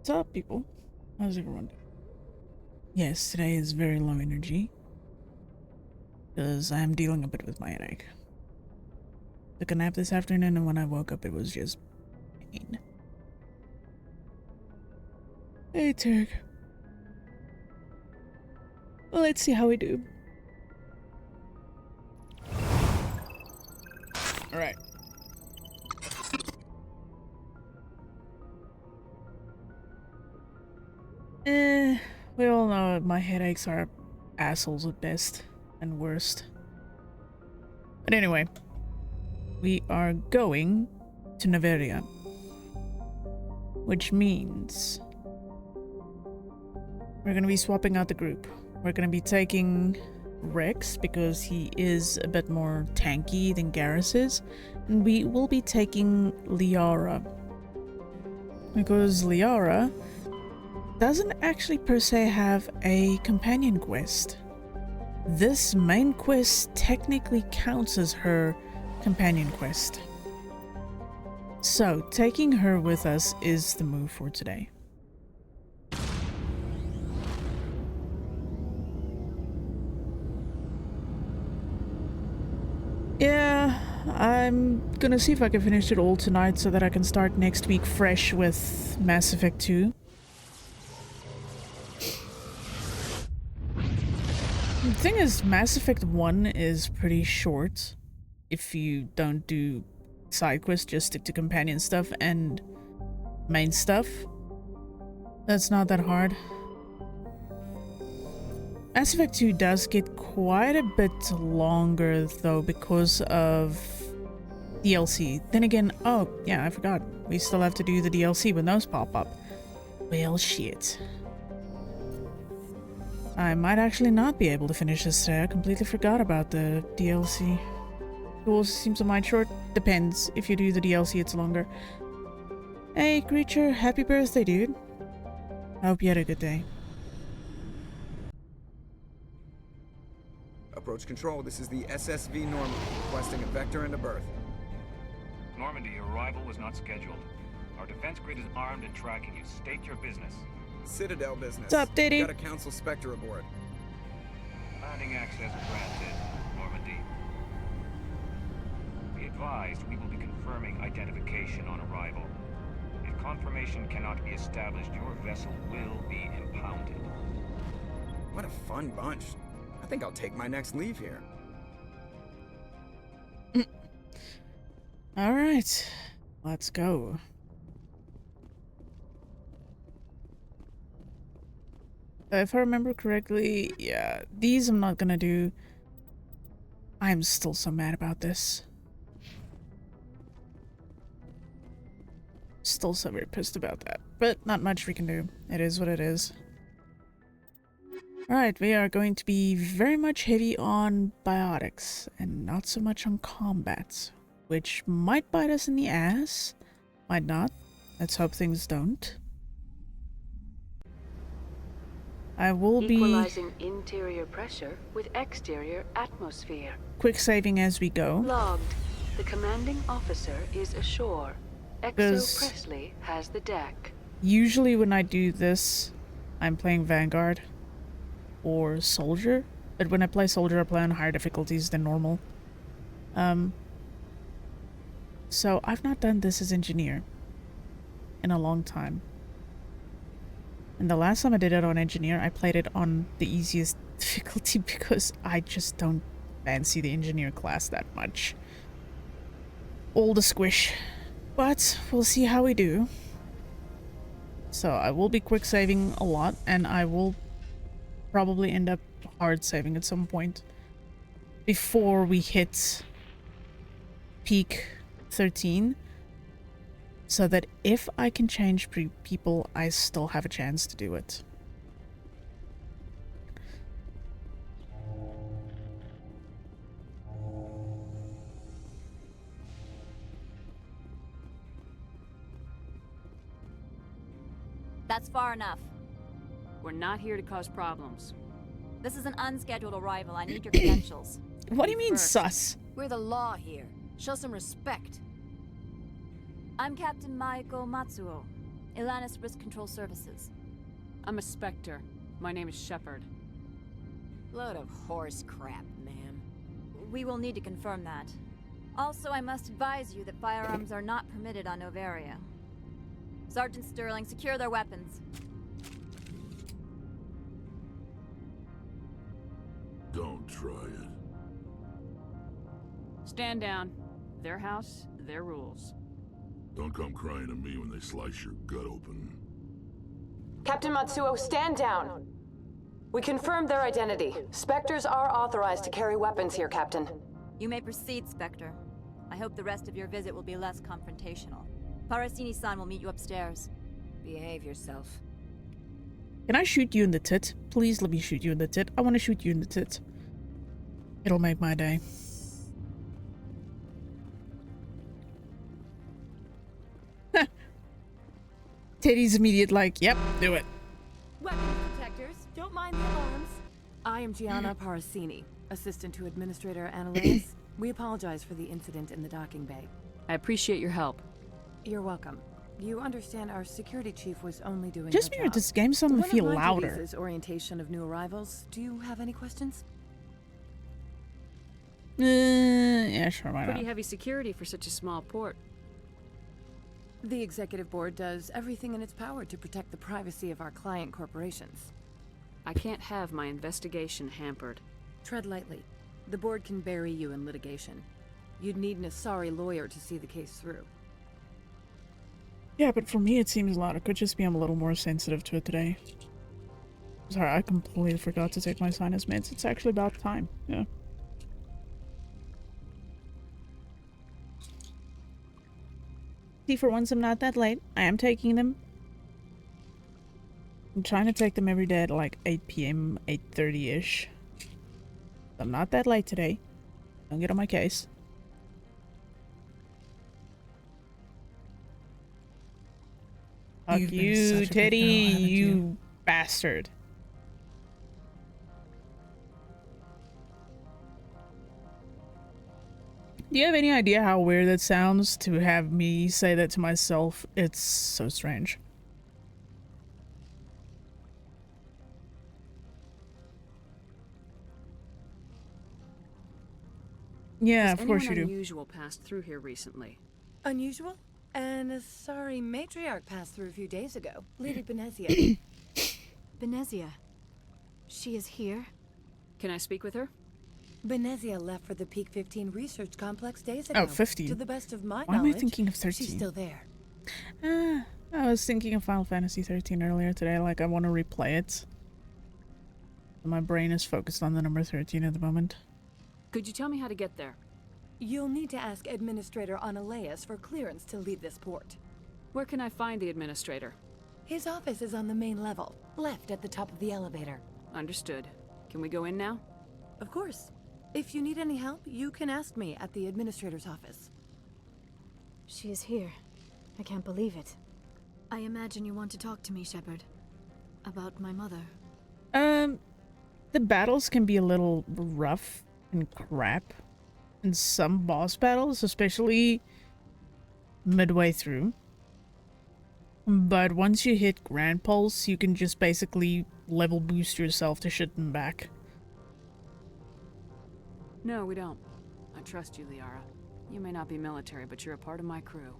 What's up, people? How's everyone doing? Yes, today is very low energy because I'm dealing a bit with my headache. Took a nap this afternoon, and when I woke up, it was just pain. Hey, Turk. Well, let's see how we do. Alright. We all know my headaches are assholes at best and worst. But anyway, we are going to Naveria, which means we're going to be swapping out the group. We're going to be taking Rex because he is a bit more tanky than Garrus is, and we will be taking Liara because Liara doesn't actually per se have a companion quest. This main quest technically counts as her companion quest. So, taking her with us is the move for today. Yeah, I'm gonna see if I can finish it all tonight so that I can start next week fresh with Mass Effect 2. The thing is, Mass Effect 1 is pretty short if you don't do side quests, just stick to companion stuff and main stuff. That's not that hard. Mass Effect 2 does get quite a bit longer though because of DLC. Then again, oh yeah, I forgot. We still have to do the DLC when those pop up. Well, shit. I might actually not be able to finish this today. I completely forgot about the DLC. It also seems a mite short. Depends. If you do the DLC, it's longer. Hey, creature. Happy birthday, dude. I hope you had a good day. Approach control, this is the SSV Normandy, requesting a vector and a berth. Normandy, your arrival was not scheduled. Our defense grid is armed and tracking you. State your business. Citadel business. What's up, Diddy? Got a Council Spectre aboard. Landing access granted, Normandy. Be advised, we will be confirming identification on arrival. If confirmation cannot be established, your vessel will be impounded. What a fun bunch. I think I'll take my next leave here. Alright. Let's go. If I remember correctly, yeah, these I'm not gonna do. I'm still so mad about this. Still so very pissed about that. But not much we can do. It is what it is. Alright, we are going to be very much heavy on biotics and not so much on combat, which might bite us in the ass, might not. Let's hope things don't. I will be equalizing interior pressure with exterior atmosphere. quick saving as we go. Logged. The commanding officer is ashore. Exo Presley has the deck. Usually when I do this, I'm playing Vanguard or Soldier, but when I play Soldier, I play on higher difficulties than normal. So I've not done this as Engineer in a long time. And the last time I did it on Engineer, I played it on the easiest difficulty because I just don't fancy the Engineer class that much. All the squish. But we'll see how we do. So I will be quick saving a lot, and I will probably end up hard saving at some point before we hit peak 13, so that if I can change people, I still have a chance to do it. That's far enough. We're not here to cause problems. This is an unscheduled arrival. I need your credentials. What do you mean, First. sus? We're the law here. Show some respect. I'm Captain Maiko Matsuo. Ilanis Risk Control Services. I'm a Spectre. My name is Shepard. Load of horse crap, ma'am. We will need to confirm that. Also, I must advise you that firearms are not permitted on Novaria. Sergeant Sterling, secure their weapons. Don't try it. Stand down. Their house, their rules. Don't come crying to me when they slice your gut open. Captain Matsuo, stand down. We confirmed their identity. Spectres are authorized to carry weapons here, Captain. You may proceed, Spectre. I hope the rest of your visit will be less confrontational. Parasini-san will meet you upstairs. Behave yourself. Can I shoot you in the tit? Please let me shoot you in the tit. I want to shoot you in the tit. It'll make my day. Teddy's immediate like, yep, do it. Weapons detectors, don't mind the alarms. I am Gianna Parasini, assistant to Administrator Annalise. We apologize for the incident in the docking bay. I appreciate your help. You're welcome. You understand our security chief was only doing Just her weird, job. this game suddenly One of feel my louder. duties is orientation of new arrivals. Do you have any questions? Yeah, sure, why Pretty not? heavy security for such a small port. The executive board does everything in its power to protect the privacy of our client corporations. I can't have my investigation hampered. Tread lightly. The board can bury you in litigation. You'd need an Asari lawyer to see the case through. Yeah, but for me it seems a lot. It could just be I'm a little more sensitive to it today. Sorry, I completely forgot to take my sinus meds. It's actually about time. Yeah. See, for once I'm not that late. I am taking them. I'm trying to take them every day at like 8 p.m., 8:30-ish. I'm not that late today. Don't get on my case. Fuck You've been you, such a good Teddy, girl, haven't you bastard. Do you have any idea how weird that sounds to have me say that to myself? It's so strange. Yeah, of course you do. Unusual passed through here recently. Unusual? An Asari matriarch passed through a few days ago. Lady Benezia. Benezia. She is here? Can I speak with her? Benezia left for the Peak 15 research complex days ago. Oh, 15. To the best of my Why am knowledge, I thinking of 13? she's still there. I was thinking of Final Fantasy 13 earlier today. Like, I want to replay it. My brain is focused on the number 13 at the moment. Could you tell me how to get there? You'll need to ask Administrator Annalise for clearance to leave this port. Where can I find the administrator? His office is on the main level, left at the top of the elevator. Understood. Can we go in now? Of course. If you need any help, you can ask me at the administrator's office. She is here. I can't believe it. I imagine you want to talk to me, Shepard. About my mother. The battles can be a little rough and crap. In some boss battles, especially midway through. But once you hit Grand Pulse, you can just basically level boost yourself to shit and back. No, we don't. I trust you, Liara. You may not be military, but you're a part of my crew.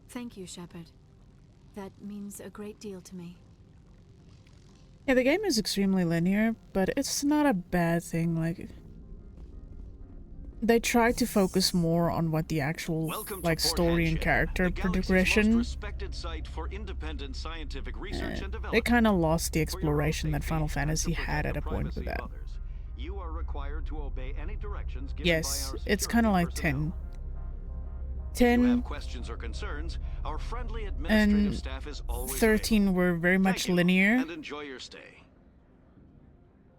Thank you, Shepard. That means a great deal to me. Yeah, the game is extremely linear, but it's not a bad thing. Like, they try to focus more on what the actual like story and character progression. They kind of lost the exploration that Final Fantasy had at a point with that. Yes, it's kind of like 10. 10 and 13 were very much linear.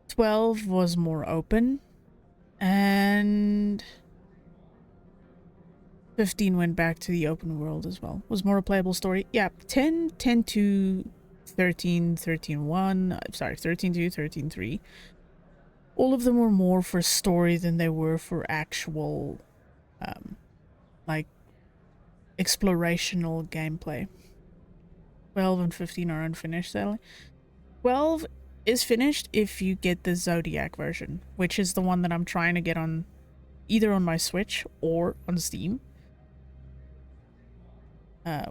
12 was more open. And 15 went back to the open world as well. Was more a playable story. Yeah, 10 to 13, 13-1, sorry, 13-2, 13-3. All of them were more for story than they were for actual, like, explorational gameplay. 12 and 15 are unfinished, sadly. 12 is finished if you get the Zodiac version, which is the one that I'm trying to get on either on my Switch or on Steam.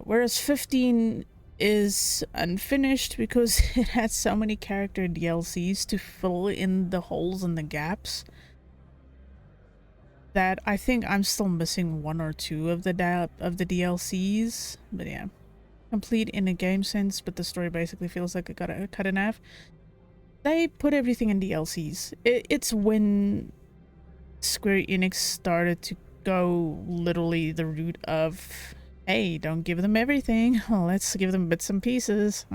Whereas 15 is unfinished because it has so many character DLCs to fill in the holes and the gaps that I think I'm still missing 1 or 2 of the DLCs. But yeah, complete in a game sense, but the story basically feels like it got cut in half. They put everything in DLCs. It's when Square Enix started to go literally the route of, hey, don't give them everything. Let's give them bits and pieces.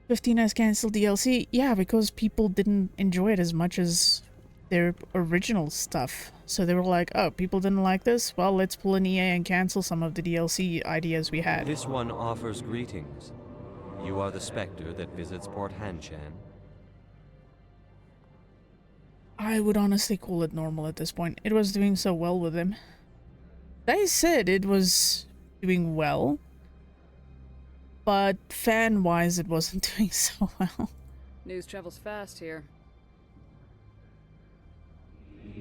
15 has cancelled DLC. Yeah, because people didn't enjoy it as much as their original stuff. So they were like, oh, people didn't like this? Well, let's pull an EA and cancel some of the DLC ideas we had. This one offers greetings. You are the Spectre that visits Port Hanshan. I would honestly call it normal at this point. It was doing so well with him. They said it was doing well, but fan-wise it wasn't doing so well. News travels fast here.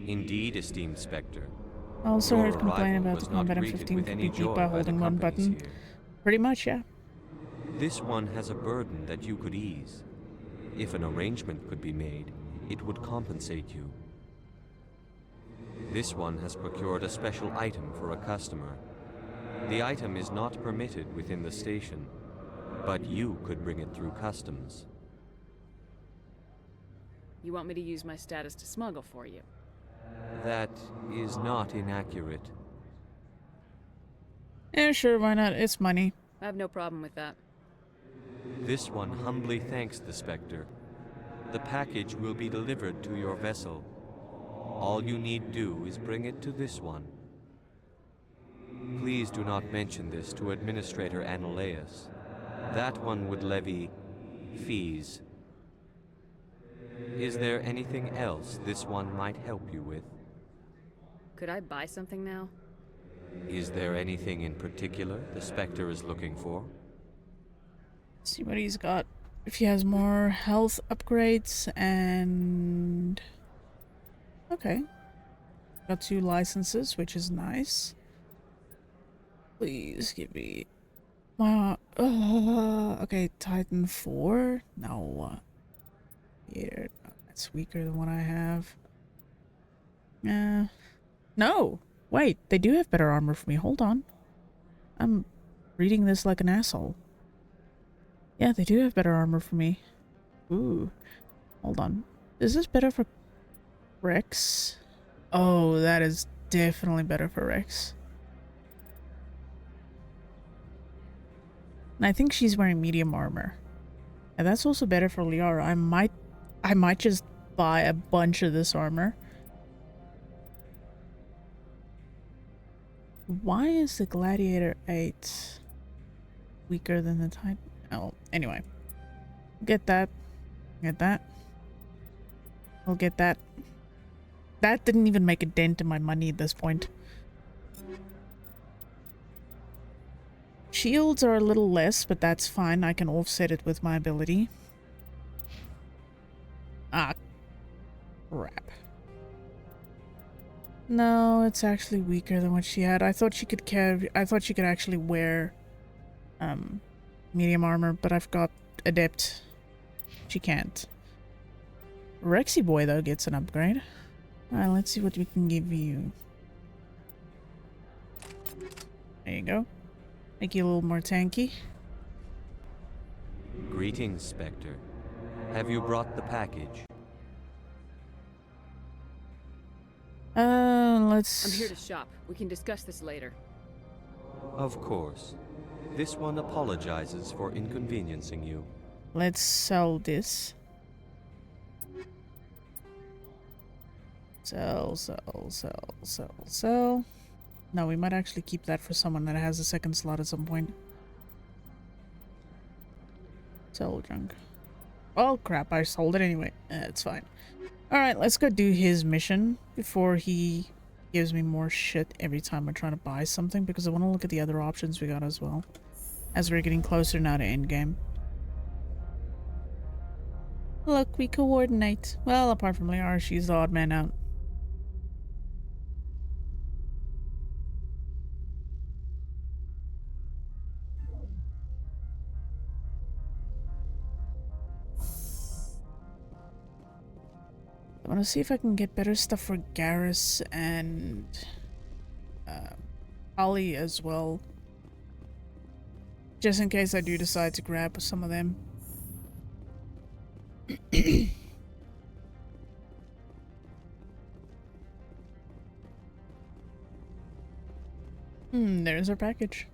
Indeed, esteemed Spectre. I also Your heard complain arrival about was the not combat in greeted 15 with could any be beat joy by by the holding one companies button. here. Pretty much, yeah. This one has a burden that you could ease. If an arrangement could be made, it would compensate you. This one has procured a special item for a customer. The item is not permitted within the station, but you could bring it through customs. You want me to use my status to smuggle for you? That is not inaccurate. Yeah, sure, why not? It's money. I have no problem with that. This one humbly thanks the Spectre. The package will be delivered to your vessel. All you need do is bring it to this one. Please do not mention this to Administrator Annaleus. That one would levy fees. Is there anything else this one might help you with? Could I buy something now? Is there anything in particular the Spectre is looking for? See what he's got. If he has more health upgrades and... Okay. Got 2 licenses, which is nice. Please give me... okay, Titan 4? No. Here. That's weaker than what I have. No! Wait, they do have better armor for me. Hold on. I'm reading this like an asshole. Yeah, they do have better armor for me. Ooh. Hold on. Is this better for Rex? Oh, that is definitely better for Rex. And I think she's wearing medium armor. And that's also better for Liara. I might just buy a bunch of this armor. Why is the Gladiator 8 weaker than the Titan? Oh, anyway. Get that. Get that. I'll get that. That didn't even make a dent in my money at this point. Shields are a little less, but that's fine. I can offset it with my ability. Ah, crap. No, it's actually weaker than what she had. I thought she could carry. I thought she could actually wear, medium armor, but I've got adept. She can't. Rexy boy though gets an upgrade. Alright, let's see what we can give you. There you go. Make you a little more tanky. Greetings, Spectre. Have you brought the package? Let's... I'm here to shop. We can discuss this later. Of course. This one apologizes for inconveniencing you. Let's sell this. Sell. No, we might actually keep that for someone that has a second slot at some point. Sell junk. Oh crap, I sold it anyway. It's fine. Alright, let's go do his mission before he gives me more shit every time we're trying to buy something because I want to look at the other options we got as well. As we're getting closer now to endgame. Look, we coordinate. Well, apart from Liara, she's the odd man out. I want to see if I can get better stuff for Garrus and Ollie as well. Just in case I do decide to grab some of them. There's our package.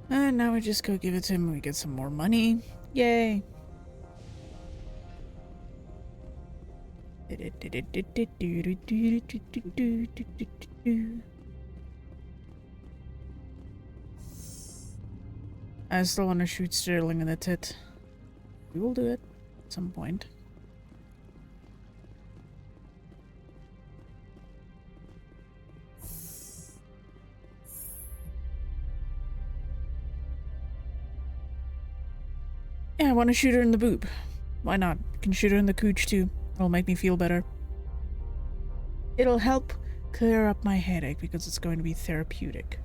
And now we just go give it to him and we get some more money. Yay! I still want to shoot Sterling in the tit. We will do it at some point. Yeah, I want to shoot her in the boob. Why not? Can shoot her in the cooch too. It'll make me feel better. It'll help clear up my headache because it's going to be therapeutic.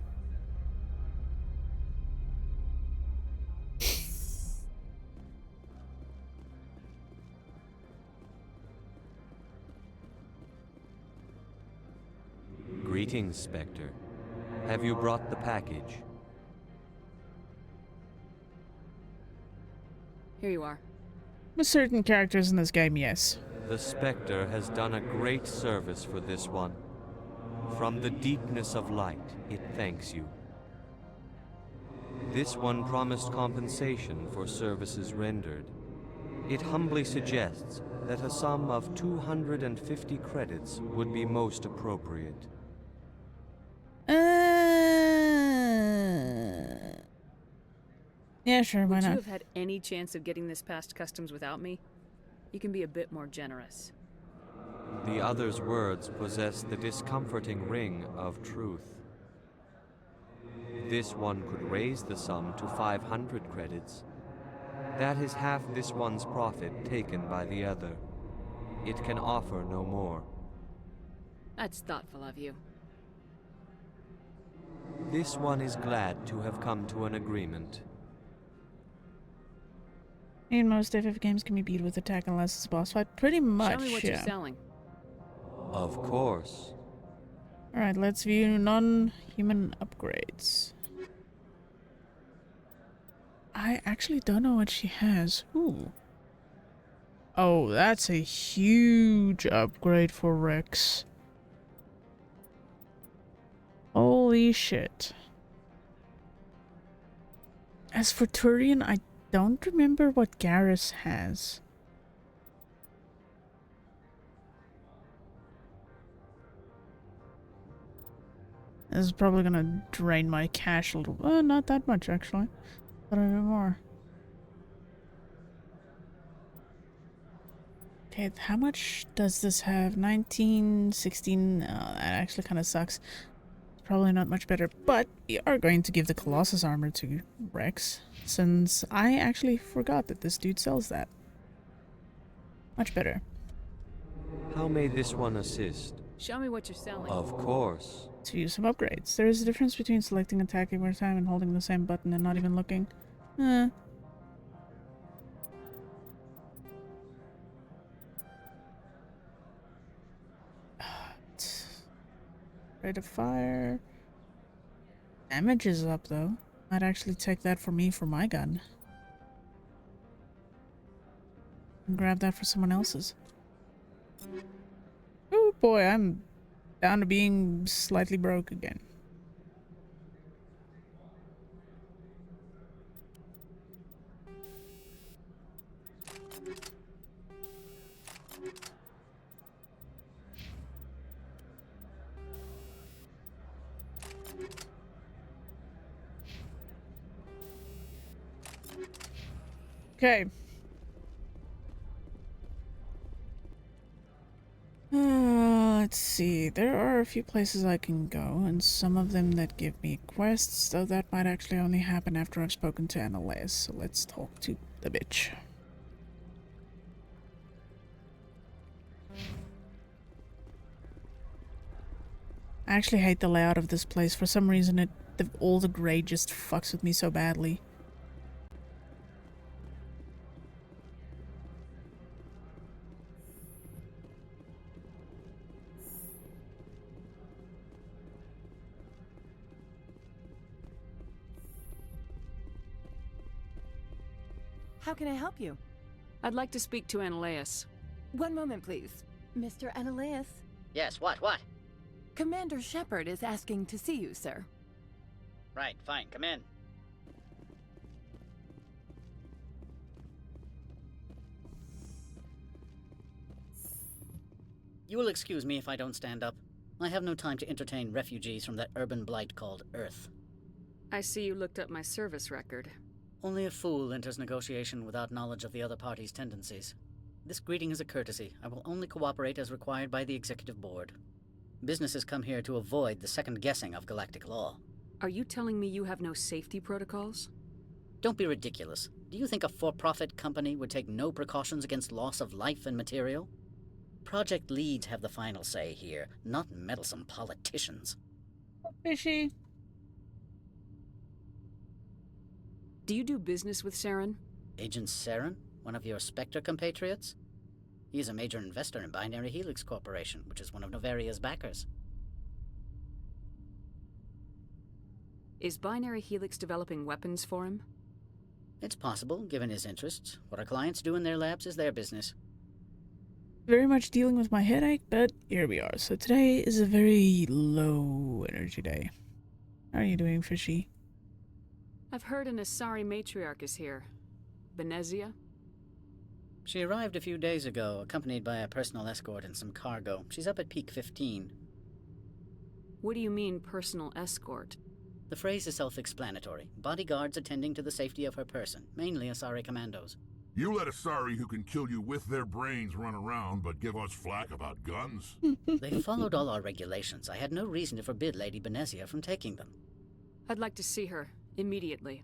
Greetings, Spectre. Have you brought the package? Here you are. With certain characters in this game, yes. The Spectre has done a great service for this one. From the deepness of light, it thanks you. This one promised compensation for services rendered. It humbly suggests that a sum of 250 credits would be most appropriate. Yeah, sure, why Would not? you have had any chance of getting this past customs without me? You can be a bit more generous. The other's words possess the discomforting ring of truth. This one could raise the sum to 500 credits. That is half this one's profit taken by the other. It can offer no more. That's thoughtful of you. This one is glad to have come to an agreement. In most FF games can be beat with attack unless it's a boss fight. Pretty much, Show me what yeah. you're selling. Of course. Alright, let's view non-human upgrades. I actually don't know what she has. Ooh. Oh, that's a huge upgrade for Rex. Holy shit. As for Turian, I don't remember what Garrus has. This is probably gonna drain my cash a little. Not that much actually. But a bit more. Okay, how much does this have? 19, 16. That actually kind of sucks. Probably not much better, but we are going to give the Colossus armor to Rex, since I actually forgot that this dude sells that. Much better. How may this one assist? Show me what you're selling. Of course. To use some upgrades. There is a difference between selecting attack every time and holding the same button and not even looking. Rate of fire. Damage is up though. Might actually take that for me for my gun. And grab that for someone else's. Oh boy, I'm down to being slightly broke again. Okay. Let's see, there are a few places I can go, and some of them that give me quests, though that might actually only happen after I've spoken to Annalise, so let's talk to the bitch. I actually hate the layout of this place. For some reason, all the gray just fucks with me so badly. How can I help you? I'd like to speak to Annalise. One moment, please. Mr. Annalise? Yes, what? Commander Shepard is asking to see you, sir. Right, fine, come in. You will excuse me if I don't stand up. I have no time to entertain refugees from that urban blight called Earth. I see you looked up my service record. Only a fool enters negotiation without knowledge of the other party's tendencies. This greeting is a courtesy. I will only cooperate as required by the Executive Board. Businesses come here to avoid the second guessing of galactic law. Are you telling me you have no safety protocols? Don't be ridiculous. Do you think a for-profit company would take no precautions against loss of life and material? Project leads have the final say here, not meddlesome politicians. Fishy. Do you do business with Saren? Agent Saren? One of your Spectre compatriots? He is a major investor in Binary Helix Corporation, which is one of Novaria's backers. Is Binary Helix developing weapons for him? It's possible, given his interests. What our clients do in their labs is their business. Very much dealing with my headache, but here we are. So today is a very low energy day. How are you doing, Fishy? I've heard an Asari matriarch is here. Benezia? She arrived a few days ago, accompanied by a personal escort and some cargo. She's up at Peak 15. What do you mean, personal escort? The phrase is self-explanatory. Bodyguards attending to the safety of her person, mainly Asari commandos. You let Asari who can kill you with their brains run around, but give us flack about guns? They followed all our regulations. I had no reason to forbid Lady Benezia from taking them. I'd like to see her, immediately.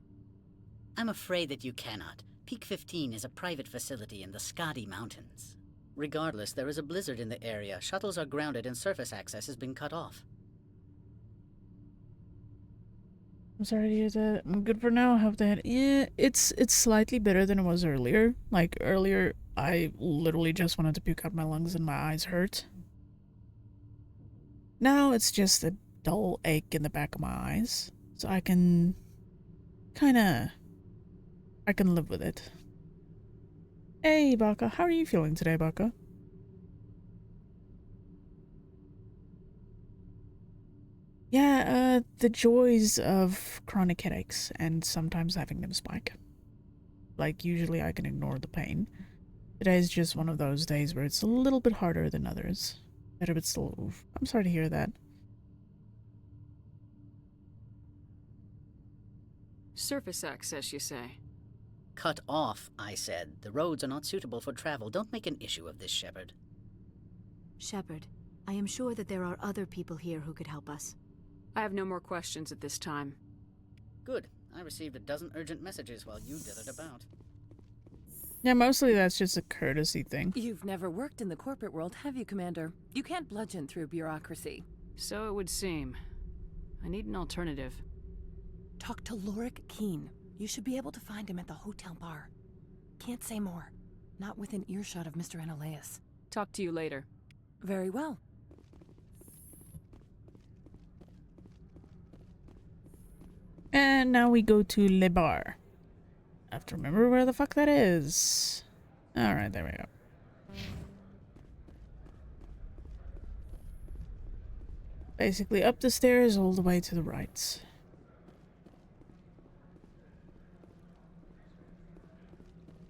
I'm afraid that you cannot. Peak 15 is a private facility in the Skadi Mountains. Regardless, there is a blizzard in the area. Shuttles are grounded and surface access has been cut off. I'm sorry to hear that. I'm good for now. Hope that it's slightly better than it was earlier. Like earlier, I literally just wanted to puke out my lungs and my eyes hurt. Now it's just a dull ache in the back of my eyes, so I can I can live with it. Hey, Baka, how are you feeling today, Baka? Yeah, the joys of chronic headaches and sometimes having them spike. Like, usually I can ignore the pain. Today's just one of those days where it's a little bit harder than others. Better but still, oof. I'm sorry to hear that. Surface access, you say? Cut off, I said. The roads are not suitable for travel. Don't make an issue of this, Shepard. Shepard, I am sure that there are other people here who could help us. I have no more questions at this time. Good. I received a dozen urgent messages while you dithered about. Yeah, mostly that's just a courtesy thing. You've never worked in the corporate world, have you, Commander? You can't bludgeon through bureaucracy. So it would seem. I need an alternative. Talk to Lorik Keen. You should be able to find him at the hotel bar. Can't say more. Not within earshot of Mr. Annalise. Talk to you later. Very well. And now we go to Le Bar. I have to remember where the fuck that is. Alright, there we go. Basically up the stairs all the way to the right.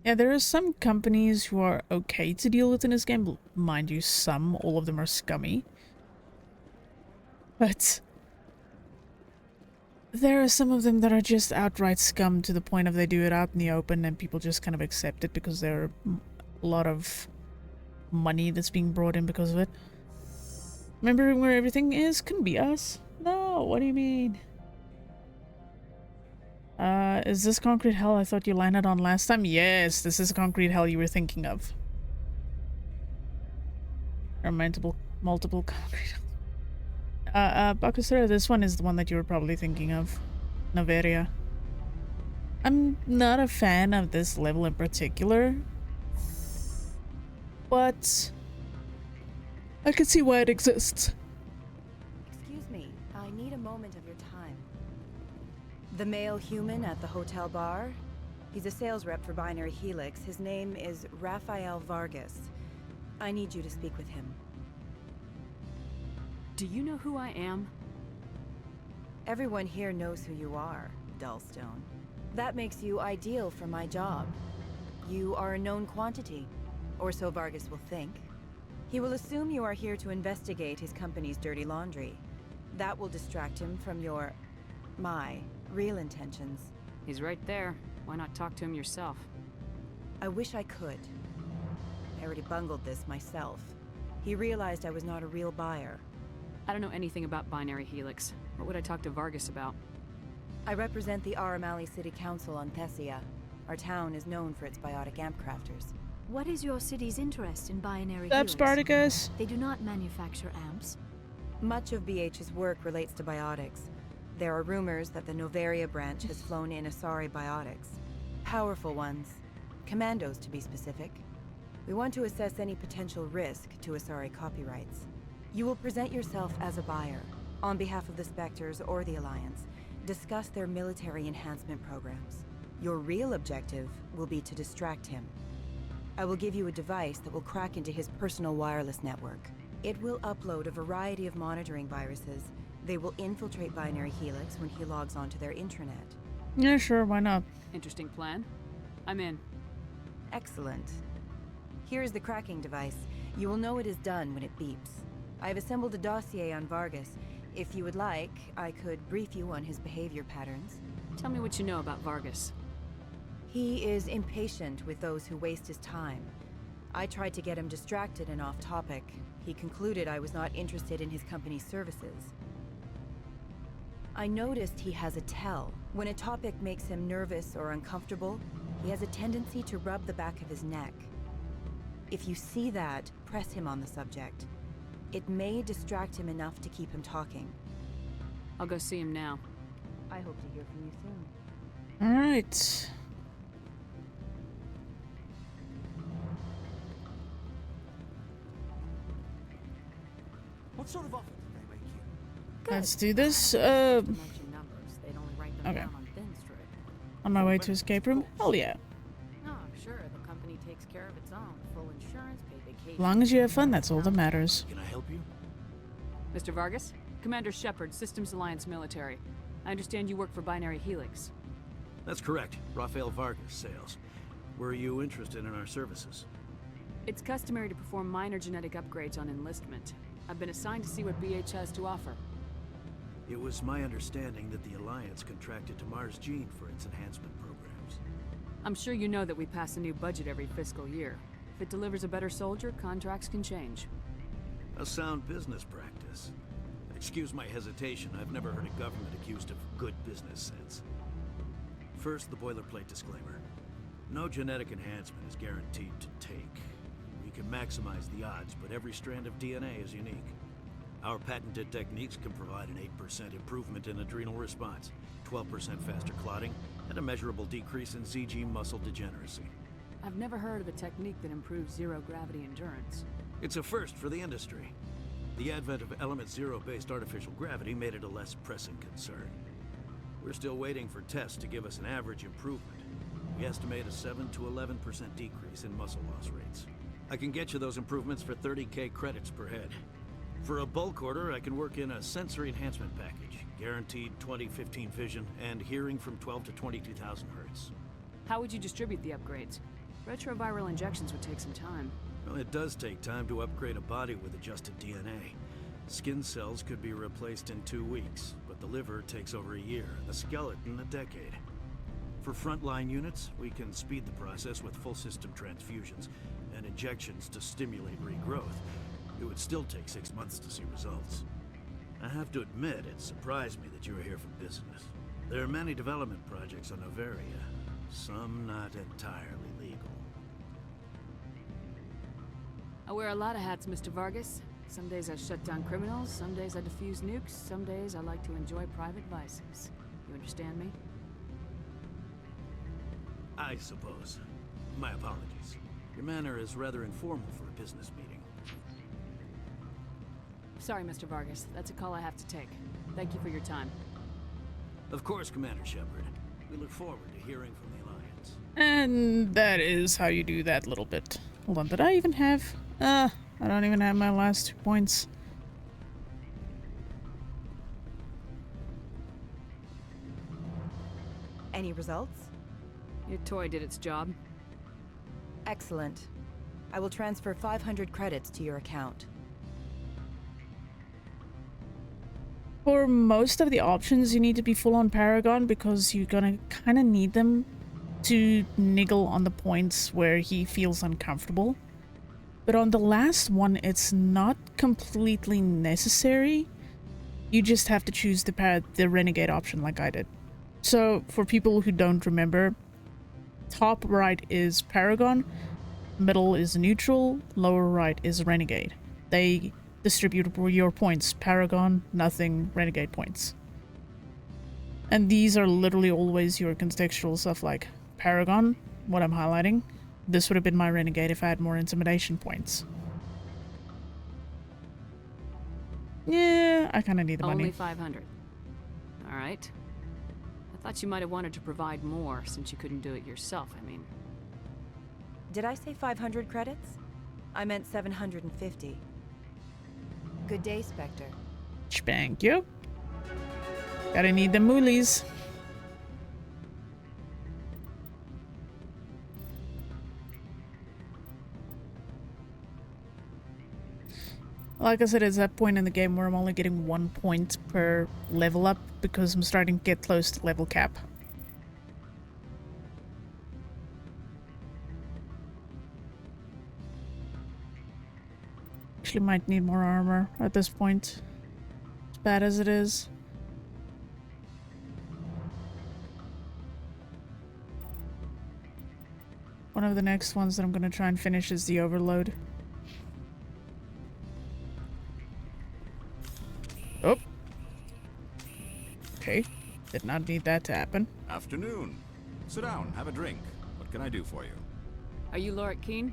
Yeah, there are some companies who are okay to deal with in this game. Mind you, all of them are scummy. But there are some of them that are just outright scum to the point of they do it out in the open and people just kind of accept it because there are a lot of money that's being brought in because of it. Remembering where everything is couldn't be us. No, what do you mean? Is this concrete hell I thought you landed on last time? Yes, this is concrete hell you were thinking of. Or multiple concrete. Bakasura, this one is the one that you were probably thinking of. Noveria. I'm not a fan of this level in particular, but I can see why it exists. Excuse me, I need a moment of your time. The male human at the hotel bar? He's a sales rep for Binary Helix. His name is Rafael Vargas. I need you to speak with him. Do you know who I am? Everyone here knows who you are, Dullstone. That makes you ideal for my job. You are a known quantity, or so Vargas will think. He will assume you are here to investigate his company's dirty laundry. That will distract him from my real intentions. He's right there. Why not talk to him yourself? I wish I could. I already bungled this myself. He realized I was not a real buyer. I don't know anything about Binary Helix. What would I talk to Vargas about? I represent the Aramali City Council on Thessia. Our town is known for its biotic amp crafters. What is your city's interest in Binary Sup, Helix? Spartacus? They do not manufacture amps. Much of BH's work relates to biotics. There are rumors that the Noveria branch has flown in Asari biotics. Powerful ones. Commandos, to be specific. We want to assess any potential risk to Asari copyrights. You will present yourself as a buyer, on behalf of the Spectres or the Alliance. Discuss their military enhancement programs. Your real objective will be to distract him. I will give you a device that will crack into his personal wireless network. It will upload a variety of monitoring viruses. They will infiltrate Binary Helix when he logs onto their intranet. Yeah, sure, why not? Interesting plan. I'm in. Excellent. Here is the cracking device. You will know it is done when it beeps. I have assembled a dossier on Vargas. If you would like, I could brief you on his behavior patterns. Tell me what you know about Vargas. He is impatient with those who waste his time. I tried to get him distracted and off topic. He concluded I was not interested in his company's services. I noticed he has a tell. When a topic makes him nervous or uncomfortable, he has a tendency to rub the back of his neck. If you see that, press him on the subject. It may distract him enough to keep him talking. I'll go see him now. I hope to hear from you soon. Alright. What sort of offer did they make you? Let's do this. They'd only write them Okay. down on thin strip. On my way to escape room? Hell yeah. No, I'm sure the company takes care of its own. Full insurance, paid vacation. As long as you have fun, that's all that matters. Can I help you? Mr. Vargas? Commander Shepard, Systems Alliance Military. I understand you work for Binary Helix. That's correct. Rafael Vargas, sales. Were you interested in our services? It's customary to perform minor genetic upgrades on enlistment. I've been assigned to see what BH has to offer. It was my understanding that the Alliance contracted to Mars Gene for its enhancement programs. I'm sure you know that we pass a new budget every fiscal year. If it delivers a better soldier, contracts can change. A sound business practice. Excuse my hesitation, I've never heard a government accused of good business sense. First, the boilerplate disclaimer. No genetic enhancement is guaranteed to take. We can maximize the odds, but every strand of DNA is unique. Our patented techniques can provide an 8% improvement in adrenal response, 12% faster clotting, and a measurable decrease in ZG muscle degeneracy. I've never heard of a technique that improves zero-gravity endurance. It's a first for the industry. The advent of element zero-based artificial gravity made it a less pressing concern. We're still waiting for tests to give us an average improvement. We estimate a 7 to 11% decrease in muscle loss rates. I can get you those improvements for 30K credits per head. For a bulk order, I can work in a sensory enhancement package, guaranteed 20/15 vision, and hearing from 12 to 22,000 hertz. How would you distribute the upgrades? Retroviral injections would take some time. Well, it does take time to upgrade a body with adjusted DNA. Skin cells could be replaced in 2 weeks, but the liver takes over a year, the skeleton a decade. For frontline units, we can speed the process with full system transfusions and injections to stimulate regrowth. It would still take 6 months to see results. I have to admit, it surprised me that you were here for business. There are many development projects on Noveria, some not entirely legal. I wear a lot of hats, Mr. Vargas. Some days I shut down criminals, some days I defuse nukes, some days I like to enjoy private vices. You understand me? I suppose. My apologies. Your manner is rather informal for a business meeting. Sorry, Mr. Vargas. That's a call I have to take. Thank you for your time. Of course, Commander Shepard. We look forward to hearing from the Alliance. And that is how you do that little bit. Hold on, did I even have... I don't even have my last 2 points. Any results? Your toy did its job. Excellent. I will transfer 500 credits to your account. For most of the options, you need to be full on Paragon because you're gonna kind of need them to niggle on the points where he feels uncomfortable. But on the last one, it's not completely necessary. You just have to choose the Renegade option like I did. So, for people who don't remember, top right is Paragon, middle is Neutral, lower right is Renegade. They distribute your points. Paragon, nothing, Renegade points. And these are literally always your contextual stuff like Paragon, what I'm highlighting. This would have been my Renegade if I had more Intimidation points. Yeah, I kind of need the money. Only 500. Alright. I thought you might have wanted to provide more since you couldn't do it yourself, I mean. Did I say 500 credits? I meant 750. Good day, Spectre. Spank you. Gotta need the moolies. Like I said, it's that point in the game where I'm only getting 1 point per level up because I'm starting to get close to level cap. Actually might need more armor at this point, as bad as it is. One of the next ones that I'm going to try and finish is the Overload. Oh. Okay. Did not need that to happen. Afternoon. Sit down, have a drink. What can I do for you? Are you Lorik Keen?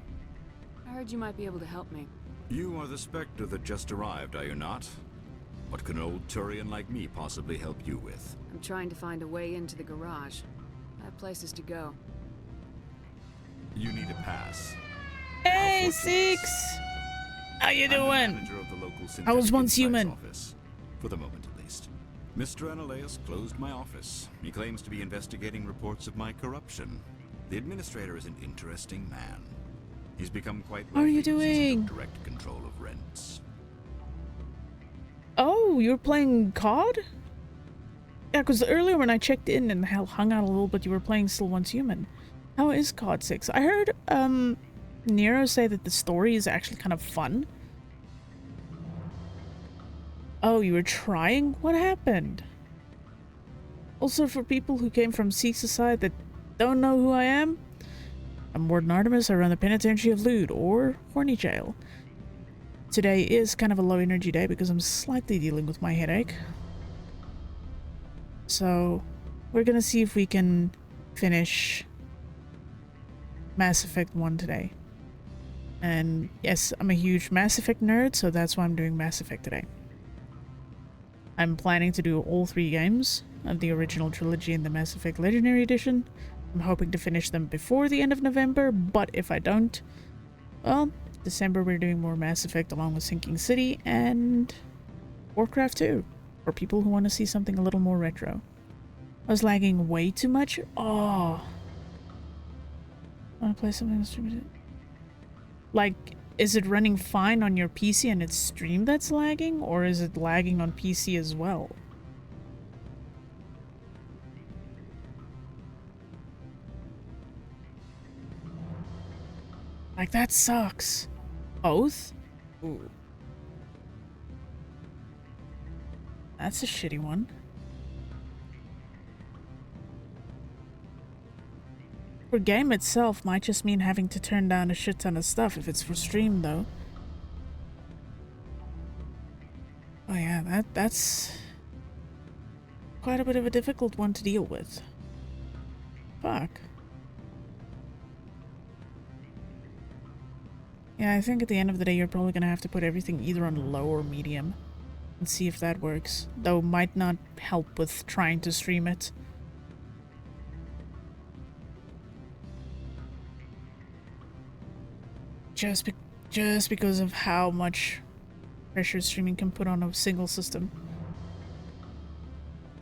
I heard you might be able to help me. You are the Spectre that just arrived, are you not? What can an old Turian like me possibly help you with? I'm trying to find a way into the garage. I have places to go. You need a pass. Hey, Six! How you doing? Manager of the local I was once Insights human. Office, for the moment at least. Mr. Analeus closed my office. He claims to be investigating reports of my corruption. The administrator is an interesting man. He's become quite wealthy. How are you since he doing? took direct control of rents. Oh, you're playing COD? Yeah, because earlier when I checked in and hung out a little bit, you were playing still Once Human. How is COD 6? I heard Nero say that the story is actually kind of fun. Oh, you were trying? What happened? Also, for people who came from CEST side that don't know who I am, I'm Warden Artemis. I run the Penitentiary of Lude, or Horny Jail. Today is kind of a low energy day because I'm slightly dealing with my headache. So, we're gonna see if we can finish Mass Effect 1 today. And yes, I'm a huge Mass Effect nerd, so that's why I'm doing Mass Effect today. I'm planning to do all 3 games of the original trilogy in the Mass Effect Legendary Edition. I'm hoping to finish them before the end of November, but if I don't, well, December we're doing more Mass Effect along with Sinking City and Warcraft 2, for people who want to see something a little more retro. I was lagging way too much. Oh. I want to play something distributed. Like, is it running fine on your PC and it's stream that's lagging, or is it lagging on PC as well? Like, that sucks. Both? Ooh. That's a shitty one. For game itself might just mean having to turn down a shit ton of stuff if it's for stream though. Oh yeah, that's quite a bit of a difficult one to deal with. Fuck. Yeah, I think at the end of the day you're probably gonna have to put everything either on low or medium and see if that works. Though might not help with trying to stream it. Just because of how much pressure streaming can put on a single system.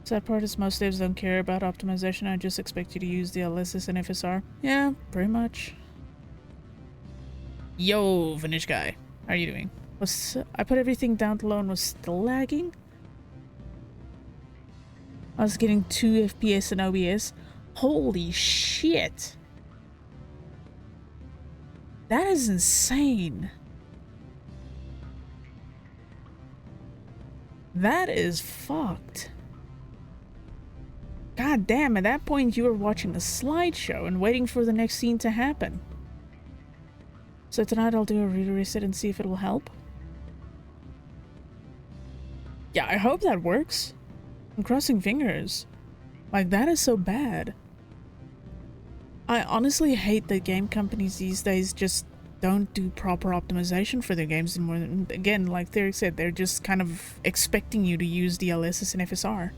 Sad part is most devs don't care about optimization. I just expect you to use the LSS and FSR. Yeah, pretty much. Yo, Vanish guy, how are you doing? I put everything down to low and was still lagging? I was getting 2 FPS in OBS. Holy shit! That is insane. That is fucked. God damn, at that point you were watching a slideshow and waiting for the next scene to happen. So tonight I'll do a reset and see if it'll help. Yeah, I hope that works. I'm crossing fingers. Like, that is so bad. I honestly hate that game companies these days just don't do proper optimization for their games anymore. And again, like Derek said, they're just kind of expecting you to use DLSS and FSR.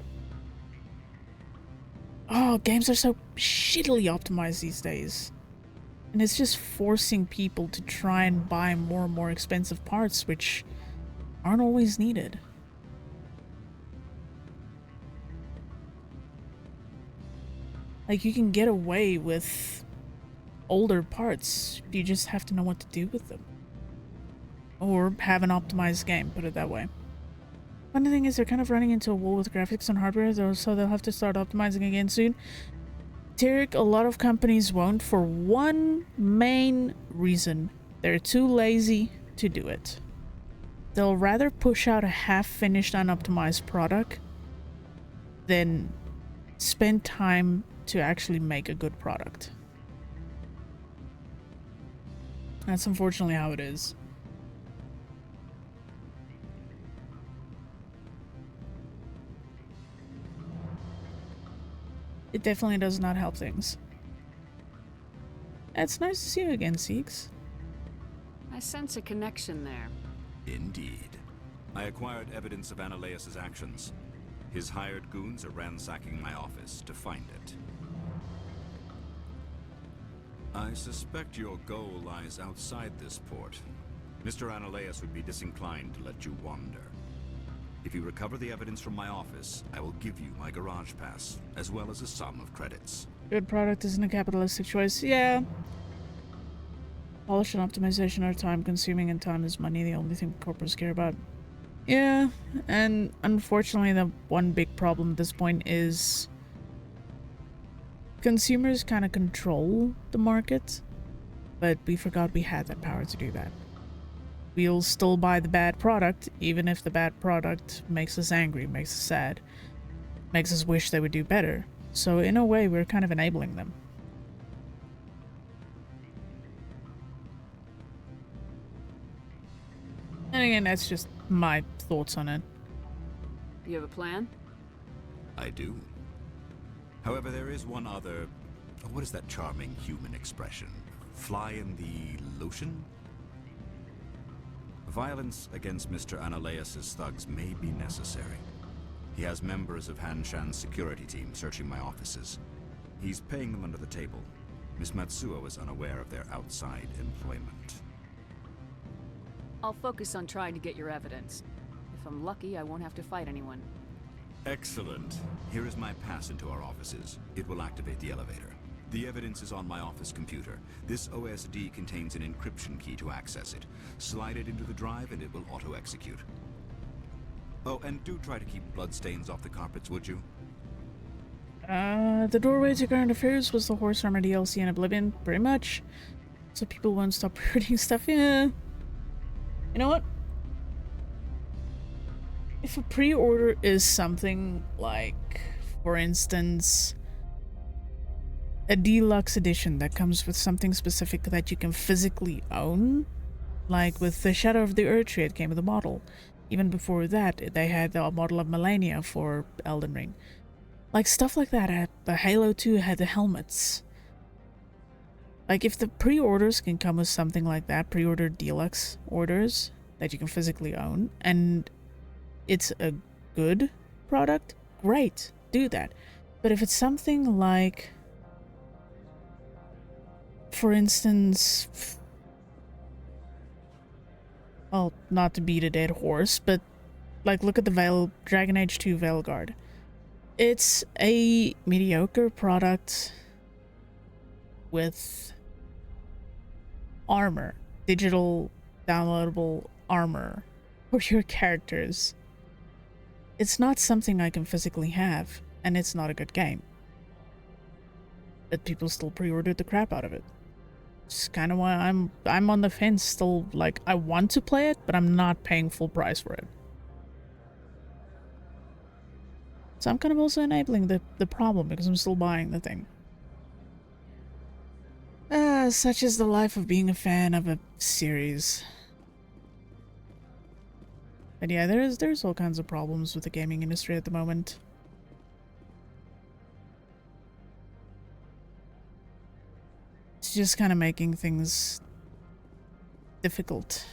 Oh, games are so shittily optimized these days. And it's just forcing people to try and buy more and more expensive parts, which aren't always needed. Like, you can get away with older parts, you just have to know what to do with them. Or have an optimized game, put it that way. Funny thing is, they're kind of running into a wall with graphics and hardware, though, so they'll have to start optimizing again soon. Tarek, a lot of companies won't for one main reason. They're too lazy to do it. They'll rather push out a half-finished, unoptimized product than spend time to actually make a good product. That's unfortunately how it is. It definitely does not help things. It's nice to see you again, Seeks. I sense a connection there. Indeed. I acquired evidence of Ananias's actions. His hired goons are ransacking my office to find it. I suspect your goal lies outside this port. Mr. Ananias would be disinclined to let you wander. If you recover the evidence from my office, I will give you my garage pass, as well as a sum of credits. Good product isn't a capitalistic choice. Yeah. Polish and optimization are time-consuming, and time is money, the only thing corporates care about. Yeah, and unfortunately the one big problem at this point is consumers kind of control the market, but we forgot we had that power to do that. We'll still buy the bad product, even if the bad product makes us angry, makes us sad, makes us wish they would do better. So in a way, we're kind of enabling them. And again, that's just my thoughts on it. You have a plan? I do. However, there is one other... What is that charming human expression? Fly in the lotion? Violence against Mr. Ananias's thugs may be necessary. He has members of Han Shan's security team searching my offices. He's paying them under the table. Miss Matsuo is unaware of their outside employment. I'll focus on trying to get your evidence. If I'm lucky, I won't have to fight anyone. Excellent. Here is my pass into our offices. It will activate the elevator. The evidence is on my office computer. This OSD contains an encryption key to access it. Slide it into the drive and it will auto-execute. Oh, and do try to keep bloodstains off the carpets, would you? The doorway to current affairs was the horse armor DLC in Oblivion, pretty much. So people won't stop hurting stuff. Yeah. You know what? If a pre-order is something like, for instance, a deluxe edition that comes with something specific that you can physically own, like with the Shadow of the Erdtree, it came with a model. Even before that, they had the model of Melania for Elden Ring. Like, stuff like that. The Halo 2 had the helmets. Like, if the pre-orders can come with something like that, pre-order deluxe orders that you can physically own, and it's a good product, great, do that. But if it's something like, for instance, well, not to beat a dead horse, but like, look at the Dragon Age 2 Veilguard. It's a mediocre product with armor, digital downloadable armor for your characters. It's not something I can physically have, and it's not a good game. But people still pre-ordered the crap out of it. It's kind of why I'm on the fence still. Like, I want to play it, but I'm not paying full price for it. So I'm kind of also enabling the problem because I'm still buying the thing. Such is the life of being a fan of a series. But yeah, there's all kinds of problems with the gaming industry at the moment. It's just kind of making things difficult.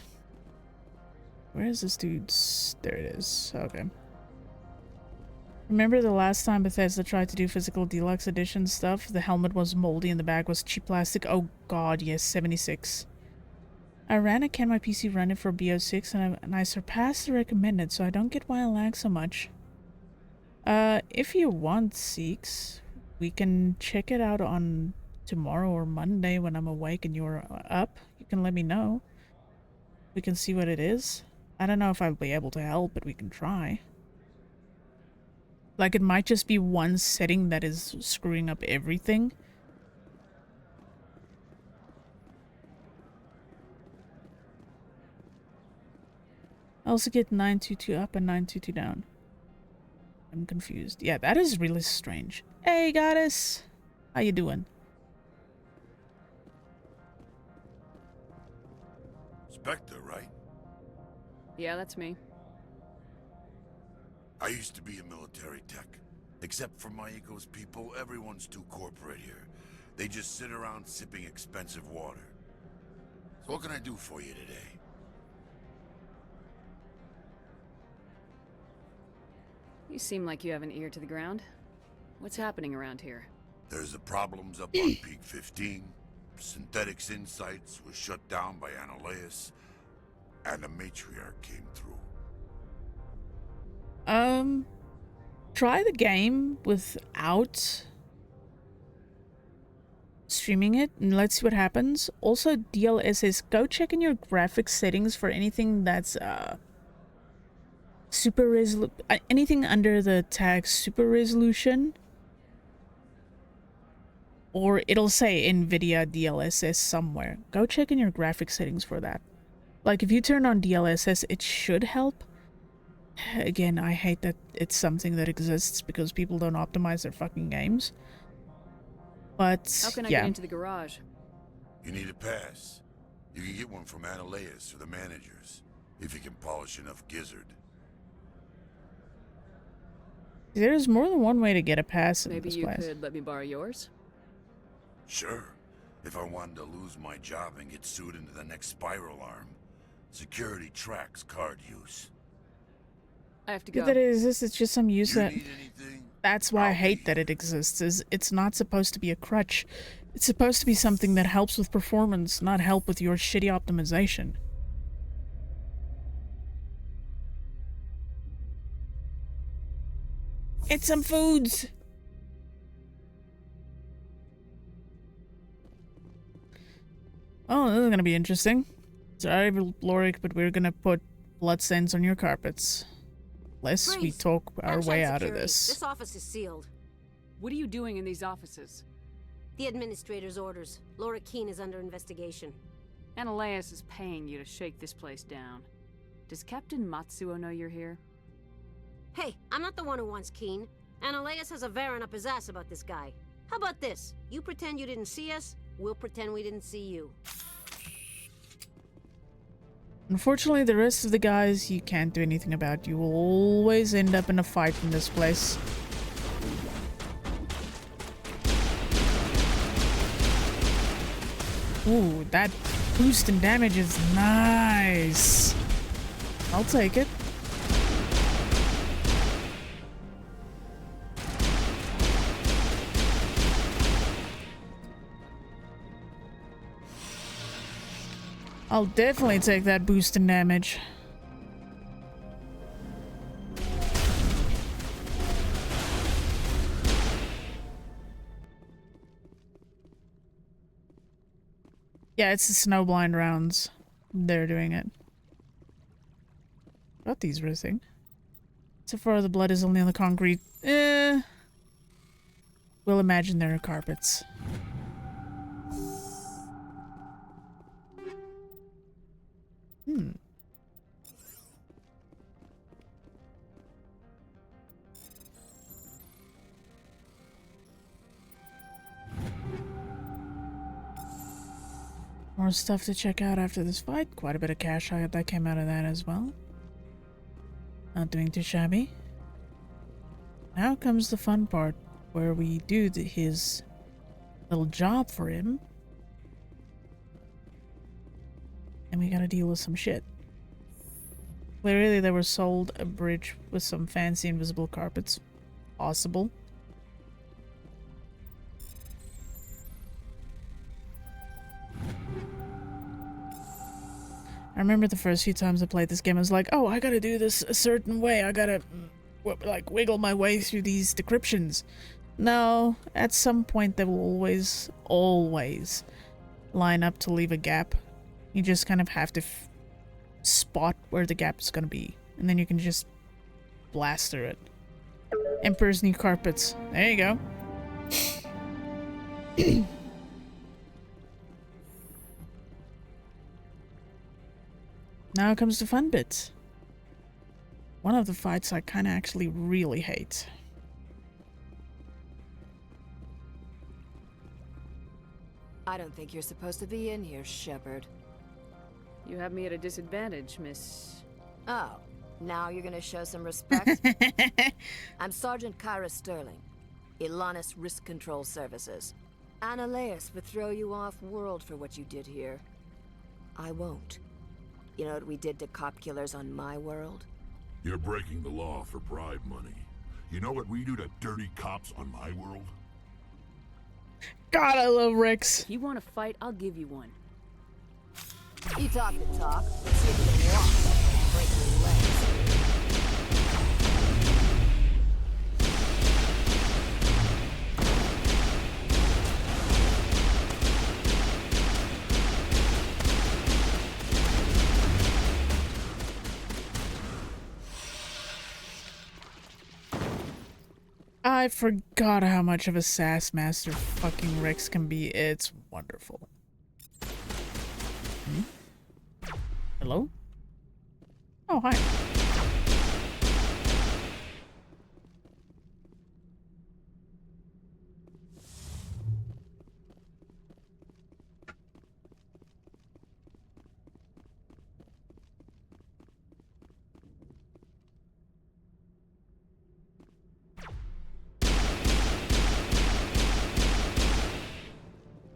Where is this dude's? There it is. Okay. Remember the last time Bethesda tried to do physical deluxe edition stuff? The helmet was moldy and the bag was cheap plastic. Oh god, yes, 76. I ran it. Can my PC run it for BO6 and I surpassed the recommended, so I don't get why it lags so much. If you want, Seeks, we can check it out on tomorrow or Monday when I'm awake and you're up. You can let me know. We can see what it is. I don't know if I'll be able to help, but we can try. Like, it might just be one setting that is screwing up everything. I also get 922 up and 922 down. I'm confused. Yeah, that is really strange. Hey, goddess! How you doing? Spectre, right? Yeah, that's me. I used to be a military tech. Except for my eco's people, everyone's too corporate here. They just sit around sipping expensive water. So what can I do for you today? You seem like you have an ear to the ground. What's happening around here? There's the problems up on Peak 15. Synthetics Insights was shut down by Analeus. And the Matriarch came through. Try the game without streaming it and let's see what happens. Also, DLSS, go check in your graphics settings for anything that's super resolution, anything under the tag super resolution, or it'll say NVIDIA DLSS somewhere. Go check in your graphics settings for that. Like, if you turn on DLSS, it should help. Again, I hate that it's something that exists because people don't optimize their fucking games. But, how can I yeah. get into the garage? You need a pass. You can get one from Analeus or the managers, if you can polish enough gizzard. There's more than one way to get a pass in Maybe this you place. could let me borrow yours? Sure. If I wanted to lose my job and get sued into the next spiral arm. Security tracks card use. I have to go. That it exists, it's just some use that... Need anything? That's why I hate that it exists, is it's not supposed to be a crutch. It's supposed to be something that helps with performance, not help with your shitty optimization. Get some foods! Oh, this is gonna be interesting. Sorry, Lorik, but we're gonna put bloodstains on your carpets. Lest we talk our way out of this. This office is sealed. What are you doing in these offices? The administrator's orders. Laura Keene is under investigation. Analeus is paying you to shake this place down. Does Captain Matsuo know you're here? Hey, I'm not the one who wants Keen. Analeus has a Varen up his ass about this guy. How about this? You pretend you didn't see us, we'll pretend we didn't see you. Unfortunately, the rest of the guys you can't do anything about. You will always end up in a fight in this place. Ooh, that boost in damage is nice. I'll take it. I'll definitely take that boost in damage. Yeah, it's the snowblind rounds. They're doing it. Got these rising. So far the blood is only on the concrete. We'll imagine there are carpets. More stuff to check out after this fight. Quite a bit of cash that came out of that as well. Not doing too shabby. Now comes the fun part, where we do his little job for him. And we gotta deal with some shit. Clearly they were sold a bridge with some fancy invisible carpets. Possible. I remember the first few times I played this game, I was like, oh, I gotta do this a certain way. I gotta, like, wiggle my way through these decryptions. No, at some point they will always line up to leave a gap. You just kind of have to spot where the gap is gonna be, and then you can just blast through it. Emperor's New Carpets. There you go. Now comes the fun bit. One of the fights I kind of actually really hate. I don't think you're supposed to be in here, Shepard. You have me at a disadvantage, Miss... Oh, now you're gonna show some respect? I'm Sergeant Kyra Sterling, Ilanis Risk Control Services. Analeus would throw you off-world for what you did here. I won't. You know what we did to cop killers on my world? You're breaking the law for bribe money. You know what we do to dirty cops on my world? God, I love Rex. If you want to fight, I'll give you one. You talk the talk, but see if you can walk. Break your legs. I forgot how much of a sass master fucking Rex can be. It's wonderful. Hello? Oh, hi.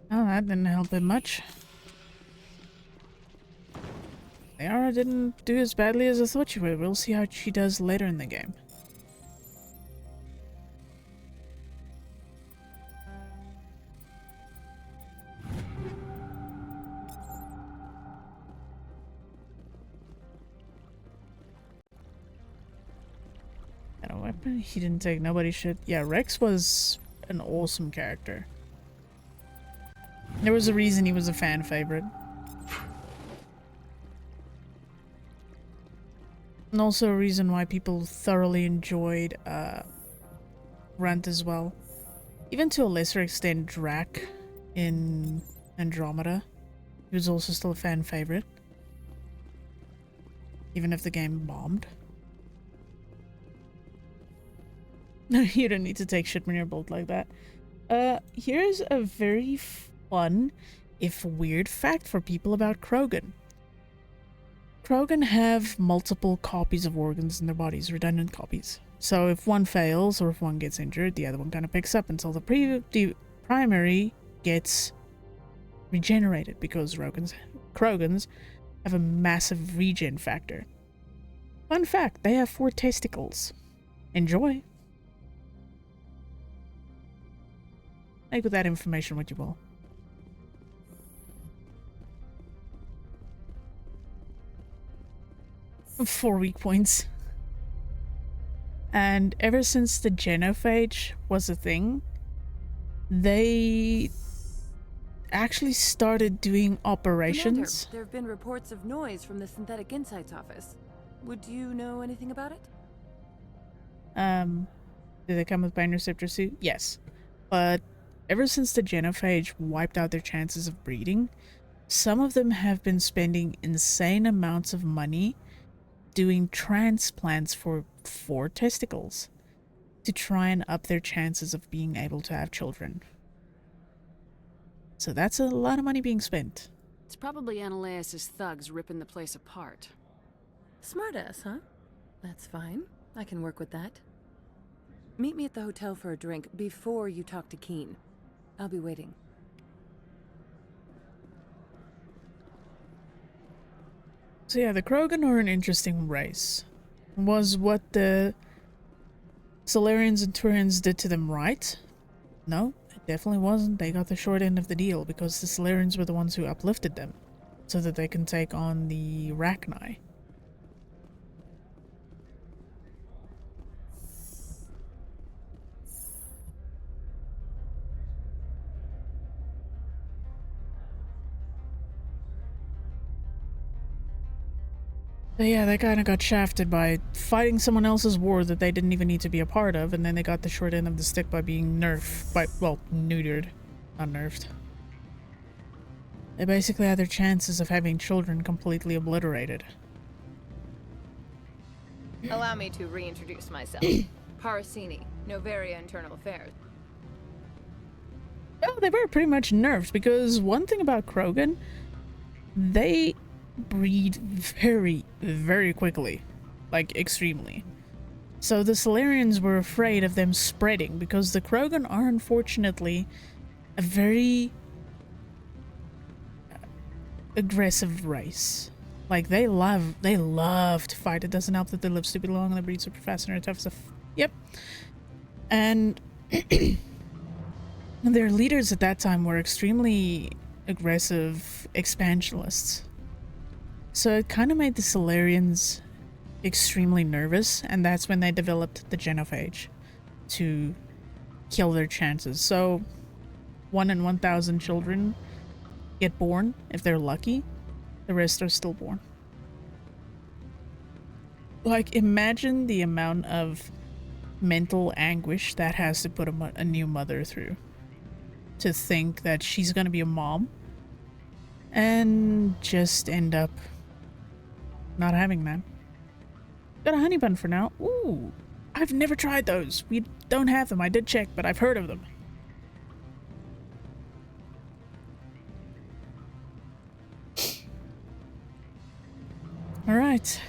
Oh, that didn't help it much. Liara didn't do as badly as I thought she would. We'll see how she does later in the game. Got a weapon? He didn't take nobody's shit. Yeah, Rex was an awesome character. There was a reason he was a fan favorite. And also a reason why people thoroughly enjoyed Runt as well. Even to a lesser extent Drac in Andromeda. He was also still a fan favorite. Even if the game bombed. No, you don't need to take shit when you're bold like that. Here's a very fun, if weird fact for people about Krogan. Krogan have multiple copies of organs in their bodies, redundant copies. So if one fails or if one gets injured, the other one kind of picks up until the primary gets regenerated, because Krogans have a massive regen factor. Fun fact, they have 4 testicles. Enjoy. Make with that information what you will. Four weak points. And ever since the genophage was a thing, they actually started doing operations. Commander, there have been reports of noise from the Synthetic Insights office. Would you know anything about it? Do they come with pain receptor suit? Yes. But ever since the genophage wiped out their chances of breeding, some of them have been spending insane amounts of money doing transplants for 4 testicles to try and up their chances of being able to have children. So that's a lot of money being spent. It's probably Analeus' thugs ripping the place apart. Smartass, huh? That's fine. I can work with that. Meet me at the hotel for a drink before you talk to Keen. I'll be waiting. So yeah, the Krogan are an interesting race. Was what the Solarians and Turians did to them right? No, it definitely wasn't. They got the short end of the deal because the Solarians were the ones who uplifted them so that they can take on the Rachni. So yeah, they kind of got shafted by fighting someone else's war that they didn't even need to be a part of, and then they got the short end of the stick by being neutered. Not nerfed. They basically had their chances of having children completely obliterated. Allow me to reintroduce myself. Parasini, Novaria Internal Affairs. Oh, they were pretty much nerfed, because one thing about Krogan, they breed very, very quickly. Like, extremely. So the Solarians were afraid of them spreading, because the Krogan are unfortunately a very aggressive race. Like, they love to fight. It doesn't help that they live stupid long and they breed super fast and are tough stuff. Yep. And their leaders at that time were extremely aggressive expansionists. So it kind of made the Solarians extremely nervous, and that's when they developed the genophage to kill their chances. So 1 in 1,000 children get born if they're lucky. The rest are stillborn. Like, imagine the amount of mental anguish that has to put a new mother through. To think that she's gonna be a mom and just end up not having that. Got a honey bun for now. Ooh, I've never tried those. We don't have them. I did check, but I've heard of them. Alright.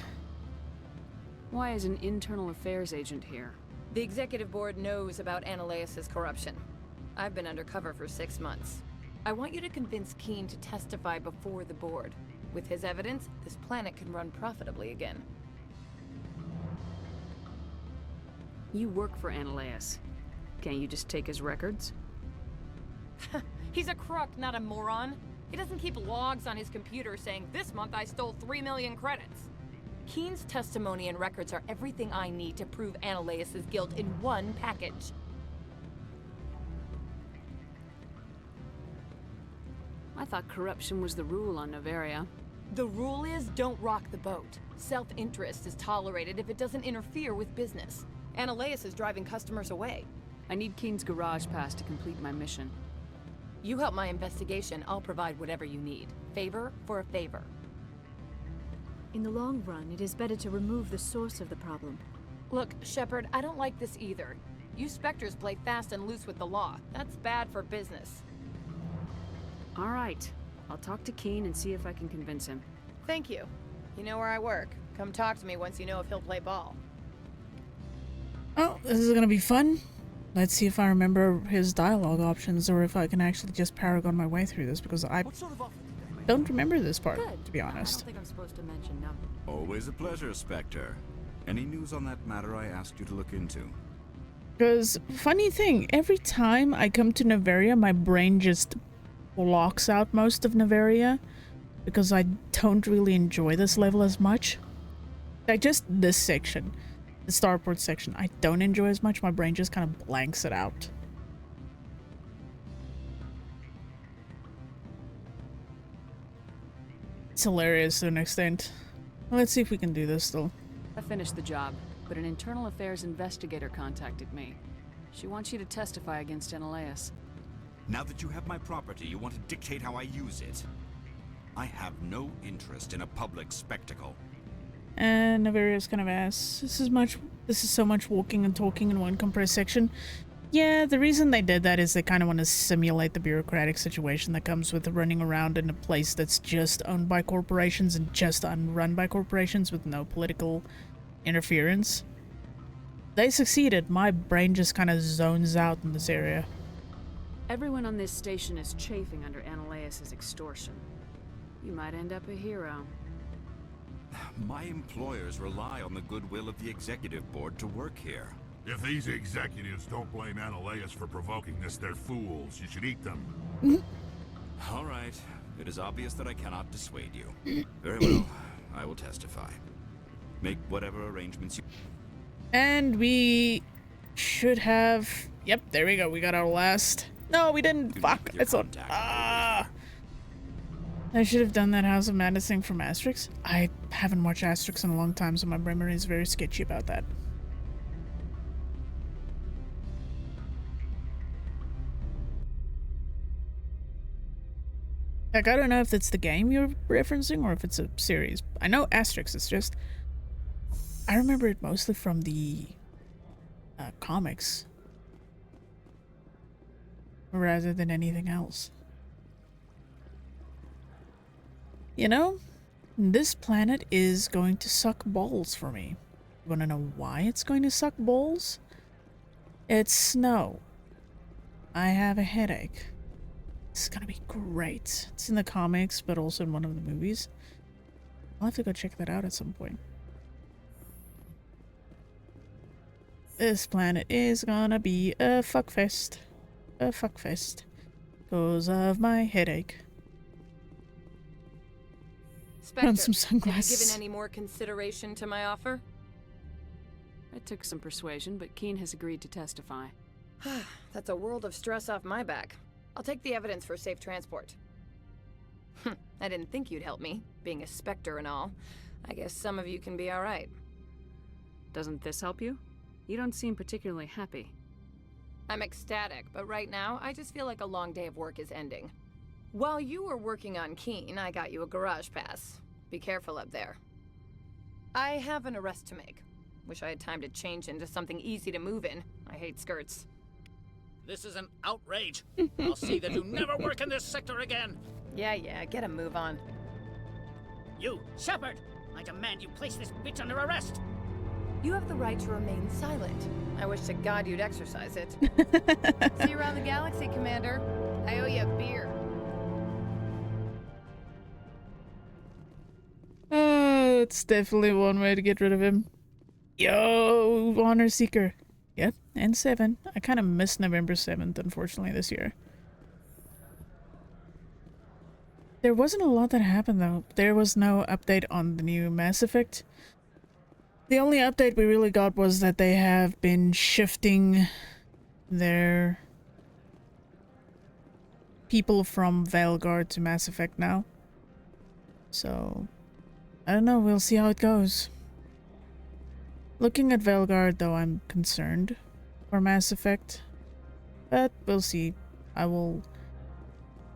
Why is an internal affairs agent here? The executive board knows about Analeus' corruption. I've been undercover for 6 months. I want you to convince Keen to testify before the board. With his evidence, this planet can run profitably again. You work for Analeus. Can't you just take his records? He's a crook, not a moron. He doesn't keep logs on his computer saying, "This month I stole 3 million credits." Keen's testimony and records are everything I need to prove Analeus' guilt in one package. I thought corruption was the rule on Novaria. The rule is don't rock the boat. Self-interest is tolerated if it doesn't interfere with business. Analeus is driving customers away. I need Keen's garage pass to complete my mission. You help my investigation, I'll provide whatever you need. Favor for a favor. In the long run, it is better to remove the source of the problem. Look, Shepard, I don't like this either. You Spectres play fast and loose with the law. That's bad for business. All right. I'll talk to Keen and see if I can convince him. Thank you. You know where I work. Come talk to me once you know if he'll play ball. Oh, this is gonna be fun. Let's see if I remember his dialogue options or if I can actually just paragon my way through this, because I don't remember this part, to be honest. I don't think I'm supposed to mention numbers. Always a pleasure, Spectre. Any news on that matter I asked you to look into? Because, funny thing, every time I come to Noveria, my brain just blocks out most of Noveria, because I don't really enjoy this level as much. Like, just this section. The starport section, I don't enjoy as much. My brain just kind of blanks it out. It's hilarious to an extent. Well, let's see if we can do this still. I finished the job, but an internal affairs investigator contacted me. She wants you to testify against Analeas. Now that you have my property, you want to dictate how I use it. I have no interest in a public spectacle. And Noveria's kind of ass. This is so much walking and talking in one compressed section. Yeah, the reason they did that is they kind of want to simulate the bureaucratic situation that comes with running around in a place that's just owned by corporations and just run by corporations with no political interference. They succeeded. My brain just kind of zones out in this area. Everyone on this station is chafing under Analeas' extortion. You might end up a hero. My employers rely on the goodwill of the executive board to work here. If these executives don't blame Analeas for provoking this, they're fools. You should eat them. All right. It is obvious that I cannot dissuade you. Very well. I will testify. Make whatever arrangements you... And we should have... Yep, there we go. We got our last... No, we didn't. Fuck. It's on... I should have done that House of Madness thing from Asterix. I haven't watched Asterix in a long time, so my memory is very sketchy about that. Like, I don't know if it's the game you're referencing or if it's a series. I know Asterix is just... I remember it mostly from the comics rather than anything else. You know, this planet is going to suck balls for me. You want to know why it's going to suck balls? It's snow. I have a headache. It's gonna be great. It's in the comics, but also in one of the movies. I'll have to go check that out at some point. This planet is gonna be a fuckfest. A fuckfest. Because of my headache. Spectre, some have sunglasses. you given any more consideration to my offer? It took some persuasion, but Keen has agreed to testify. That's a world of stress off my back. I'll take the evidence for safe transport. I didn't think you'd help me, being a Spectre and all. I guess some of you can be alright. Doesn't this help you? You don't seem particularly happy. I'm ecstatic, but right now, I just feel like a long day of work is ending. While you were working on Keen, I got you a garage pass. Be careful up there. I have an arrest to make. Wish I had time to change into something easy to move in. I hate skirts. This is an outrage. I'll see that you never work in this sector again. Yeah, get a move on. You, Shepard! I demand you place this bitch under arrest. You have the right to remain silent. I wish to God you'd exercise it. See you around the galaxy, Commander. I owe you a beer. It's definitely one way to get rid of him. Yo, Honor Seeker. Yep, and 7. I kind of missed November 7th, unfortunately, this year. There wasn't a lot that happened, though. There was no update on the new Mass Effect. The only update we really got was that they have been shifting their people from Veilguard to Mass Effect now. So, I don't know, we'll see how it goes. Looking at Veilguard, though, I'm concerned for Mass Effect. But we'll see. I will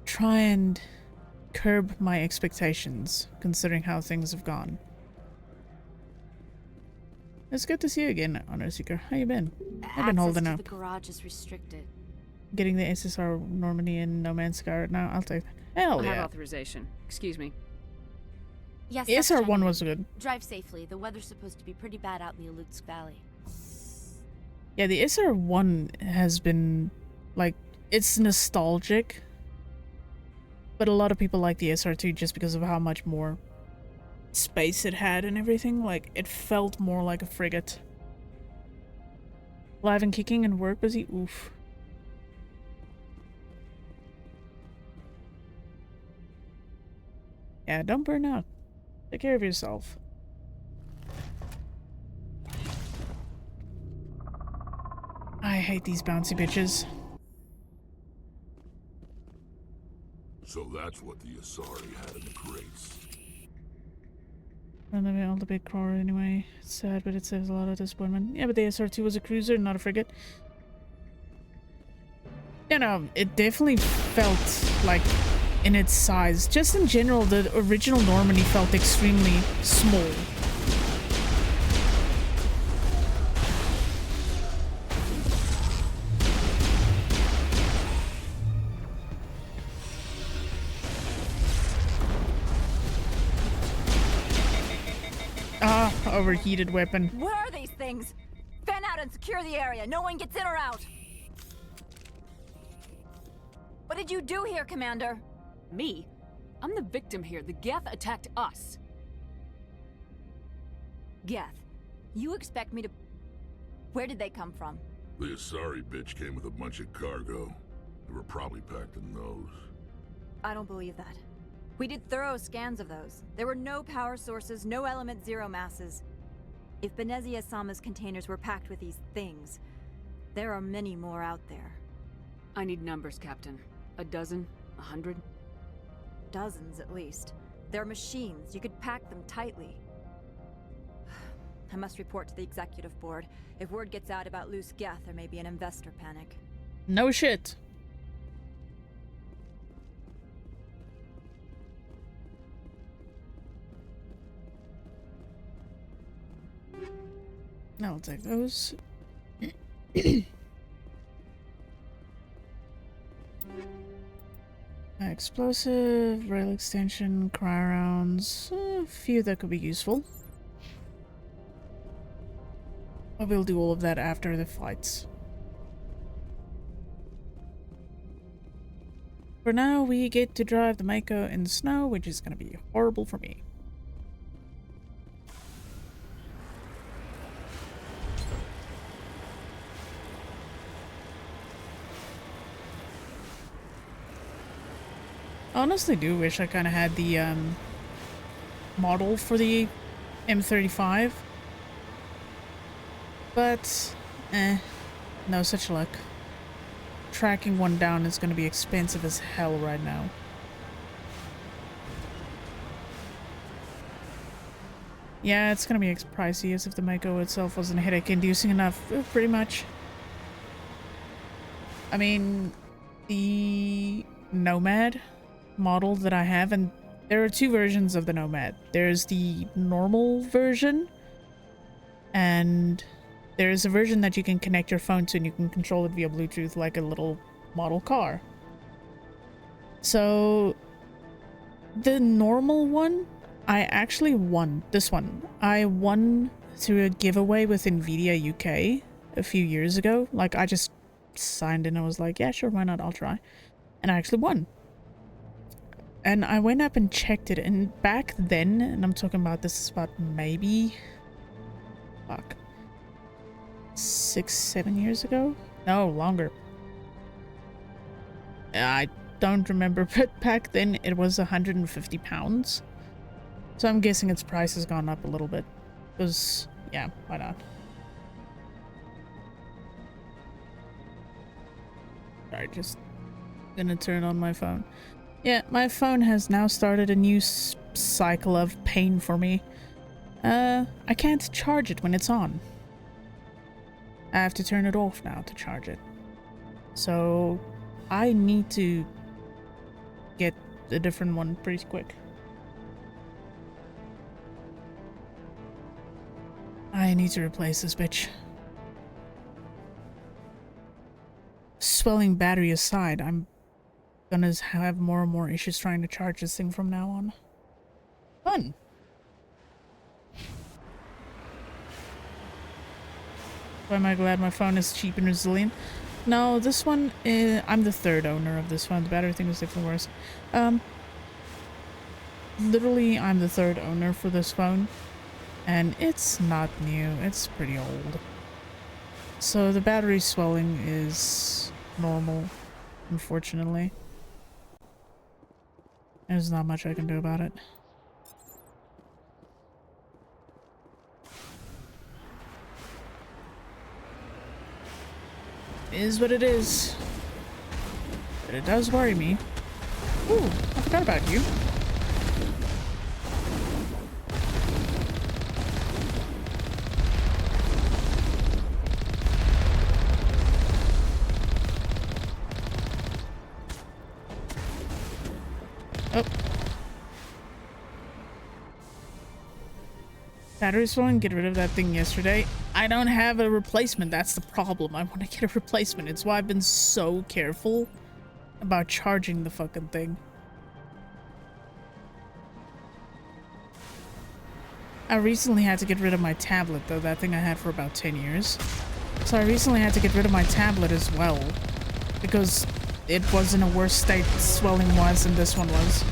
try and curb my expectations, considering how things have gone. It's good to see you again, Honor Seeker. How you been? I've been holding Access up. to the garage is restricted. Getting the SSR Normandy and No Man's Sky right now. I'll take that. Hell I have yeah. authorization. Excuse me. Yes, The SR1 was good. Drive safely. The weather's supposed to be pretty bad out in the Alutsk Valley. Yeah, the SR1 has been, like, it's nostalgic. But a lot of people like the SR2 just because of how much more space it had and everything. Like, it felt more like a frigate. Live and kicking and work busy? Oof. Yeah, don't burn out. Take care of yourself. I hate these bouncy bitches. So that's what the Asari had in the crates. Run all the big car anyway. It's sad, but it saves a lot of disappointment. Yeah, but the SR2 was a cruiser, not a frigate. You know, it definitely felt like in its size. Just in general, the original Normandy felt extremely small. Ah, overheated weapon. Where are these things? Fan out and secure the area. No one gets in or out. What did you do here, Commander? Me? I'm the victim here. The Geth attacked us. Geth, you expect me to... Where did they come from? The Asari bitch came with a bunch of cargo. They were probably packed in those. I don't believe that. We did thorough scans of those. There were no power sources, no element zero masses. If Benezia Sama's containers were packed with these things, there are many more out there. I need numbers, Captain. A dozen? 100? Dozens, at least. They're machines. You could pack them tightly. I must report to the executive board. If word gets out about loose Geth, there may be an investor panic. No shit. I'll take those. Explosive, rail extension, cry rounds, a few that could be useful. But we'll do all of that after the fights. For now, we get to drive the Mako in the snow, which is going to be horrible for me. I honestly do wish I kind of had the model for the M35, but no such luck. Tracking one down is going to be expensive as hell right now. Yeah, it's going to be pricey, as if the Mako itself wasn't headache-inducing enough, pretty much. I mean, the Nomad model that I have, and there are two versions of the Nomad. There's the normal version, and there's a version that you can connect your phone to and you can control it via Bluetooth like a little model car. So the normal one, I actually won. This one, I won through a giveaway with Nvidia UK a few years ago. Like, I just signed in and was like, yeah, sure, why not, I'll try. And I actually won. And I went up and checked it, and back then, and I'm talking about this is about maybe, fuck, 6-7 years ago? No, longer. I don't remember, but back then it was 150 pounds. So I'm guessing its price has gone up a little bit. Because, yeah, why not? Sorry, just gonna turn on my phone. Yeah, my phone has now started a new cycle of pain for me. I can't charge it when it's on. I have to turn it off now to charge it. So I need to get a different one pretty quick. I need to replace this bitch. Swelling battery aside, I'm gonna have more and more issues trying to charge this thing from now on. Fun! Why am I glad my phone is cheap and resilient? No, this one is... I'm the third owner of this phone. The battery thing is definitely worse. Literally, I'm the third owner for this phone. And it's not new. It's pretty old. So the battery swelling is normal, unfortunately. There's not much I can do about it. It is what it is. But it does worry me. Ooh, I forgot about you. Oh. Battery swelling, get rid of that thing yesterday. I don't have a replacement, that's the problem. I want to get a replacement. It's why I've been so careful about charging the fucking thing. I recently had to get rid of my tablet though, that thing I had for about 10 years. So I recently had to get rid of my tablet as well, because it was in a worse state swelling-wise than this one was.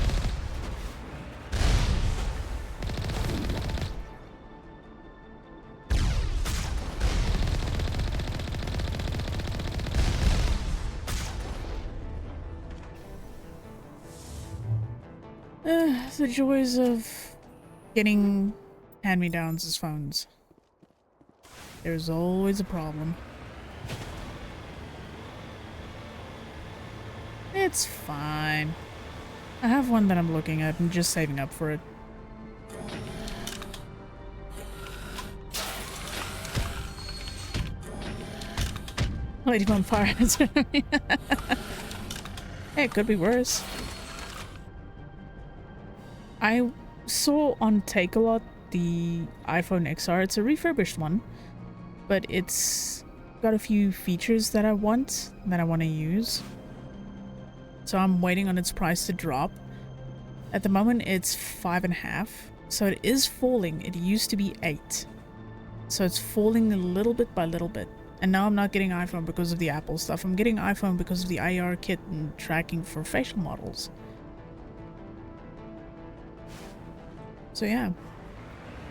The joys of getting hand-me-downs as phones. There's always a problem. It's fine. I have one that I'm looking at and just saving up for it. Lady on fire hazard. Hey, it could be worse. I saw on Take-A-Lot the iPhone XR. It's a refurbished one, but it's got a few features that I want to use. So I'm waiting on its price to drop. At the moment it's 5.5, so it is falling. It used to be 8, so it's falling a little bit by little bit. And now I'm not getting iPhone because of the Apple stuff. I'm getting iPhone because of the IR kit and tracking for facial models. So yeah,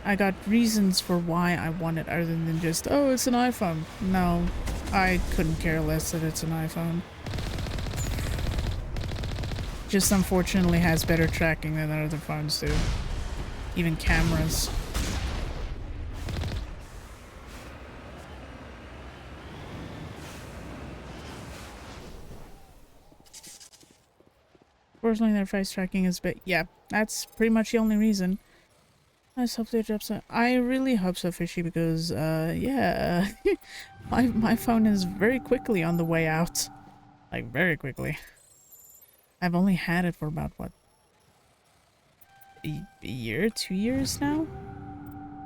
I got reasons for why I want it other than just, oh, it's an iPhone. No, I couldn't care less that it's an iPhone. Just unfortunately has better tracking than other phones do. Even cameras. Fortunately, their face tracking is bit. Yeah, that's pretty much the only reason. I just hope they drop some. I really hope so, Fishy, because yeah, my phone is very quickly on the way out, like very quickly. I've only had it for about what, a year, 2 years now.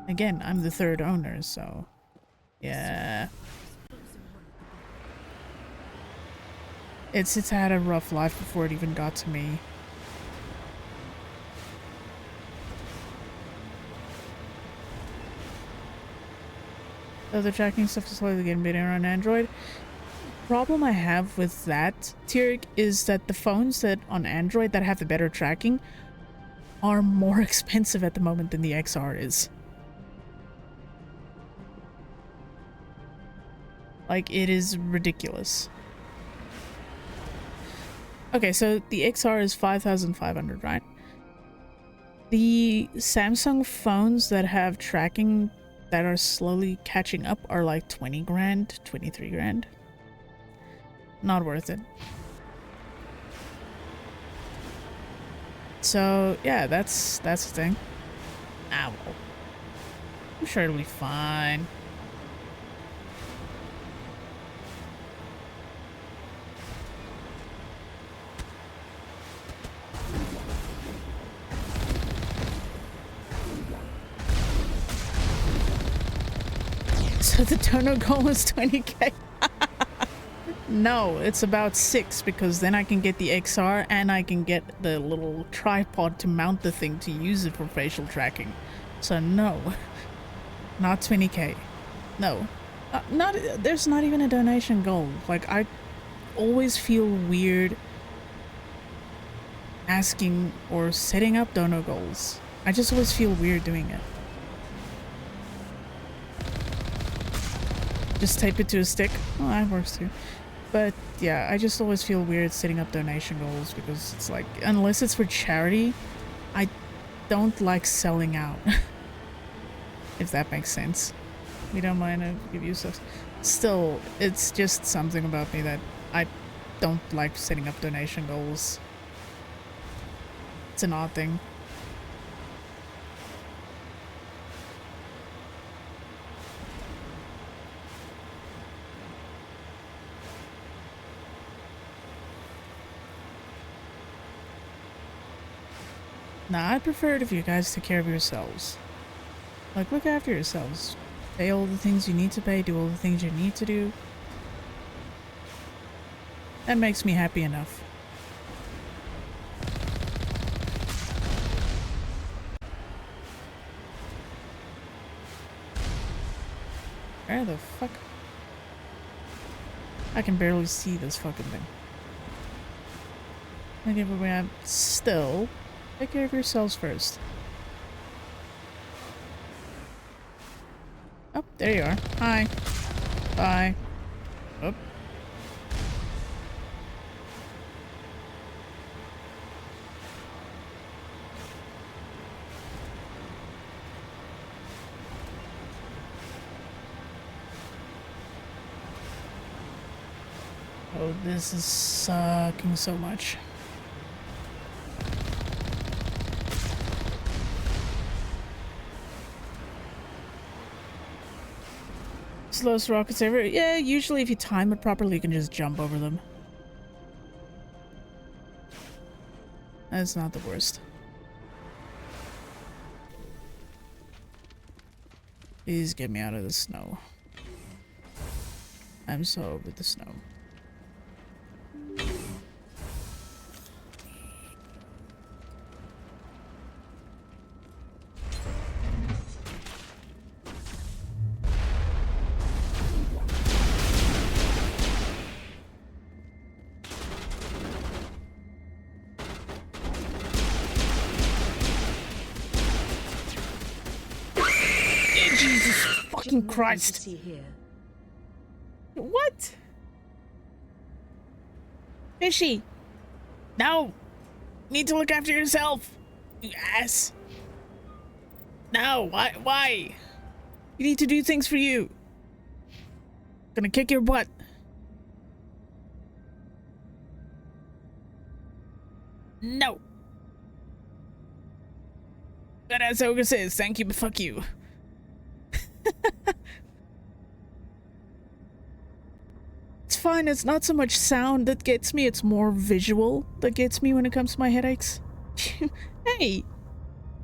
Again, I'm the third owner, so yeah. It's had a rough life before it even got to me. The tracking stuff is slowly getting better on Android. Problem I have with that, Tyrek, is that the phones that on Android that have the better tracking are more expensive at the moment than the XR is. Like, it is ridiculous. Okay, so the XR is 5,500, right? The Samsung phones that have tracking that are slowly catching up are like 20 grand, 23 grand. Not worth it. So yeah, that's the thing. Ah, well, I'm sure it'll be fine. So the donor goal is 20k. No, it's about 6 because then I can get the XR and I can get the little tripod to mount the thing to use it for facial tracking. So no, not 20k. No, there's not even a donation goal. Like, I always feel weird asking or setting up donor goals. I just always feel weird doing it. Just tape it to a stick. Oh, that works too. But yeah, I just always feel weird setting up donation goals because it's like, unless it's for charity, I don't like selling out. If that makes sense. You don't mind to give you stuff. Still, it's just something about me that I don't like setting up donation goals. It's an odd thing. Nah, I'd prefer it if you guys take care of yourselves. Like, look after yourselves. Pay all the things you need to pay, do all the things you need to do. That makes me happy enough. Where the fuck? I can barely see this fucking thing. Okay, but we have still. Take care of yourselves first. Oh, there you are. Hi. Bye. Oh. Oh, this is sucking so much. Slowest rockets ever? Yeah, usually if you time it properly, you can just jump over them. That's not the worst. Please get me out of the snow. I'm so over the snow. Fucking Christ. What? Fishy. No. Need to look after yourself. You ass. No, why? You need to do things for you. Gonna kick your butt. No. That's what it says. Thank you, but fuck you. It's fine, it's not so much sound that gets me, it's more visual that gets me when it comes to my headaches. Hey!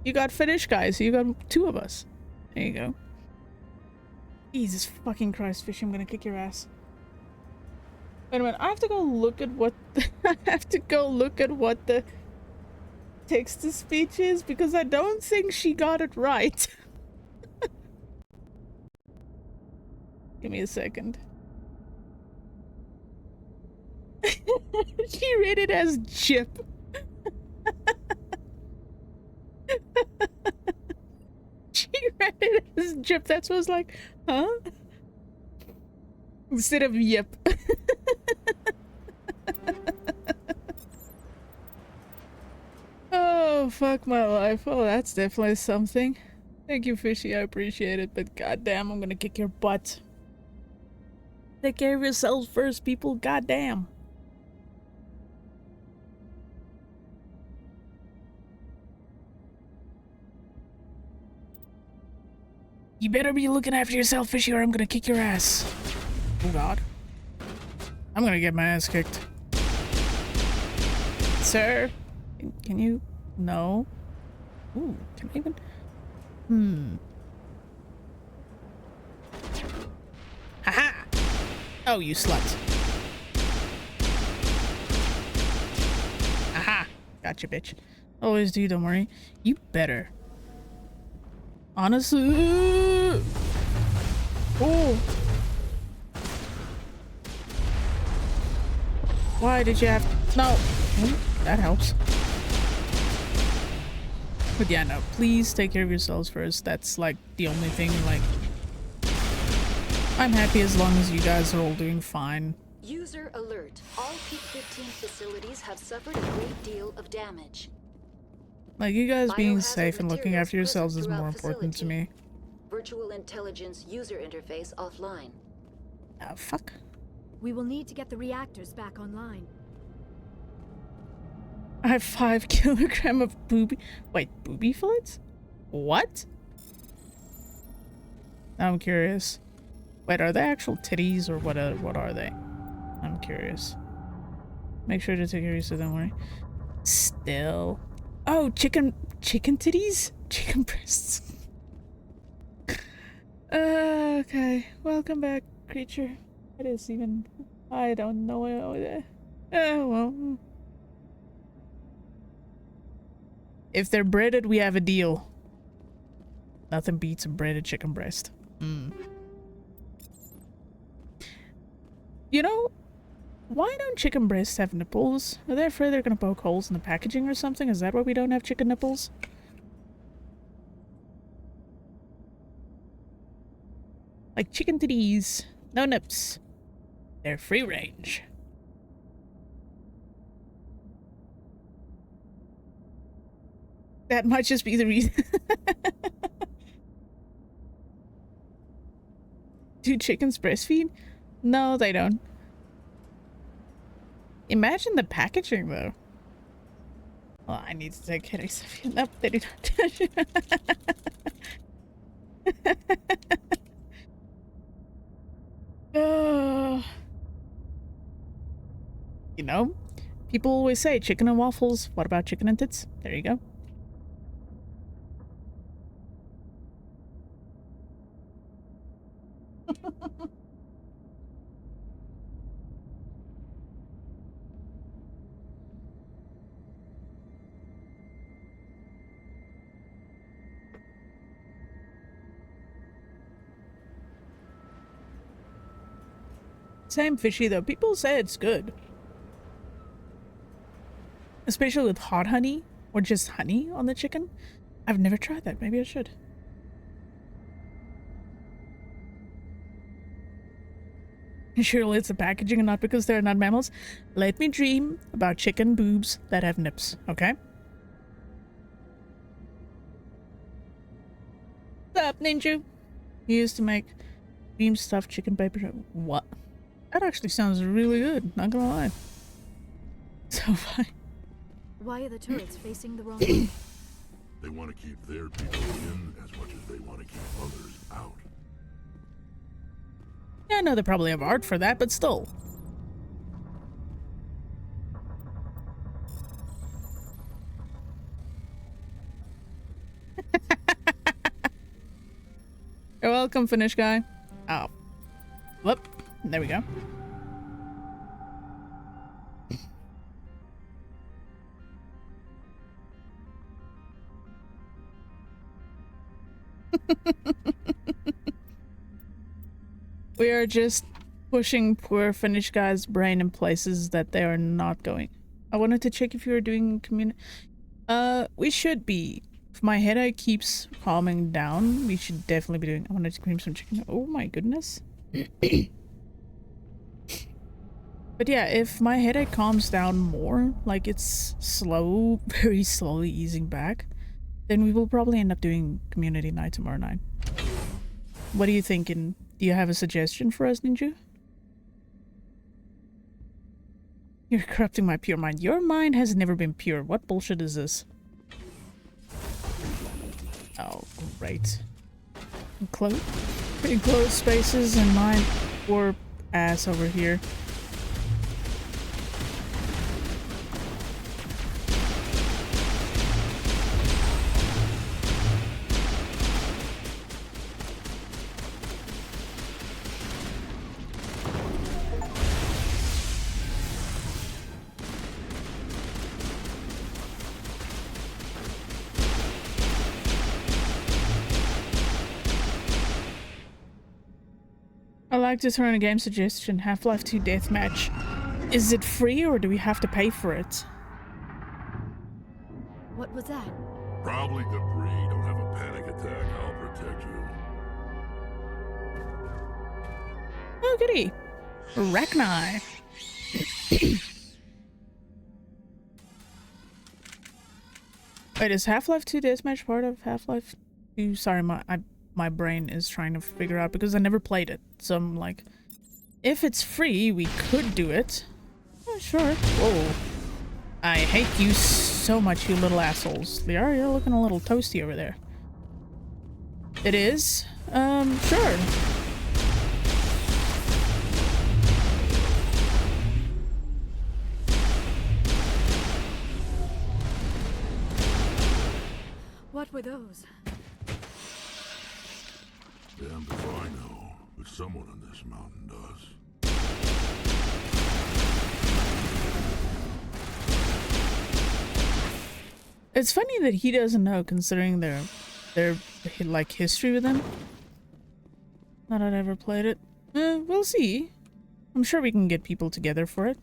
You got finished, guys. You got 2 of us. There you go. Jesus fucking Christ, Fishy, I'm gonna kick your ass. Wait a minute, I have to go look at what I have to go look at what the text-to-speech is because I don't think she got it right. Give me a second. She read it as Jip. She read it as Jip. That's what I was like, huh? Instead of yep. Oh, fuck my life. Oh, that's definitely something. Thank you, Fishy. I appreciate it, but goddamn, I'm gonna kick your butt. Take care of yourselves first, people. Goddamn. You better be looking after yourself, Fishy, or I'm gonna kick your ass. Oh god. I'm gonna get my ass kicked. Sir? Can you? No. Ooh, can I even? Oh, you slut. Aha! Gotcha, bitch. Always do, don't worry. You better. Honestly. Oh. Why did you have to? No. That helps. But yeah, no. Please take care of yourselves first. That's like the only thing, like... I'm happy as long as you guys are all doing fine. User alert. All Peak 15 facilities have suffered a great deal of damage. Like, you guys being safe and looking after yourselves is more important to me. Virtual intelligence user interface offline. Oh, fuck. We will need to get the reactors back online. I have 5 kilograms of booby... Wait, booby fillets? What? I'm curious. Wait, are they actual titties or what are they? I'm curious. Make sure to take care of yourself, don't worry. Still. Oh, chicken titties? Chicken breasts. Okay. Welcome back, creature. It is even... I don't know. Well. If they're breaded, we have a deal. Nothing beats a breaded chicken breast. You know, why don't chicken breasts have nipples? Are they afraid they're gonna poke holes in the packaging or something? Is that why we don't have chicken nipples? Like chicken titties. No nips. They're free range. That might just be the reason. Do chickens breastfeed? No, they don't. Imagine the packaging, though. Well, I need to take care of something. Nope, they do not. You know, people always say chicken and waffles. What about chicken and tits? There you go. Same fishy though. People say it's good. Especially with hot honey or just honey on the chicken. I've never tried that. Maybe I should. Surely it's the packaging and not because they're not mammals. Let me dream about chicken boobs that have nips, okay? What's up, Ninja? He used to make cream stuffed chicken paper. What? That actually sounds really good, not gonna lie. So fine. Why are the turrets facing the wrong way? They want to keep their people in as much as they want to keep others out. Yeah, I know they probably have art for that, but still. You're welcome, Finnish guy. Oh. Whoop. There we go. We are just pushing poor Finnish guy's brain in places that they are not going. I wanted to check if you were doing we should be. If my headache keeps calming down, we should definitely be doing. I wanted to cream some chicken. Oh my goodness. But yeah, if my headache calms down more, like it's slow, very slowly easing back, then we will probably end up doing community night tomorrow night. What are you thinking? Do you have a suggestion for us, Ninja? You're corrupting my pure mind. Your mind has never been pure. What bullshit is this? Oh, great. Pretty close spaces and my poor ass over here. I'd like to throw in a game suggestion. Half-Life 2 Deathmatch. Is it free or do we have to pay for it? What was that? Probably debris. Don't have a panic attack. I'll protect you. Oh, goody. Rachni. Wait, is Half-Life 2 Deathmatch part of Half-Life 2? Sorry, my brain is trying to figure out because I never played it. So I'm like, if it's free, we could do it. Oh, sure. Whoa. I hate you so much, you little assholes. Liara, you're looking a little toasty over there. It is? Sure. What were those? Damned if I know, but someone on this mountain does. It's funny that he doesn't know, considering their like history with him. Not that I ever played it. We'll see. I'm sure we can get people together for it.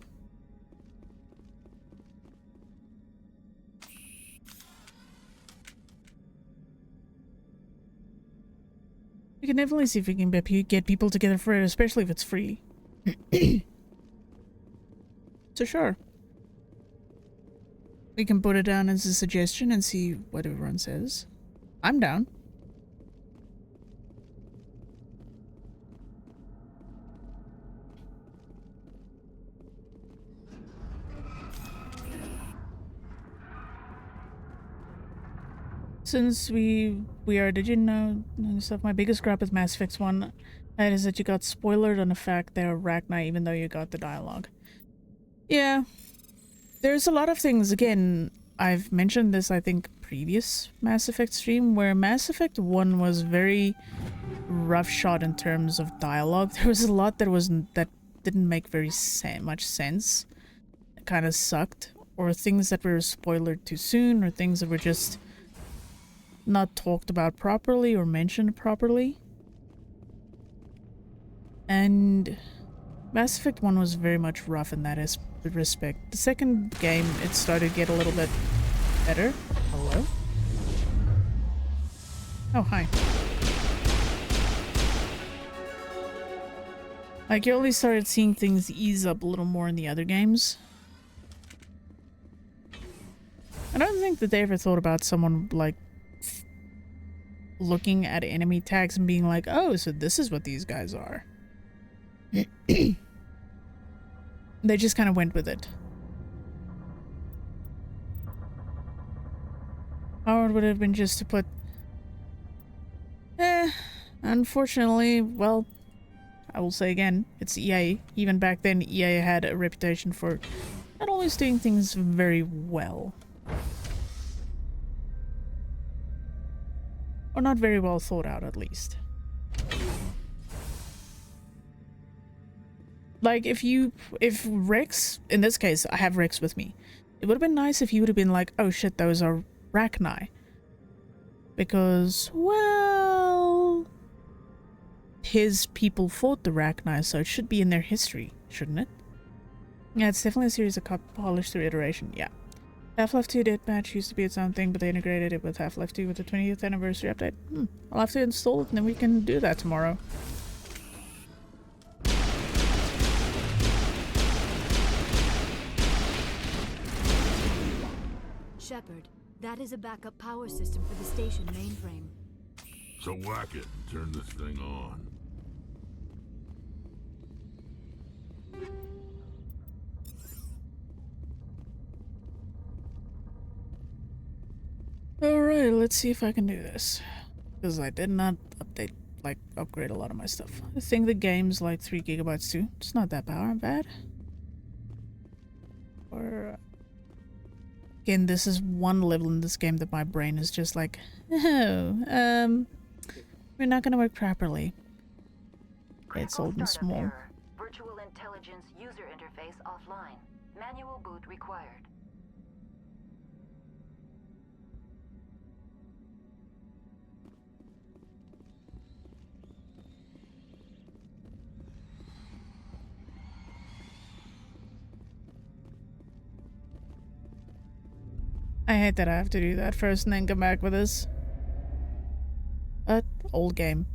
We can definitely see if we can get people together for it, especially if it's free. So sure. We can put it down as a suggestion and see what everyone says. I'm down. Since we are, did you know stuff? My biggest gripe with Mass Effect 1 is that you got spoiled on the fact they're Rachni even though you got the dialogue. Yeah. There's a lot of things, again, I've mentioned this I think previous Mass Effect stream, where Mass Effect 1 was very roughshod in terms of dialogue. There was a lot that didn't make very much sense. It kind of sucked. Or things that were spoiled too soon, or things that were just not talked about properly or mentioned properly. And Mass Effect 1 was very much rough in that respect. The second game, it started to get a little bit better. Hello? Oh, hi. Like, you only started seeing things ease up a little more in the other games. I don't think that they ever thought about someone, like, looking at enemy tags and being like, oh, so this is what these guys are. They just kind of went with it. How hard would it have been just to put... unfortunately, well, I will say again, it's EA. Even back then, EA had a reputation for not always doing things very well. Or not very well thought out, at least. Like, if Rex, in this case, I have Rex with me. It would have been nice if he would have been like, oh shit, those are Rachni. Because, well, his people fought the Rachni, so it should be in their history, shouldn't it? Yeah, it's definitely a series of polished through iteration, yeah. Half-Life 2 Deathmatch used to be its own thing, but they integrated it with Half-Life 2 with the 20th anniversary update. I'll have to install it and then we can do that tomorrow. Shepard, that is a backup power system for the station mainframe. So whack it and turn this thing on. Alright, let's see if I can do this. Because I did not upgrade a lot of my stuff. I think the game's like 3 gigabytes too. It's not that bad. Or... Again, this is one level in this game that my brain is just like, oh, we're not gonna work properly. It's old and small. Error. Virtual intelligence user interface offline. Manual boot required. I hate that I have to do that first and then come back with this. Old game.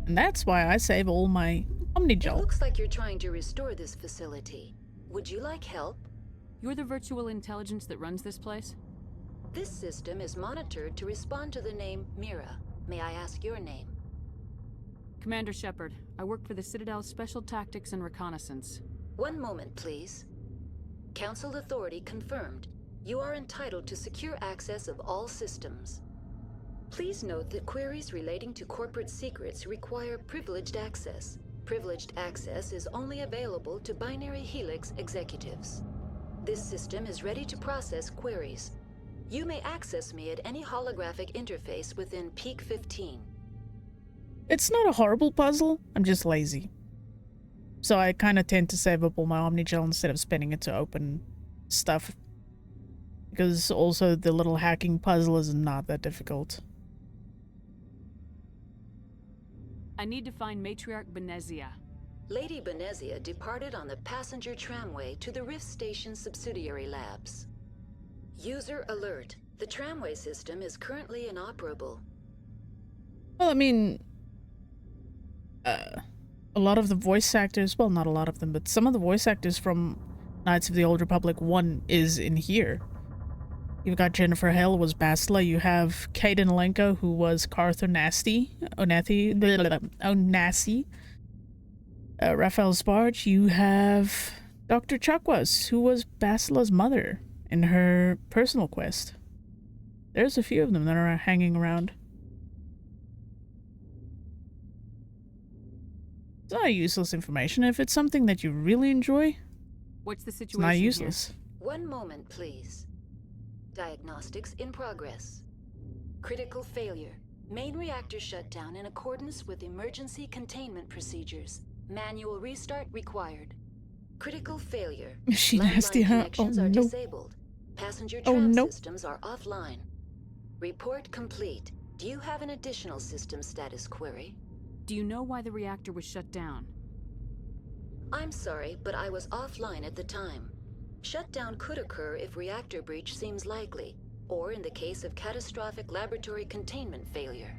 And that's why I save all my Omnigel. It looks like you're trying to restore this facility. Would you like help? You're the virtual intelligence that runs this place? This system is monitored to respond to the name Mira. May I ask your name? Commander Shepard. I work for the Citadel's Special Tactics and Reconnaissance. One moment, please. Council authority confirmed. You are entitled to secure access of all systems. Please note that queries relating to corporate secrets require privileged access. Privileged access is only available to Binary Helix executives. This system is ready to process queries. You may access me at any holographic interface within Peak 15. It's not a horrible puzzle, I'm just lazy. So I kind of tend to save up all my Omnigel instead of spending it to open stuff. Because also the little hacking puzzle is not that difficult. I need to find Matriarch Benezia. Lady Benezia departed on the passenger tramway to the Rift Station subsidiary labs. User alert. The tramway system is currently inoperable. Well, I mean... a lot of the voice actors... Well, not a lot of them, but some of the voice actors from Knights of the Old Republic 1 is in here. You've got Jennifer Hale, who was Bastila. You have Kaden Lenko, who was Carther Onassi. Raphael Sparge. You have Dr. Chakwas, who was Bastila's mother in her personal quest. There's a few of them that are hanging around. It's not useless information. If it's something that you really enjoy, what's the situation? It's not useless. Here? One moment, please. Diagnostics in progress. Critical failure. Main reactor shut down in accordance with emergency containment procedures. Manual restart required. Critical failure. Is she nasty, huh? Connections are disabled. Passenger tram systems are offline. Report complete. Do you have an additional system status query? Do you know why the reactor was shut down? I'm sorry, but I was offline at the time. Shutdown could occur if reactor breach seems likely, or in the case of catastrophic laboratory containment failure.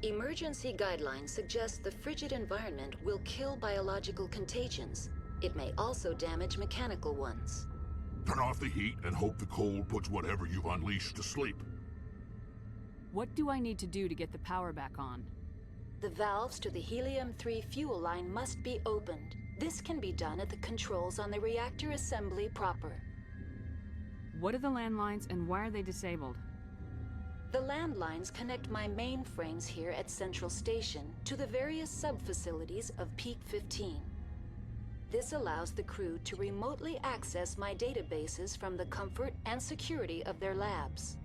Emergency guidelines suggest the frigid environment will kill biological contagions. It may also damage mechanical ones. Turn off the heat and hope the cold puts whatever you've unleashed to sleep. What do I need to do to get the power back on? The valves to the helium-3 fuel line must be opened. This can be done at the controls on the reactor assembly proper. What are the landlines and why are they disabled? The landlines connect my mainframes here at Central Station to the various sub-facilities of Peak 15. This allows the crew to remotely access my databases from the comfort and security of their labs.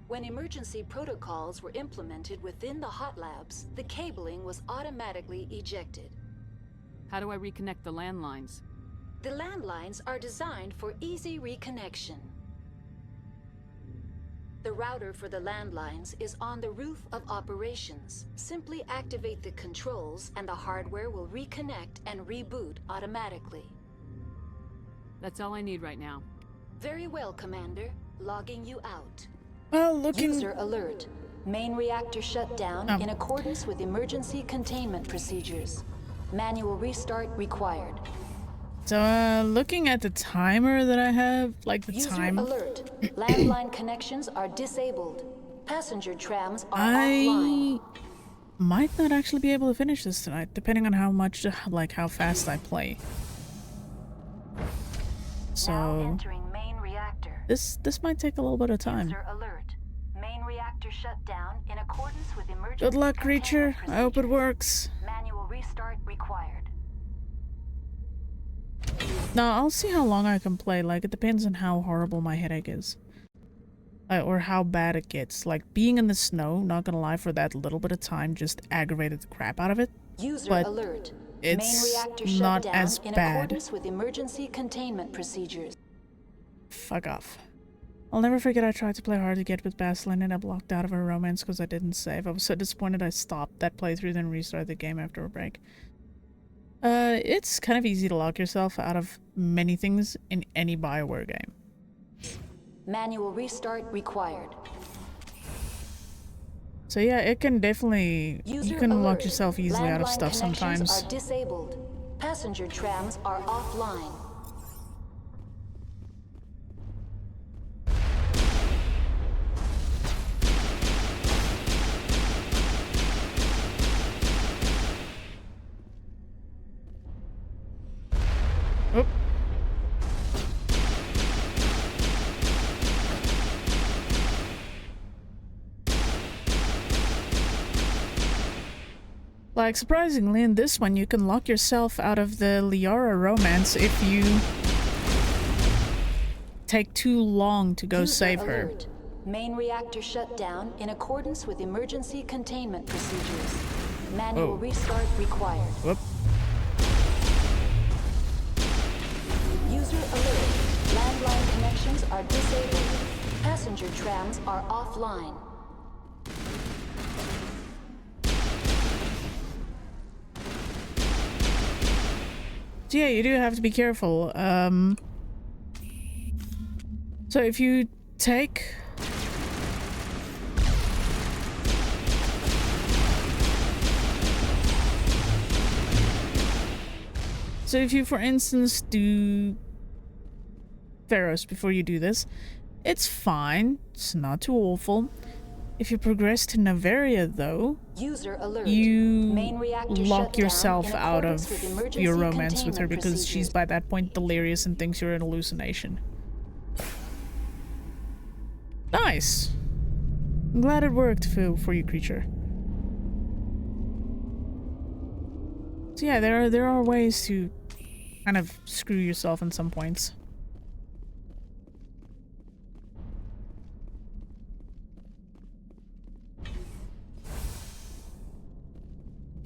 When emergency protocols were implemented within the hot labs, the cabling was automatically ejected. How do I reconnect the landlines? The landlines are designed for easy reconnection. The router for the landlines is on the roof of operations. Simply activate the controls and the hardware will reconnect and reboot automatically. That's all I need right now. Very well, Commander. Logging you out. Well, User alert. Main reactor shut down in accordance with emergency containment procedures. Manual restart required. So, looking at the timer that I have, like the time... User alert. Landline connections are disabled. Passenger trams are offline. Might not actually be able to finish this tonight, depending on how much, like, how fast I play. So... Now entering main reactor. This might take a little bit of time. User alert. Main reactor shut down in accordance with emergency Good luck, creature. I hope it works. Manual restart required. Now, I'll see how long I can play. Like, it depends on how horrible my headache is. Or how bad it gets. Like, being in the snow, not gonna lie, for that little bit of time just aggravated the crap out of it. User but alert. It's Main reactor shut not down as in bad. accordance with emergency containment procedures. Fuck off. I'll never forget I tried to play hard to get with Baselin and I blocked out of a romance because I didn't save. I was so disappointed I stopped that playthrough then restarted the game after a break. It's kind of easy to lock yourself out of many things in any BioWare game. Manual restart required. So yeah, it can definitely... you can lock yourself easily out of stuff sometimes. Are disabled. Passenger trams are offline. Oh. Like, surprisingly, in this one, you can lock yourself out of the Liara romance if you take too long to go save her. Main reactor shut down in accordance with emergency containment procedures. Manual restart required. Whoop. User alert. Landline connections are disabled. Passenger trams are offline. So yeah, you do have to be careful. So if you take... So if you, for instance, do Pharaohs before you do this, it's fine. It's not too awful. If you progress to Navaria, though, User alert. you Main reactor lock shut yourself down in out of accordance with emergency your romance with her containment because she's by that point delirious and thinks you're an hallucination. Nice. I'm glad it worked for you, creature. So yeah, there are ways to kind of screw yourself in some points.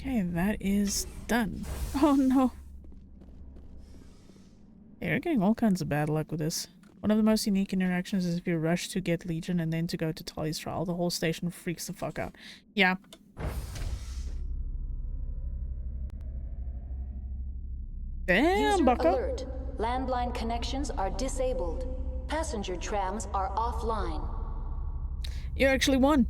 Okay, that is done. Oh no. Hey, you're getting all kinds of bad luck with this. One of the most unique interactions is if you rush to get Legion and then to go to Tali's trial. The whole station freaks the fuck out. Yeah. Damn, User bucko. alert. Landline connections are disabled. Passenger trams are offline. You actually won.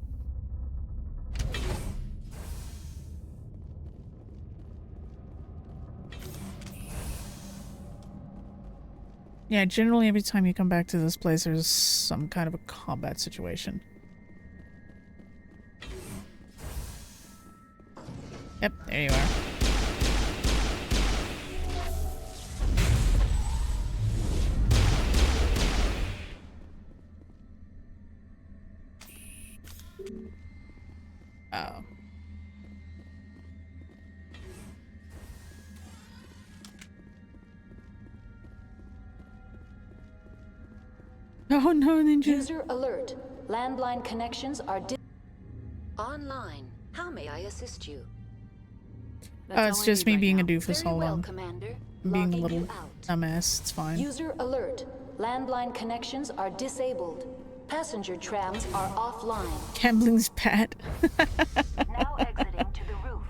Yeah, generally every time you come back to this place, there's some kind of a combat situation. Yep, there you are. Oh. Oh no, Ninja. User alert. Landline connections are online. How may I assist you? It's just me being a doofus. Very Hold well, on. Commander. Being a Logging little you out. dumbass. It's fine. User alert. Landline connections are disabled. Passenger trams are offline. Gambling's bad. Now exiting to the roof.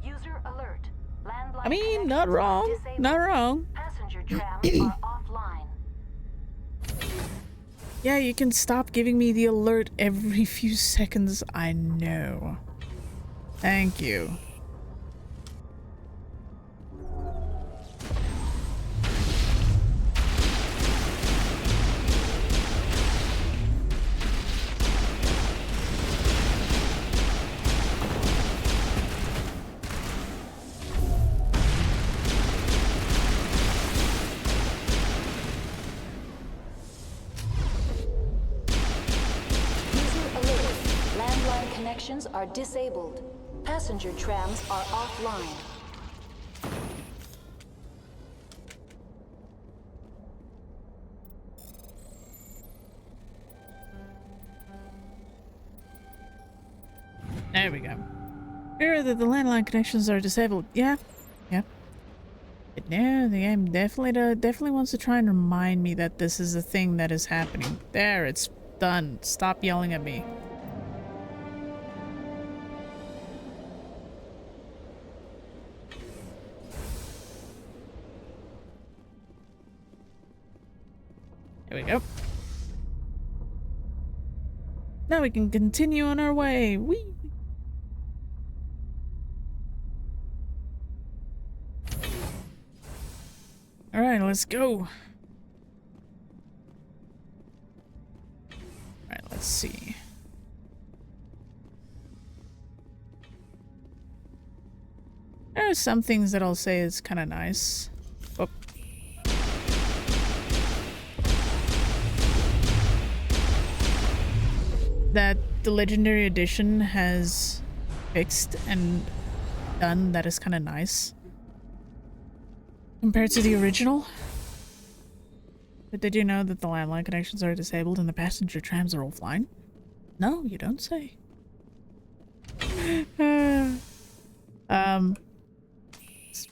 User alert. Landline I mean, not connections are wrong. disabled. Not wrong. Passenger trams are offline. Yeah, you can stop giving me the alert every few seconds. I know. Thank you. Connections are disabled. Passenger trams are offline. There we go. Here that the landline connections are disabled. Yeah. Yeah. But no, the game definitely wants to try and remind me that this is a thing that is happening. There, it's done. Stop yelling at me. There we go. Now we can continue on our way. Whee! Alright, let's go. Alright, let's see. There are some things that I'll say is kind of nice. Oh. That the Legendary Edition has fixed and done that is kind of nice. Compared to the original. But did you know that the landline connections are disabled and the passenger trams are offline? No, you don't say.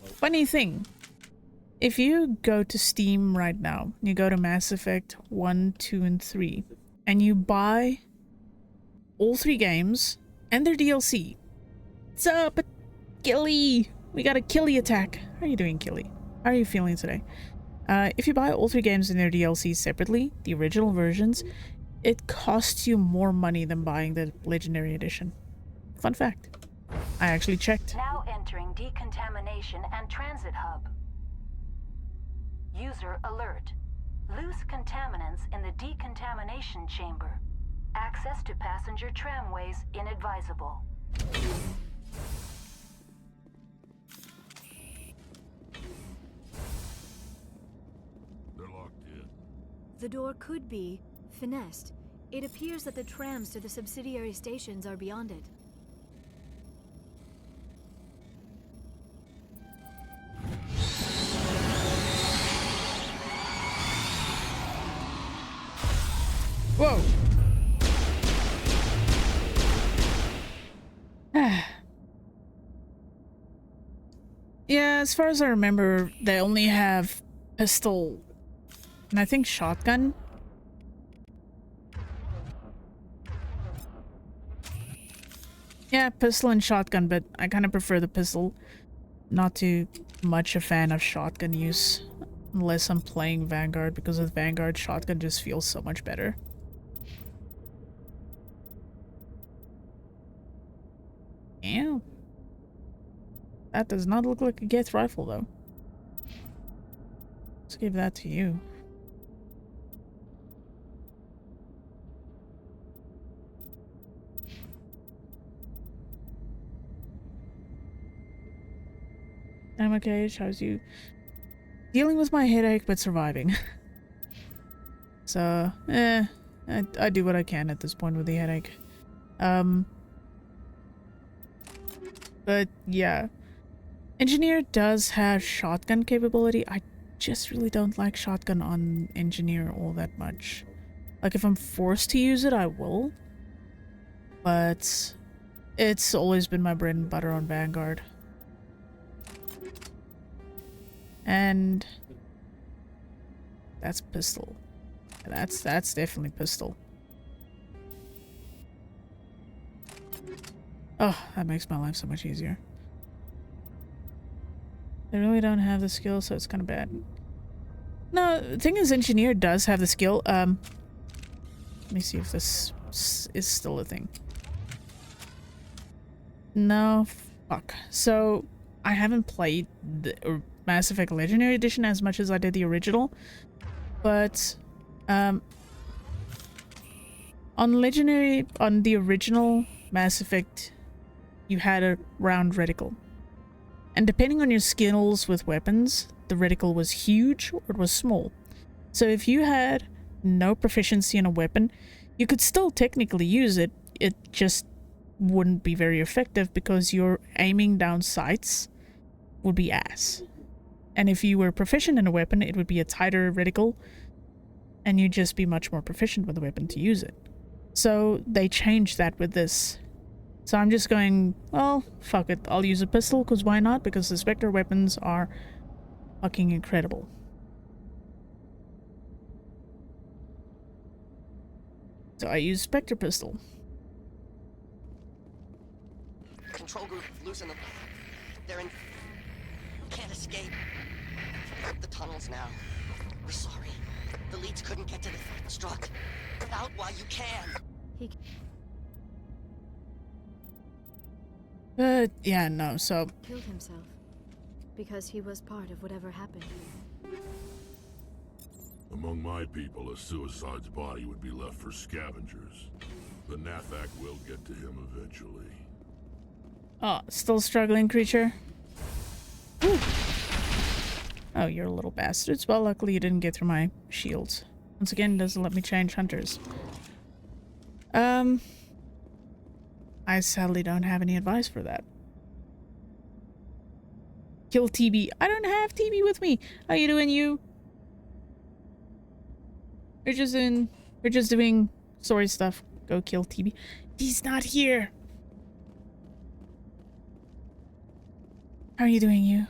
Funny thing. If you go to Steam right now, you go to Mass Effect 1, 2, and 3, and you buy all 3 games and their DLC. What's up, Killy? We got a Killy attack. How are you doing, Killy? How are you feeling today? If you buy all 3 games and their DLC separately, the original versions, it costs you more money than buying the Legendary Edition. Fun fact. I actually checked. Now entering decontamination and transit hub. User alert. Loose contaminants in the decontamination chamber. Access to passenger tramways inadvisable. They're locked in. The door could be finessed. It appears that the trams to the subsidiary stations are beyond it. Whoa. Yeah, as far as I remember, they only have pistol and I think shotgun. Yeah, pistol and shotgun, but I kind of prefer the pistol. Not too much a fan of shotgun use. Unless I'm playing Vanguard, because with Vanguard, shotgun just feels so much better. Yeah. That does not look like a Geth rifle, though. Let's give that to you. I'm okay, how's you? Dealing with my headache, but surviving. So, I do what I can at this point with the headache. But yeah. Engineer does have shotgun capability. I just really don't like shotgun on Engineer all that much. Like, if I'm forced to use it, I will. But it's always been my bread and butter on Vanguard. And that's pistol. That's definitely pistol. Oh, that makes my life so much easier. They really don't have the skill, so it's kind of bad. No, the thing is, Engineer does have the skill. Let me see if this is still a thing. No, fuck. So, I haven't played the Mass Effect Legendary Edition as much as I did the original, but on the original Mass Effect, you had a round reticle, and depending on your skills with weapons, the reticle was huge or it was small. So if you had no proficiency in a weapon, you could still technically use it, it just wouldn't be very effective because your aiming down sights would be ass. And if you were proficient in a weapon, it would be a tighter reticle, and you'd just be much more proficient with the weapon to use it. So they changed that with this. So I'm just going, well, fuck it, I'll use a pistol, because why not? Because the Spectre weapons are fucking incredible. So I use Spectre Pistol. Control group, loosen them. They're in... Can't escape. The tunnels now. We're sorry. The leads couldn't get to the struck. Get out while you can. Yeah, no, so... Killed himself. Because he was part of whatever happened. Among my people, a suicide's body would be left for scavengers. The Nathak will get to him eventually. Oh, still struggling, creature? Ooh. Oh, you're a little bastards. Well, luckily you didn't get through my shields. Once again, doesn't let me change hunters. I sadly don't have any advice for that. Kill TB. I don't have TB with me. How you doing, you? We're just doing story stuff. Go kill TB. He's not here. How are you doing, you?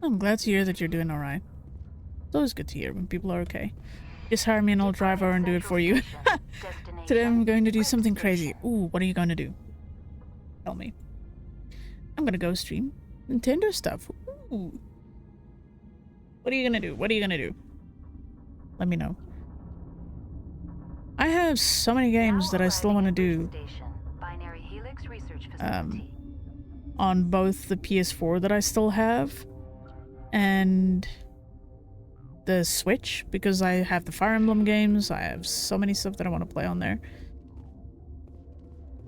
I'm glad to hear that you're doing alright. It's always good to hear when people are okay. Just hire me and I'll drive over and do it for you. Today I'm going to do something crazy. Ooh, what are you going to do? Tell me. I'm going to go stream Nintendo stuff. Ooh. What are you going to do? What are you going to do? Let me know. I have so many games that I still want to do. On both the PS4 that I still have and the Switch, because I have the Fire Emblem games. I have so many stuff that I want to play on there.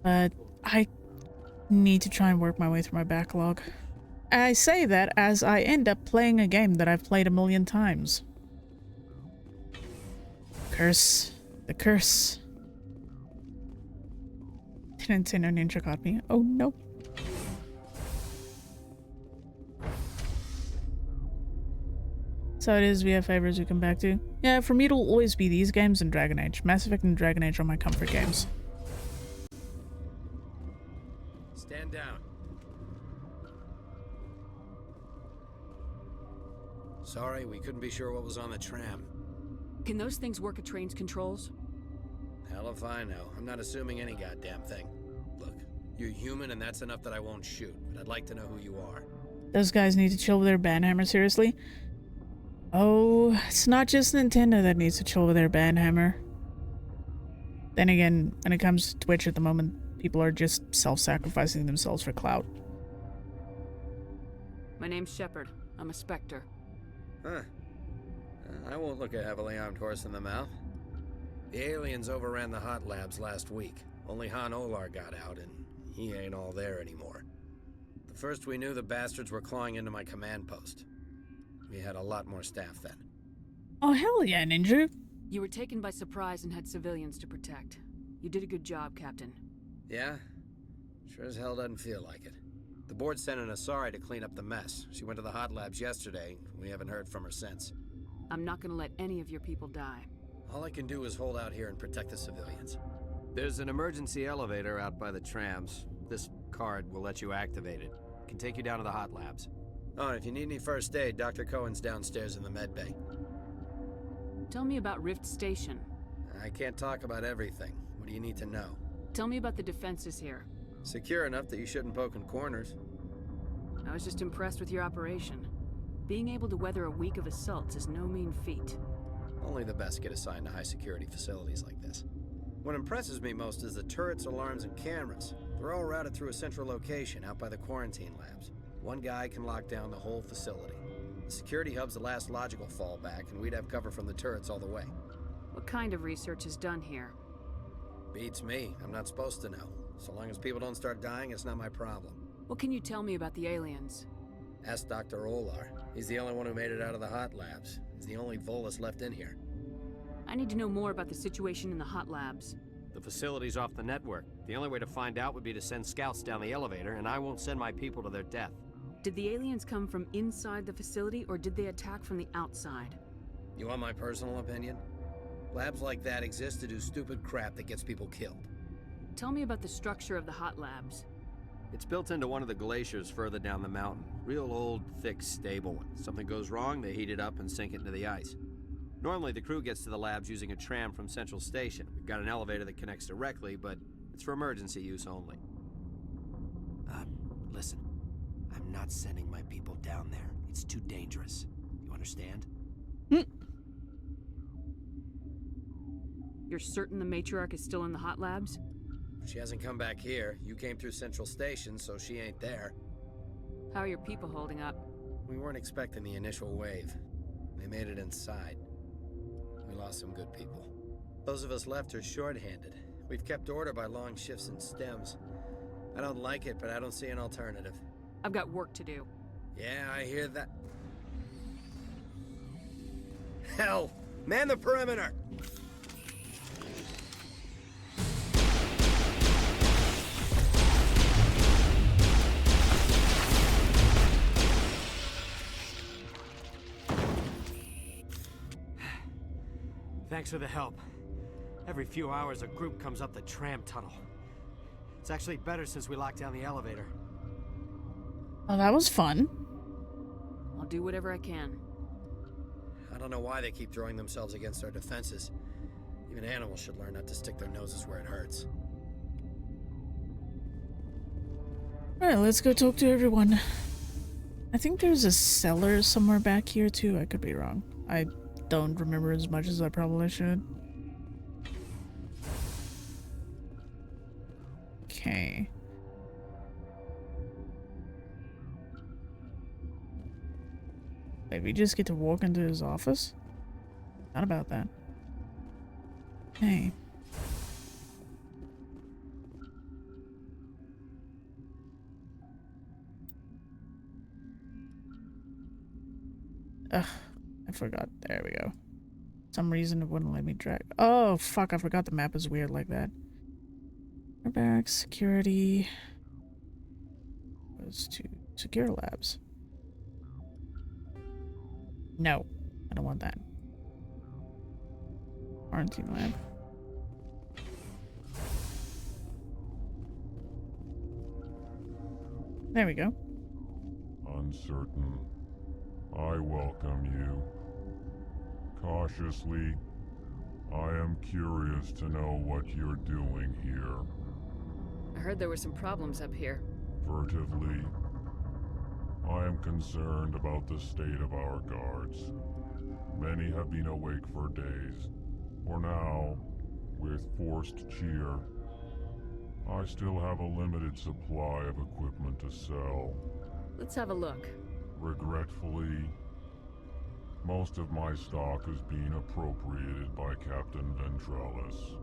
But I need to try and work my way through my backlog. I say that as I end up playing a game that I've played a million times. Curse. The curse. Nintendo Ninja got me. Oh no. So it is, we have favorites we come back to. Yeah, for me it'll always be these games and Dragon Age. Mass Effect and Dragon Age are my comfort games. Stand down. Sorry, we couldn't be sure what was on the tram. Can those things work at train's controls? Hell if I know. I'm not assuming any goddamn thing. Look, you're human and that's enough that I won't shoot, but I'd like to know who you are. Those guys need to chill with their banhammer, seriously? Oh, it's not just Nintendo that needs to chill with their banhammer. Then again, when it comes to Twitch at the moment, people are just self-sacrificing themselves for clout. My name's Shepard. I'm a Spectre. Huh. I won't look a heavily armed horse in the mouth. The aliens overran the hot labs last week. Only Han Olar got out, and he ain't all there anymore. The first we knew, the bastards were clawing into my command post. We had a lot more staff then. Oh, hell yeah, Ninja. You were taken by surprise and had civilians to protect. You did a good job, Captain. Yeah? Sure as hell doesn't feel like it. The board sent an Asari to clean up the mess. She went to the hot labs yesterday. We haven't heard from her since. I'm not gonna let any of your people die. All I can do is hold out here and protect the civilians. There's an emergency elevator out by the trams. This card will let you activate it. It can take you down to the hot labs. Oh, and if you need any first aid, Dr. Cohen's downstairs in the med bay. Tell me about Rift Station. I can't talk about everything. What do you need to know? Tell me about the defenses here. Secure enough that you shouldn't poke in corners. I was just impressed with your operation. Being able to weather a week of assaults is no mean feat. Only the best get assigned to high-security facilities like this. What impresses me most is the turrets, alarms, and cameras. They're all routed through a central location out by the quarantine labs. One guy can lock down the whole facility. The security hub's the last logical fallback, and we'd have cover from the turrets all the way. What kind of research is done here? Beats me. I'm not supposed to know. So long as people don't start dying, it's not my problem. What can you tell me about the aliens? Ask Dr. Olar. He's the only one who made it out of the hot labs. He's the only Volus left in here. I need to know more about the situation in the hot labs. The facility's off the network. The only way to find out would be to send scouts down the elevator, and I won't send my people to their death. Did the aliens come from inside the facility, or did they attack from the outside? You want my personal opinion? Labs like that exist to do stupid crap that gets people killed. Tell me about the structure of the hot labs. It's built into one of the glaciers further down the mountain. Real old, thick, stable one. Something goes wrong, they heat it up and sink it into the ice. Normally, the crew gets to the labs using a tram from Central Station. We've got an elevator that connects directly, but it's for emergency use only. Listen. I'm not sending my people down there. It's too dangerous. You understand? You're certain the matriarch is still in the hot labs? She hasn't come back here. You came through Central Station, so she ain't there. How are your people holding up? We weren't expecting the initial wave. They made it inside. We lost some good people. Those of us left are short-handed. We've kept order by long shifts and stems. I don't like it, but I don't see an alternative. I've got work to do. Yeah, I hear that. Hell! Man the perimeter! Thanks for the help. Every few hours, a group comes up the tram tunnel. It's actually better since we locked down the elevator. Oh, that was fun. I'll do whatever I can. I don't know why they keep throwing themselves against our defenses. Even animals should learn not to stick their noses where it hurts. Alright, let's go talk to everyone. I think there's a cellar somewhere back here too. I could be wrong. I don't remember as much as I probably should. Okay. Wait, we just get to walk into his office? Not about that. Hey. Ugh, I forgot. There we go. Some reason it wouldn't let me drag. Oh, fuck, I forgot the map is weird like that. Barracks, security. Goes to secure labs. No, I don't want that. Quarantine lab. There we go. Uncertain. I welcome you. Cautiously, I am curious to know what you're doing here. I heard there were some problems up here. Furtively, I am concerned about the state of our guards. Many have been awake for days. For now, with forced cheer, I still have a limited supply of equipment to sell. Let's have a look. Regretfully, most of my stock is being appropriated by Captain Ventrellis.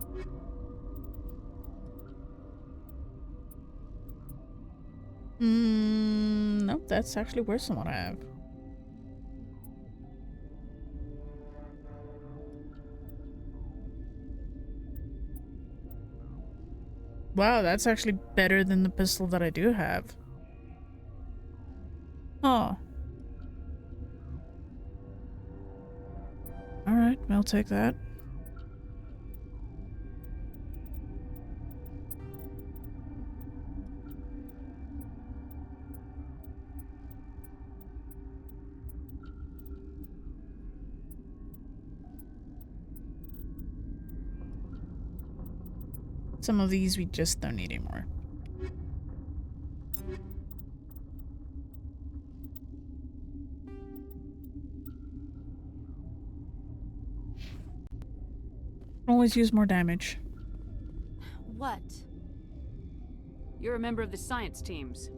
Nope, that's actually worse than what I have. Wow, that's actually better than the pistol that I do have. Huh. Alright, I'll take that. Some of these we just don't need anymore. Always use more damage. What? You're a member of the science teams.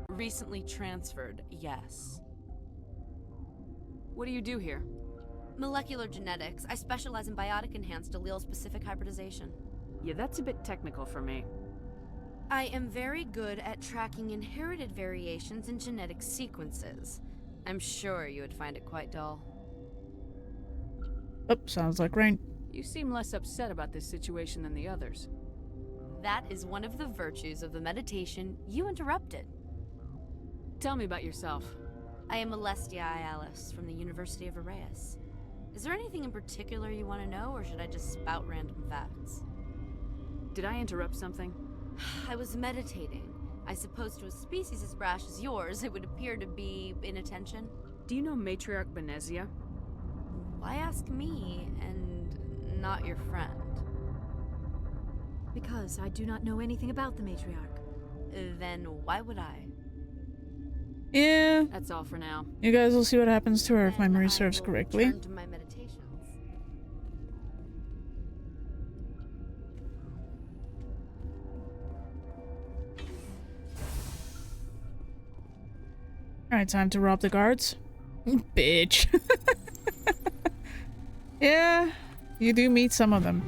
Recently transferred, yes. What do you do here? Molecular genetics. I specialize in biotic-enhanced allele-specific hybridization. Yeah, that's a bit technical for me. I am very good at tracking inherited variations in genetic sequences. I'm sure you would find it quite dull. Oh, sounds like rain. You seem less upset about this situation than the others. That is one of the virtues of the meditation you interrupted. Tell me about yourself. I am Alestia Ialis from the University of Arraeus. Is there anything in particular you want to know, or should I just spout random facts? Did I interrupt something? I was meditating. I suppose to a species as brash as yours, it would appear to be inattention. Do you know Matriarch Benezia? Why ask me, and not your friend? Because I do not know anything about the matriarch. Then why would I? Yeah. That's all for now. You guys will see what happens to her if my memory serves correctly. Turn to my meditations. Alright, time to rob the guards. Bitch. Yeah, you do meet some of them.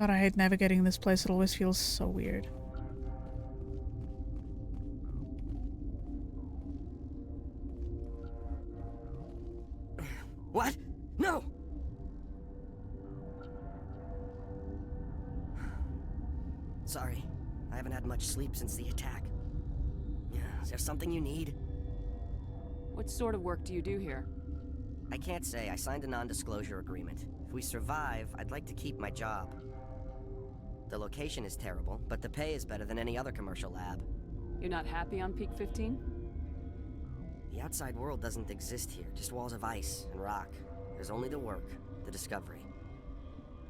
God, I hate navigating this place. It always feels so weird. What? No! Sorry, I haven't had much sleep since the attack. Is there something you need? What sort of work do you do here? I can't say. I signed a non-disclosure agreement. If we survive, I'd like to keep my job. The location is terrible, but the pay is better than any other commercial lab. You're not happy on Peak 15? The outside world doesn't exist here, just walls of ice and rock. There's only the work, the discovery.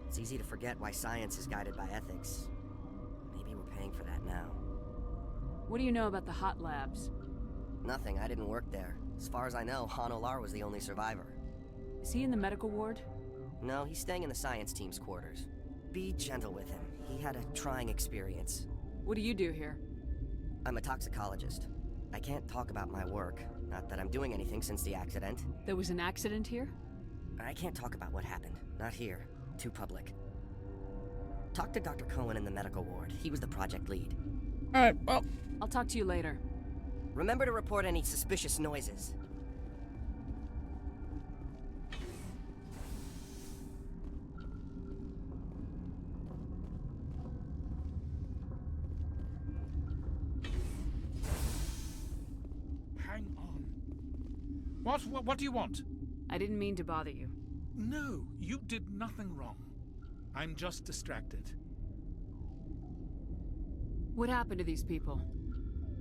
It's easy to forget why science is guided by ethics. Maybe we're paying for that now. What do you know about the hot labs? Nothing, I didn't work there. As far as I know, Han Olar was the only survivor. Is he in the medical ward? No, he's staying in the science team's quarters. Be gentle with him. He had a trying experience. What do you do here? I'm a toxicologist. I can't talk about my work. Not that I'm doing anything since the accident. There was an accident here? I can't talk about what happened. Not here. Too public. Talk to Dr. Cohen in the medical ward. He was the project lead. Alright, well. I'll talk to you later. Remember to report any suspicious noises. Hang on. What do you want? I didn't mean to bother you. No, you did nothing wrong. I'm just distracted. What happened to these people?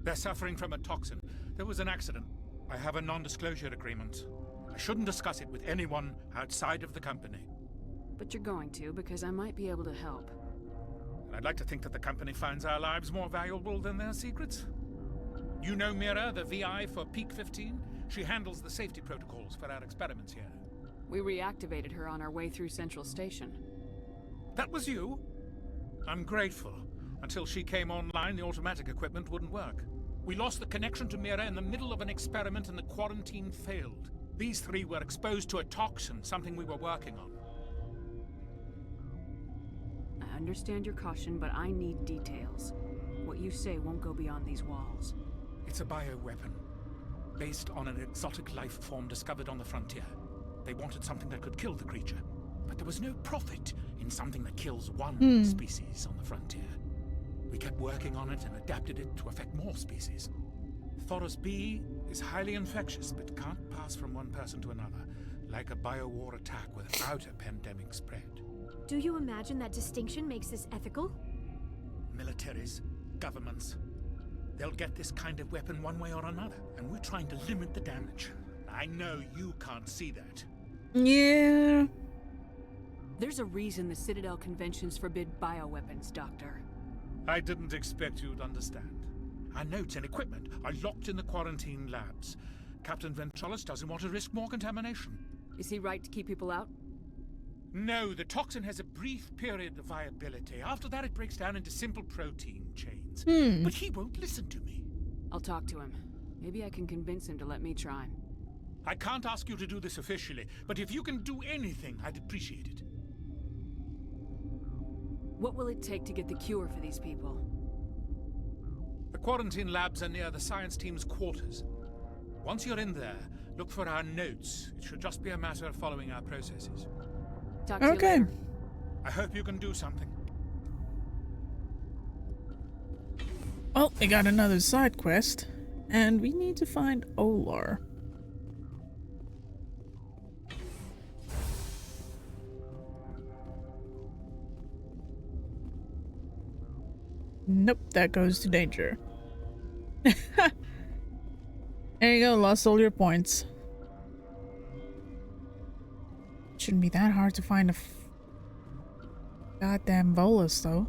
They're suffering from a toxin. There was an accident. I have a non-disclosure agreement. I shouldn't discuss it with anyone outside of the company. But you're going to, because I might be able to help. And I'd like to think that the company finds our lives more valuable than their secrets. You know Mira, the VI for Peak 15? She handles the safety protocols for our experiments here. We reactivated her on our way through Central Station. That was you? I'm grateful. Until she came online, the automatic equipment wouldn't work. We lost the connection to Mira in the middle of an experiment and the quarantine failed. These three were exposed to a toxin, something we were working on. I understand your caution, but I need details. What you say won't go beyond these walls. It's a bioweapon, based on an exotic life form discovered on the frontier. They wanted something that could kill the creature, but there was no profit in something that kills one species on the frontier. We kept working on it and adapted it to affect more species. Thoros B is highly infectious, but can't pass from one person to another, like a biowar attack without a pandemic spread. Do you imagine that distinction makes this ethical? Militaries, governments, they'll get this kind of weapon one way or another, and we're trying to limit the damage. I know you can't see that. Yeah. There's a reason the Citadel conventions forbid bioweapons, Doctor. I didn't expect you'd understand. Our notes and equipment are locked in the quarantine labs. Captain Ventrollis doesn't want to risk more contamination. Is he right to keep people out? No, the toxin has a brief period of viability. After that, it breaks down into simple protein chains. But he won't listen to me. I'll talk to him. Maybe I can convince him to let me try. I can't ask you to do this officially, but if you can do anything, I'd appreciate it. What will it take to get the cure for these people? The quarantine labs are near the science team's quarters. Once you're in there, look for our notes. It should just be a matter of following our processes. Talk to you Okay. later. I hope you can do something. Well, we got another side quest, and we need to find Olar. Nope, that goes to danger. There you go, lost all your points. Shouldn't be that hard to find a goddamn bolus, though.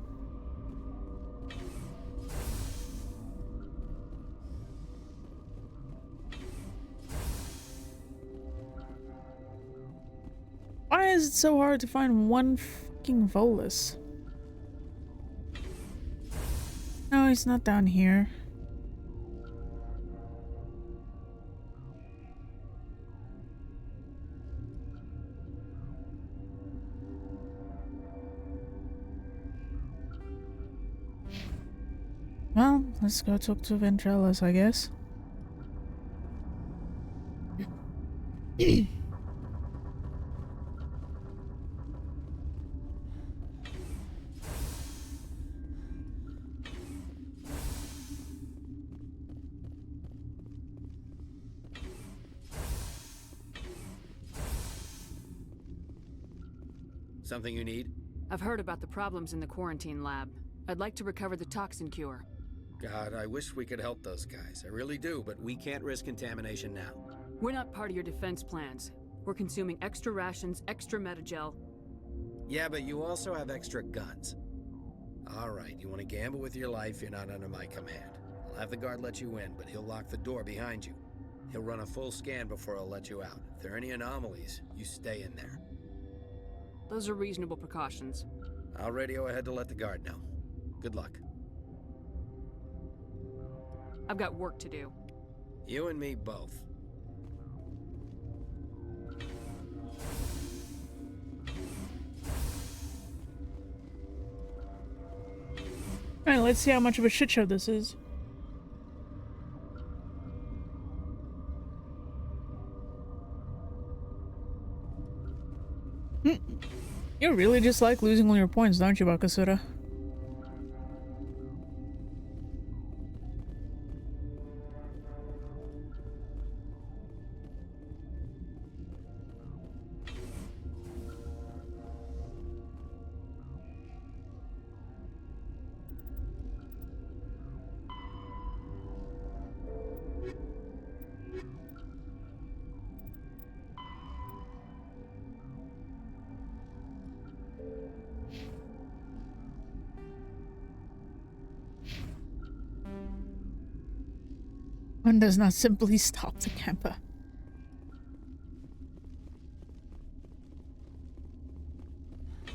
Why is it so hard to find one fucking bolus? No, he's not down here. Well, let's go talk to Ventrellis, I guess. Something you need? I've heard about the problems in the quarantine lab. I'd like to recover the toxin cure. God, I wish we could help those guys. I really do, but we can't risk contamination now. We're not part of your defense plans. We're consuming extra rations, extra metagel. Yeah, but you also have extra guns. All right, you want to gamble with your life, you're not under my command. I'll have the guard let you in, but he'll lock the door behind you. He'll run a full scan before he'll let you out. If there are any anomalies, you stay in there. Those are reasonable precautions. I'll radio ahead to let the guard know. Good luck. I've got work to do. You and me both. Alright, let's see how much of a shit show this is. You really just like losing all your points, don't you, Bakasura? One does not simply stop the camper.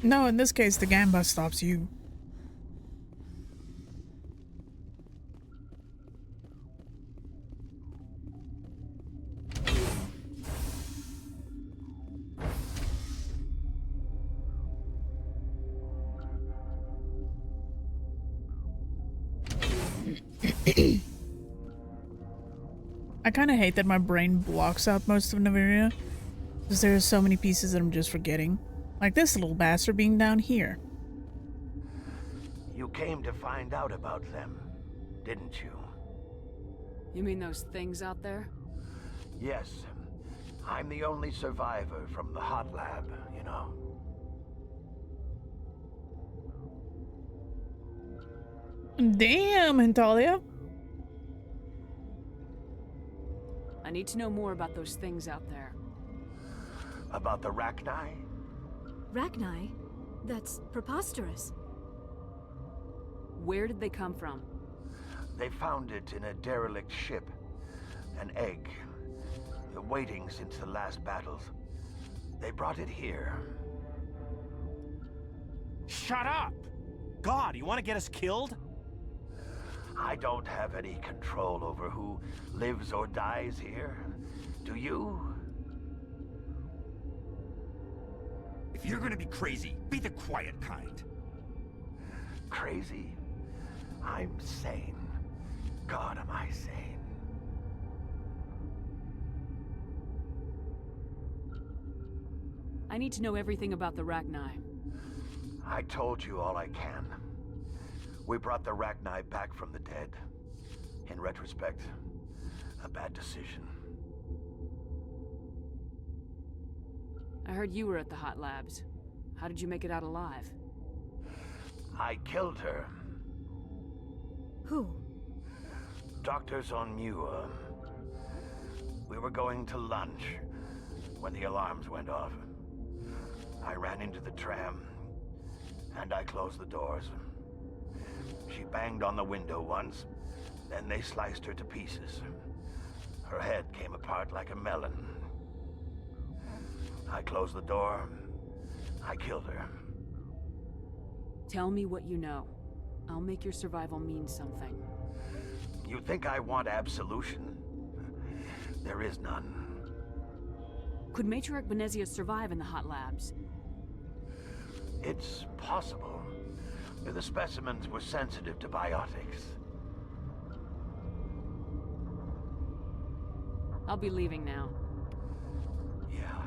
No, in this case, the Gamba stops you. I kind of hate that my brain blocks out most of Noveria, because there are so many pieces that I'm just forgetting. Like this little bastard being down here. You came to find out about them, didn't you? You mean those things out there? Yes. I'm the only survivor from the hot lab, you know. Damn, Hentalia. I need to know more about those things out there. About the Rachni? Rachni? That's preposterous. Where did they come from? They found it in a derelict ship. An egg. Waiting since the last battles. They brought it here. Shut up! God, you want to get us killed? I don't have any control over who lives or dies here. Do you? If you're gonna be crazy, be the quiet kind. Crazy? I'm sane. God, am I sane. I need to know everything about the Rachni. I told you all I can. We brought the Rachni back from the dead. In retrospect, a bad decision. I heard you were at the hot labs. How did you make it out alive? I killed her. Who? Doctors on Muir. We were going to lunch when the alarms went off. I ran into the tram, and I closed the doors. She banged on the window once, then they sliced her to pieces. Her head came apart like a melon. I closed the door. I killed her. Tell me what you know. I'll make your survival mean something. You think I want absolution? There is none. Could Matriarch Benezia survive in the hot labs? It's possible. The specimens were sensitive to biotics. I'll be leaving now. Yeah.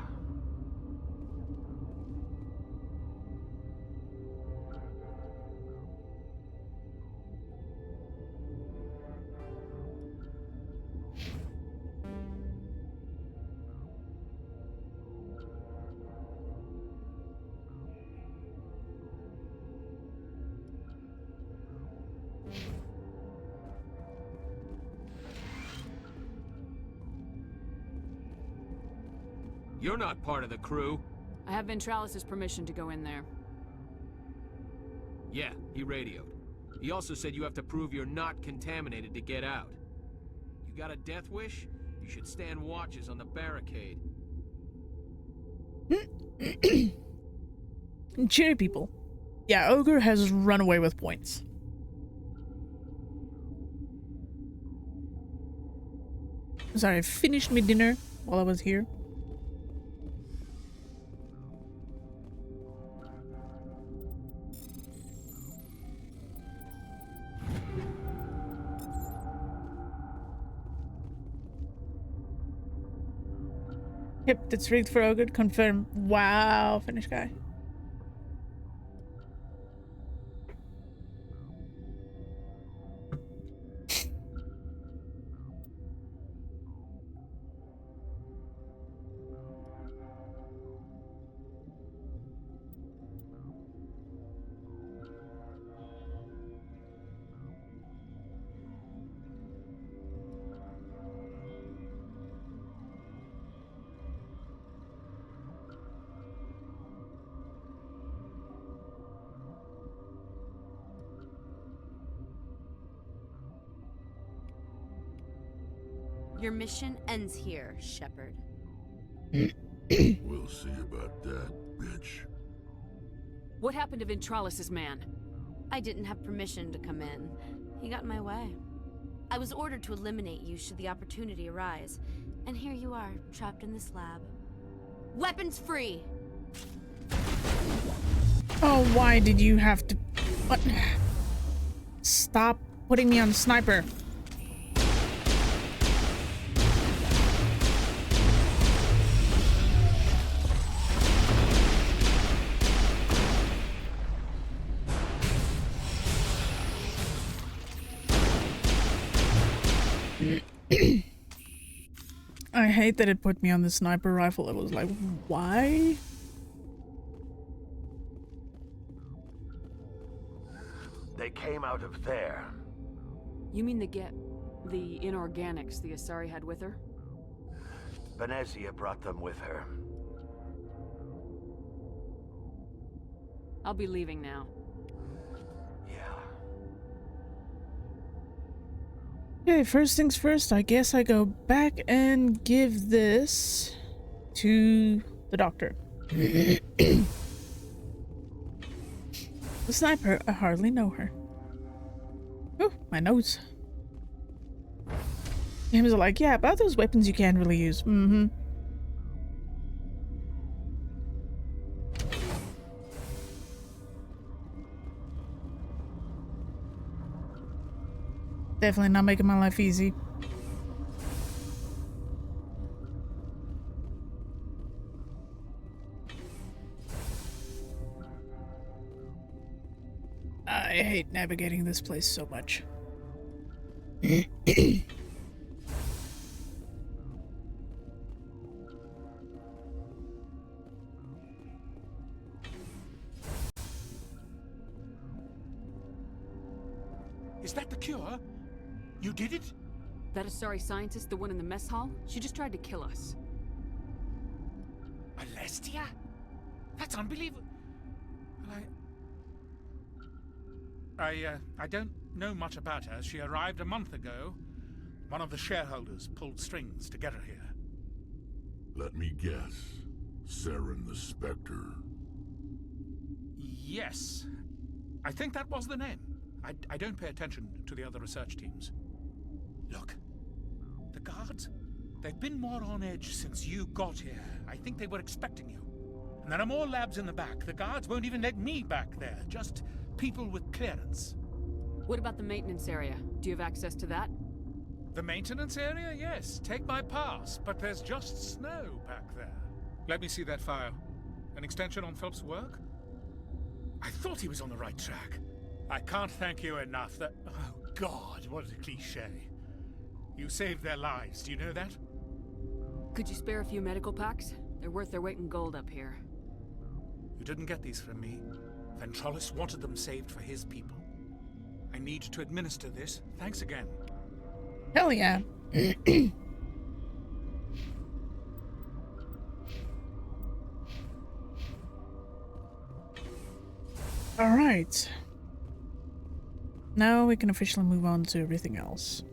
You're not part of the crew. I have Ventralis' permission to go in there. Yeah, he radioed. He also said you have to prove you're not contaminated to get out. You got a death wish? You should stand watches on the barricade. Cheery people. Yeah, Ogre has run away with points. Sorry, I finished my dinner while I was here. Yep, that's rigged for Ogre. Confirm. Wow, Finnish guy. Your mission ends here, Shepard. We'll see about that, bitch. What happened to Ventralis' man? I didn't have permission to come in. He got in my way. I was ordered to eliminate you should the opportunity arise. And here you are, trapped in this lab. Weapons free! Oh, why did you have to... What? Stop putting me on sniper. I hate that it put me on the sniper rifle. It was like, why? They came out of there. You mean the inorganics the Asari had with her? Benezia brought them with her. I'll be leaving now. Okay, first things first, I guess I go back and give this to the doctor. The sniper, I hardly know her. Oh, my nose. Games are like, yeah, about those weapons you can't really use. Mm-hmm. Definitely not making my life easy. I hate navigating this place so much. Is that the cure? You did it? That Asari scientist, the one in the mess hall? She just tried to kill us. Alestia? That's unbelievable. I don't know much about her. She arrived a month ago. One of the shareholders pulled strings to get her here. Let me guess. Saren the Spectre. Yes. I think that was the name. I don't pay attention to the other research teams. Look, the guards, they've been more on edge since you got here. I think they were expecting you. And there are more labs in the back. The guards won't even let me back there. Just people with clearance. What about the maintenance area? Do you have access to that? The maintenance area? Yes. Take my pass. But there's just snow back there. Let me see that file. An extension on Phelps' work? I thought he was on the right track. I can't thank you enough. That... Oh, God, what a cliché. You saved their lives, do you know that? Could you spare a few medical packs? They're worth their weight in gold up here. You didn't get these from me. Ventralis wanted them saved for his people. I need to administer this. Thanks again. Hell yeah. Alright. Now we can officially move on to everything else.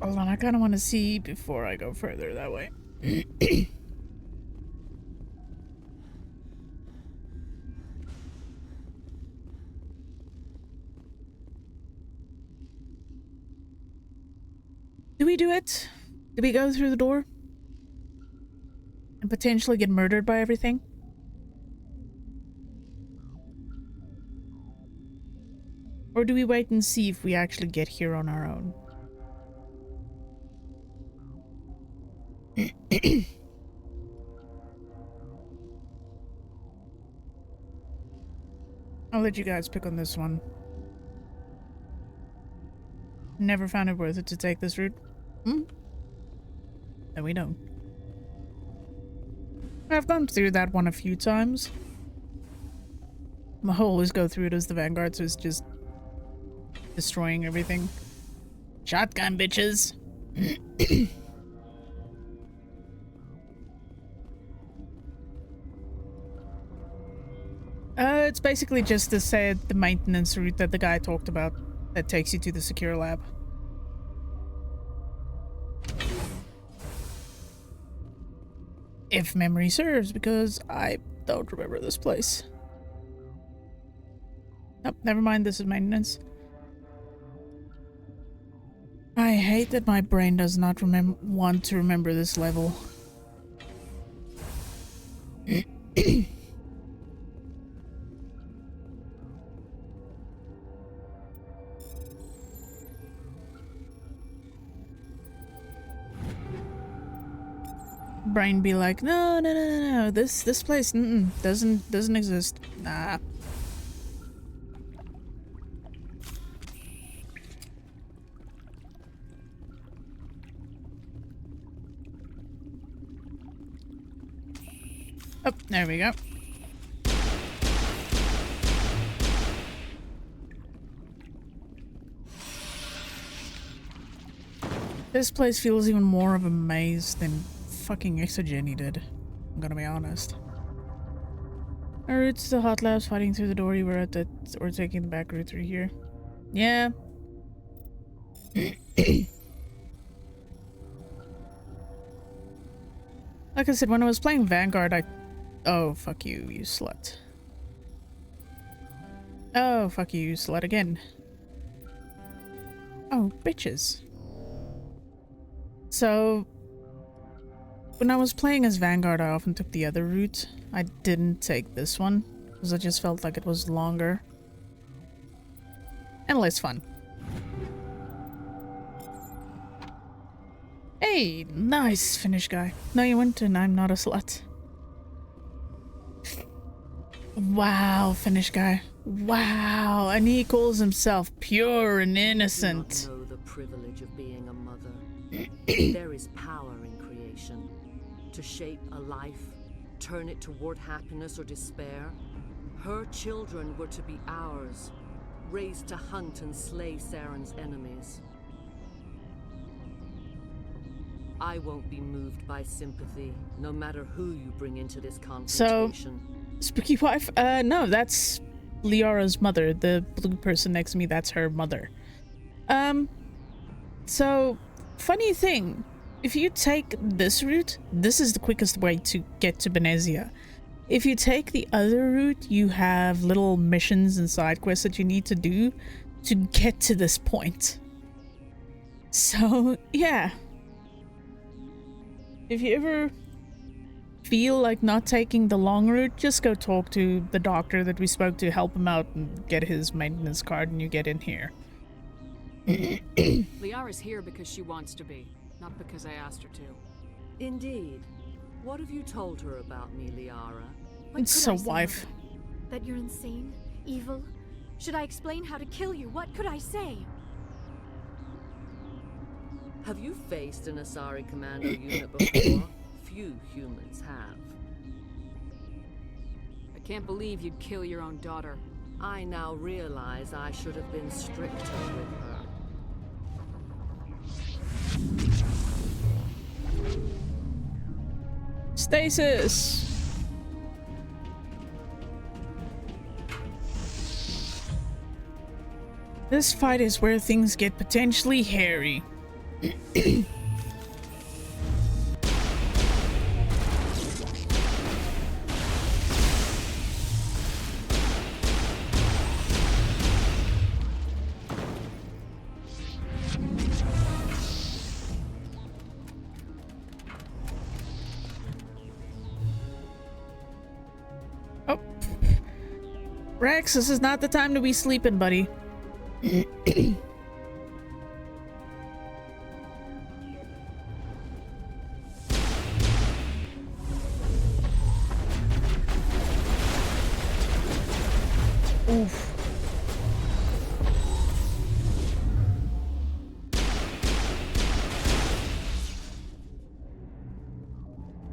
Hold on, I kind of want to see before I go further that way. Do we do it? Do we go through the door? And potentially get murdered by everything? Or do we wait and see if we actually get here on our own? I'll let you guys pick on this one. Never found it worth it to take this route. Hmm? No, we don't. I've gone through that one a few times. I'll always go through it as the Vanguard, so it's just destroying everything. Shotgun, bitches! It's basically just to say the maintenance route that the guy talked about that takes you to the secure lab. If memory serves, because I don't remember this place. Nope, never mind, this is maintenance. I hate that my brain does not want to remember this level. Brain be like, no, this place doesn't exist. Nah. Oh, there we go. This place feels even more of a maze than fucking Exogeny did. I'm gonna be honest. Our routes to the hot labs, fighting through the door you were at, or taking the back route through here. Yeah. Like I said, when I was playing Vanguard, Oh, fuck you, you slut. Oh, fuck you, you slut again. Oh, bitches. So, when I was playing as Vanguard, I often took the other route. I didn't take this one, because I just felt like it was longer. And less fun. Hey, nice Finnish guy. No, you went and I'm not a slut. Wow, Finnish guy. Wow, and he calls himself pure and innocent. You do not know the privilege of being a mother. There is power in creation. To shape a life, turn it toward happiness or despair. Her children were to be ours, raised to hunt and slay Saren's enemies. I won't be moved by sympathy, no matter who you bring into this confrontation. So, spooky wife? No, that's Liara's mother. The blue person next to me, that's her mother. So, funny thing, if you take this route, this is the quickest way to get to Benezia. If you take the other route, you have little missions and side quests that you need to do to get to this point. So, yeah. If you ever feel like not taking the long route, just go talk to the doctor that we spoke to, help him out and get his maintenance card, and you get in here. Liara's here because she wants to be, not because I asked her to. Indeed. What have you told her about me, Liara? It's a wife. That you're insane? Evil? Should I explain how to kill you? What could I say? Have you faced an Asari commando unit before? Few humans have. I can't believe you'd kill your own daughter. I now realize I should have been stricter with her. Stasis! This fight is where things get potentially hairy. Oh. Rex, this is not the time to be sleeping, buddy. Oof.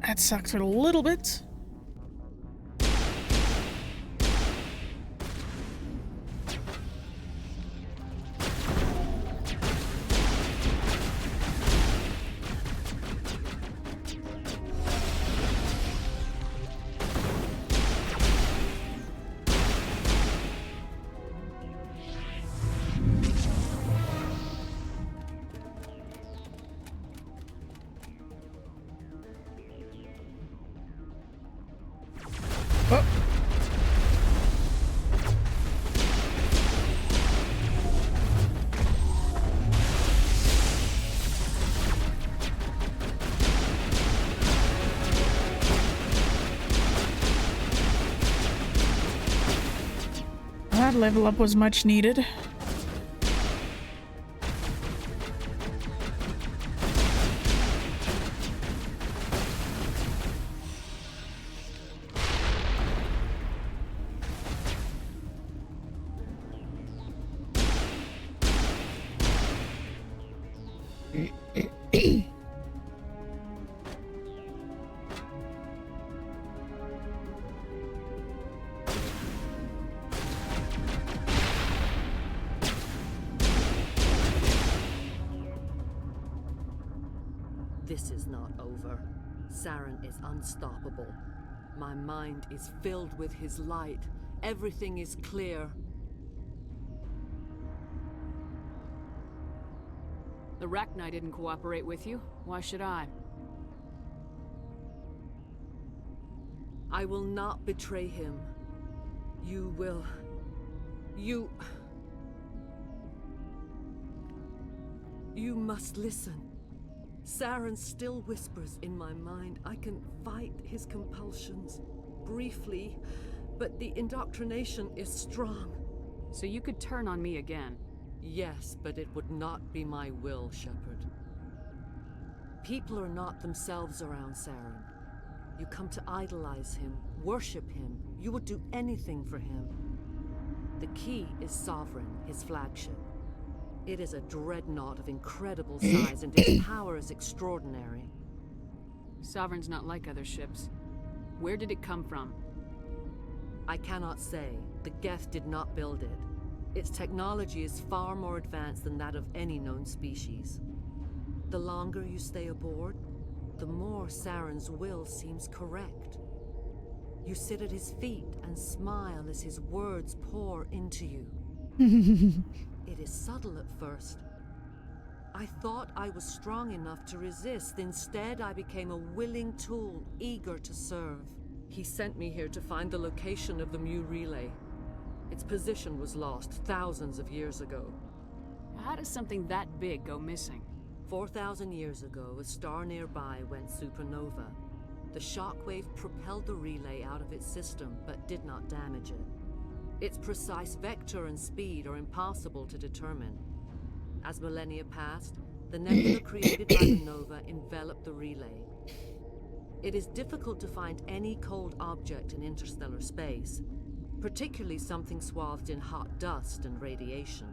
That sucked a little bit. That level up was much needed. This is not over. Saren is unstoppable. My mind is filled with his light. Everything is clear. The Rachni didn't cooperate with you. Why should I? I will not betray him. You will... You must listen. Saren still whispers in my mind. I can fight his compulsions, briefly, but the indoctrination is strong. So you could turn on me again? Yes, but it would not be my will, Shepard. People are not themselves around Saren. You come to idolize him, worship him. You would do anything for him. The key is Sovereign, his flagship. It is a dreadnought of incredible size, and its power is extraordinary. Sovereign's not like other ships. Where did it come from? I cannot say. The Geth did not build it. Its technology is far more advanced than that of any known species. The longer you stay aboard, the more Saren's will seems correct. You sit at his feet and smile as his words pour into you. It is subtle at first. I thought I was strong enough to resist. Instead, I became a willing tool, eager to serve. He sent me here to find the location of the Mu relay. Its position was lost thousands of years ago. How does something that big go missing? 4,000 years ago, a star nearby went supernova. The shockwave propelled the relay out of its system, but did not damage it. Its precise vector and speed are impossible to determine. As millennia passed, the nebula created by the nova enveloped the relay. It is difficult to find any cold object in interstellar space, particularly something swathed in hot dust and radiation.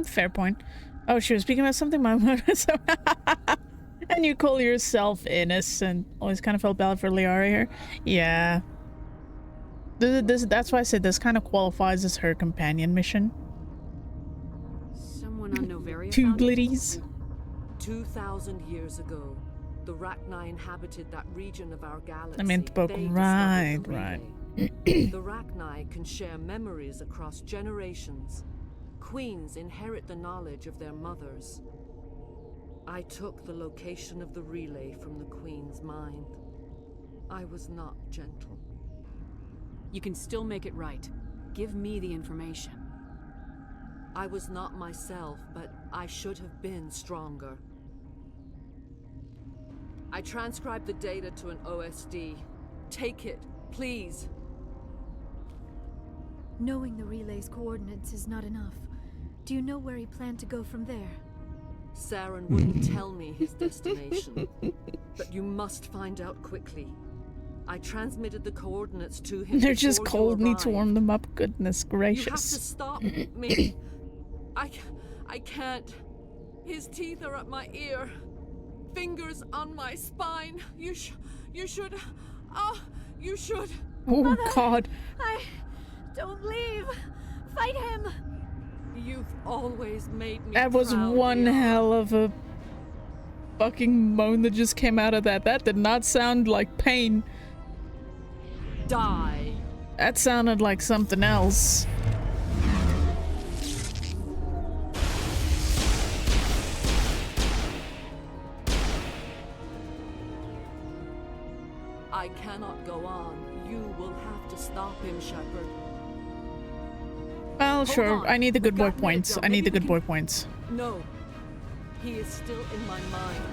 Fair point. Oh, she was speaking about something my and you call yourself innocent. Always kind of felt bad for Liara here. Yeah. That's why I said this kind of qualifies as her companion mission. Someone on Novaria Two found it? blitties. 2,000 years ago, the Rachni inhabited that region of our galaxy. I meant the book. They Right, discovered the right. relay. The Rachni can share memories across generations. Queens inherit the knowledge of their mothers. I took the location of the relay from the Queen's mind. I was not gentle. You can still make it right. Give me the information. I was not myself, but I should have been stronger. I transcribed the data to an OSD. Take it, please. Knowing the relay's coordinates is not enough. Do you know where he planned to go from there? Saren wouldn't tell me his destination, but you must find out quickly. I transmitted the coordinates to him. They're just before cold. you Need to arrived. warm them up. Goodness gracious. You have to stop me. I can't. His teeth are at my ear. Fingers on my spine. You should. You should. Oh, Mother, God. Don't leave. Fight him. You've always made me That was proud, one Liara. hell of a fucking moan that just came out of that. That did not sound like pain. Die. That sounded like something else. I cannot go on. You will have to stop him, Shepard. Well, Hold sure. on. I need the good We've boy got points. Medicom. I need Maybe the we good boy points. No. He is still in my mind.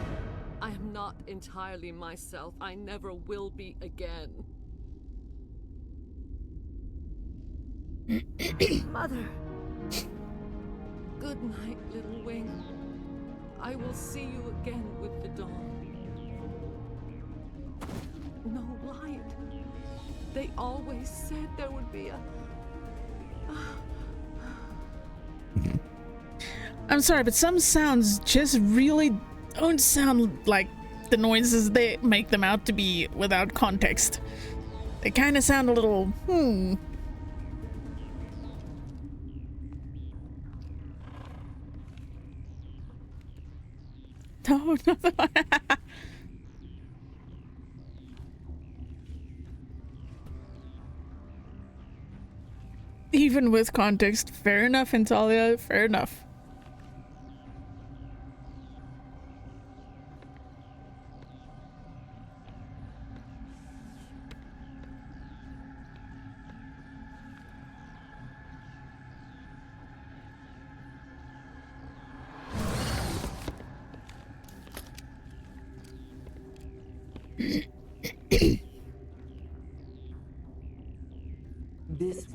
I am not entirely myself. I never will be again. Mother. Good night, little wing. I will see you again with the dawn. No light. They always said there would be a... I'm sorry, but some sounds just really don't sound like the noises they make them out to be without context. They kind of sound a little, No, no. Even with context, fair enough, Antalya, fair enough.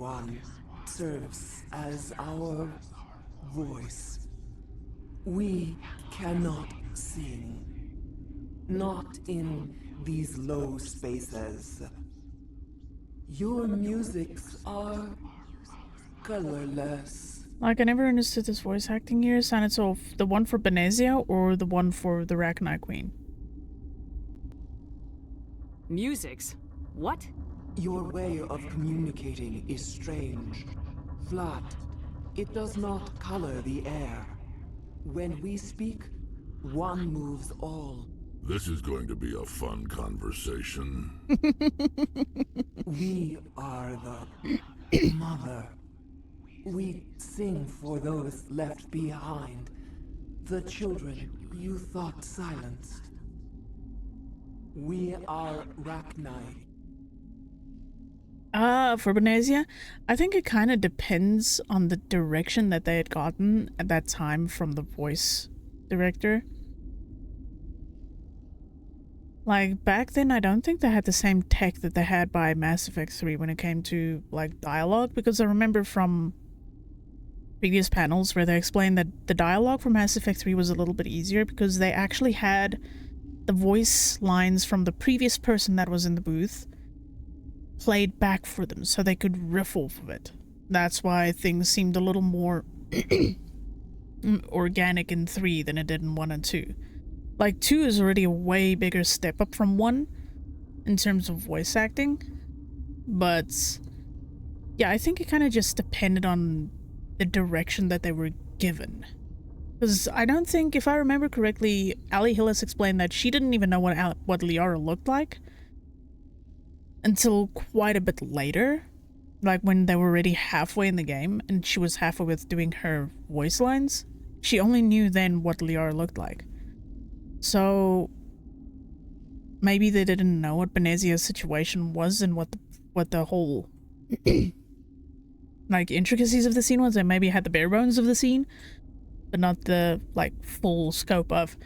everyone serves as our voice. We cannot sing. Not in these low spaces. Your musics are colorless. Like, I never understood this voice acting here. Sounded so the one for Benezia or the one for the Rachni Queen? Musics? What? Your way of communicating is strange. Flat. It does not color the air. When we speak, one moves all. This is going to be a fun conversation. We are the mother. We sing for those left behind. The children you thought silenced. We are Rachni. For Benezia, I think it kind of depends on the direction that they had gotten at that time from the voice director. Like, back then, I don't think they had the same tech that they had by Mass Effect 3 when it came to, like, dialogue, because I remember from previous panels where they explained that the dialogue for Mass Effect 3 was a little bit easier because they actually had the voice lines from the previous person that was in the booth played back for them so they could riff off of it. That's why things seemed a little more organic in 3 than it did in 1 and 2. Like, 2 is already a way bigger step up from 1 in terms of voice acting. But yeah, I think it kind of just depended on the direction that they were given. Because I don't think, if I remember correctly, Ali Hillis explained that she didn't even know what Liara looked like until quite a bit later. Like, when they were already halfway in the game and she was halfway with doing her voice lines. She only knew then what Liara looked like. So maybe they didn't know what Benezia's situation was and what the whole like intricacies of the scene was. They maybe had the bare bones of the scene, but not the like full scope of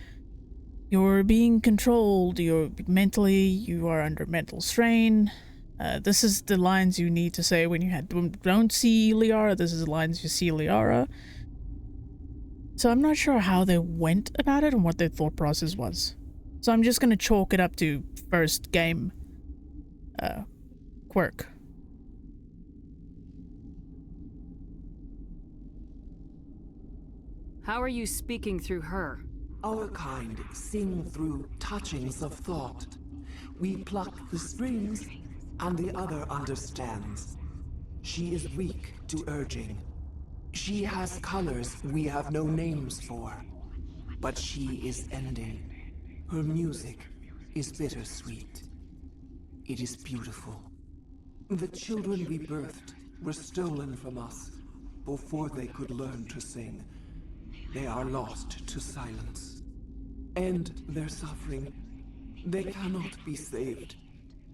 you're being controlled, you are under mental strain. This is the lines you need to say when you don't see Liara. This is the lines you see Liara. So I'm not sure how they went about it and what their thought process was. So I'm just gonna chalk it up to first game quirk. How are you speaking through her? Our kind sing through touchings of thought. We pluck the strings, and the other understands. She is weak to urging. She has colors we have no names for. But she is ending. Her music is bittersweet. It is beautiful. The children we birthed were stolen from us before they could learn to sing. They are lost to silence. End their suffering. They cannot be saved.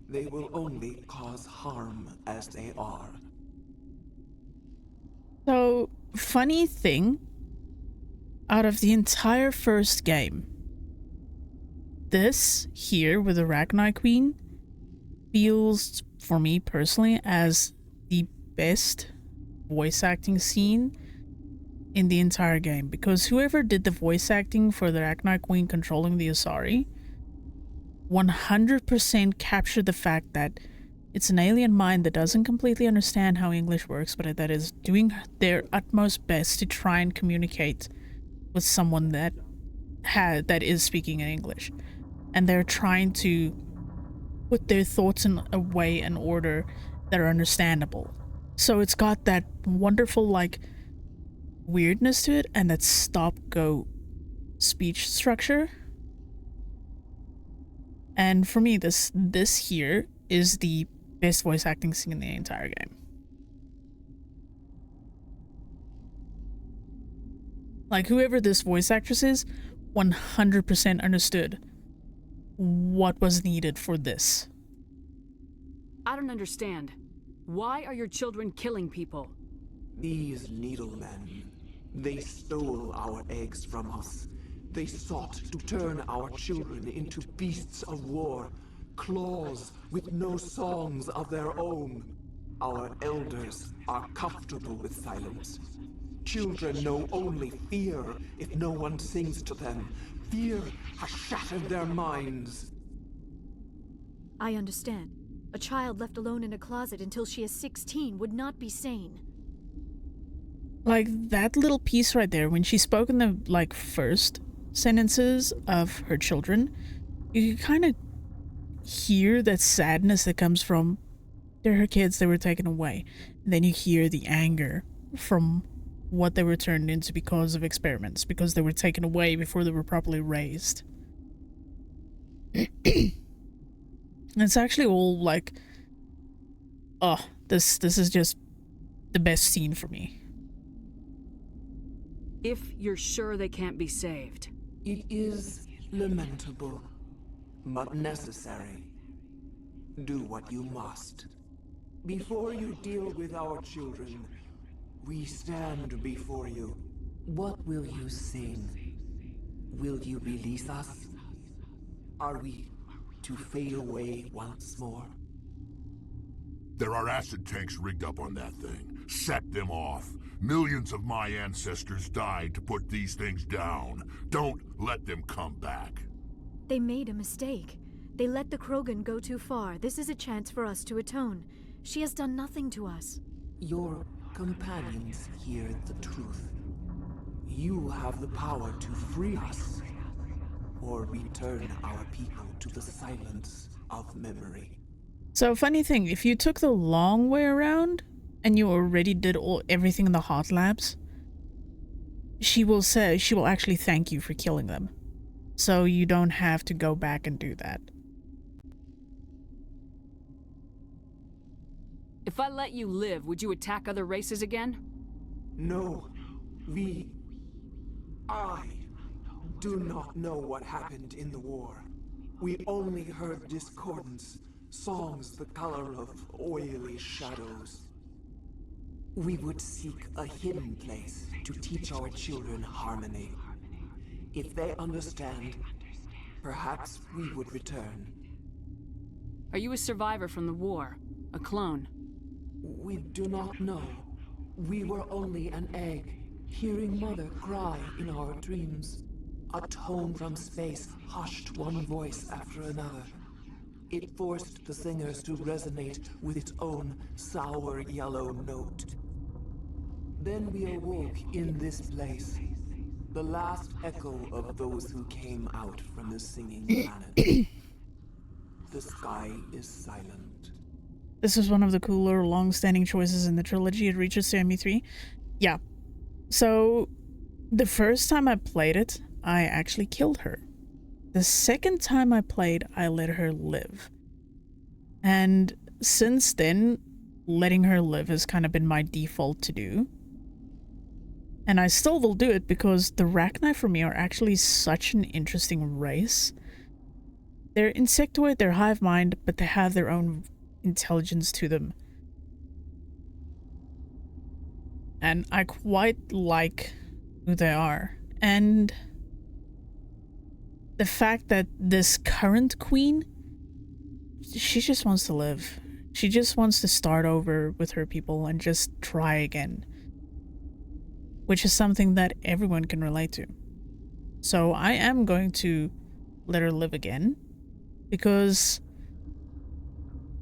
They will only cause harm as they are. So, funny thing, out of the entire first game, this here with the Rachni Queen feels, for me personally, as the best voice acting scene in the entire game, because whoever did the voice acting for the Rachni Queen controlling the Asari 100% captured the fact that it's an alien mind that doesn't completely understand how English works, but that is doing their utmost best to try and communicate with someone that is speaking in English. And they're trying to put their thoughts in a way and order that are understandable. So it's got that wonderful, like, weirdness to it and that stop-go speech structure. And for me, this here is the best voice acting scene in the entire game. Like, whoever this voice actress is, 100% understood what was needed for this. I don't understand. Why are your children killing people? These needlemen, they stole our eggs from us. They sought to turn our children into beasts of war, claws with no songs of their own. Our elders are comfortable with silence. Children know only fear if no one sings to them. Fear has shattered their minds. I understand. A child left alone in a closet until she is 16 would not be sane. Like, that little piece right there, when she spoke in the, like, first sentences of her children, you can kind of hear that sadness that comes from they're her kids, they were taken away. And then you hear the anger from what they were turned into because of experiments, because they were taken away before they were properly raised. It's actually all like, oh, this is just the best scene for me. If you're sure they can't be saved. It is lamentable, but necessary. Do what you must. Before you deal with our children, we stand before you. What will you sing? Will you release us? Are we to fade away once more? There are acid tanks rigged up on that thing. Set them off. Millions of my ancestors died to put these things down. Don't let them come back. They made a mistake. They let the Krogan go too far. This is a chance for us to atone. She has done nothing to us. Your companions hear the truth. You have the power to free us, or return our people to the silence of memory. So, funny thing, if you took the long way around, and you already did everything in the hot labs, she will actually thank you for killing them. So you don't have to go back and do that. If I let you live, would you attack other races again? No. I do not know what happened in the war. We only heard discordance, songs the color of oily shadows. We would seek a hidden place to teach our children harmony. If they understand, perhaps we would return. Are you a survivor from the war? A clone? We do not know. We were only an egg, hearing Mother cry in our dreams. A tone from space hushed one voice after another. It forced the singers to resonate with its own sour yellow note. Then we awoke in this place, the last echo of those who came out from the singing planet. The sky is silent. This is one of the cooler, long-standing choices in the trilogy. It reaches to ME3. Yeah. So, the first time I played it, I actually killed her. The second time I played, I let her live. And since then, letting her live has kind of been my default to do. And I still will do it because the Rachni for me are actually such an interesting race. They're insectoid, they're hive mind, but they have their own intelligence to them. And I quite like who they are. And the fact that this current queen, she just wants to live. She just wants to start over with her people and just try again. Which is something that everyone can relate to. So I am going to let her live again. Because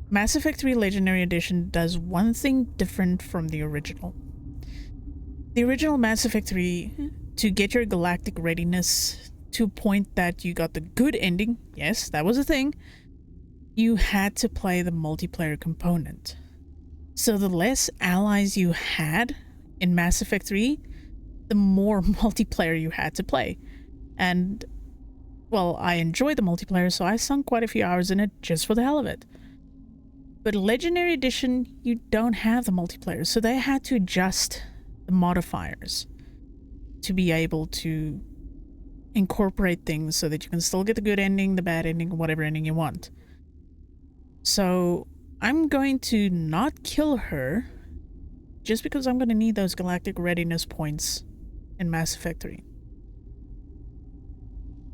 Mass Effect 3 Legendary Edition does one thing different from the original. The original Mass Effect 3, to get your galactic readiness to a point that you got the good ending, yes, that was a thing, you had to play the multiplayer component. So the less allies you had in Mass Effect 3, the more multiplayer you had to play. And, well, I enjoyed the multiplayer, so I sunk quite a few hours in it just for the hell of it. But Legendary Edition, you don't have the multiplayer, so they had to adjust the modifiers to be able to incorporate things so that you can still get the good ending, the bad ending, whatever ending you want. So I'm going to not kill her just because I'm going to need those galactic readiness points in Mass Effect 3.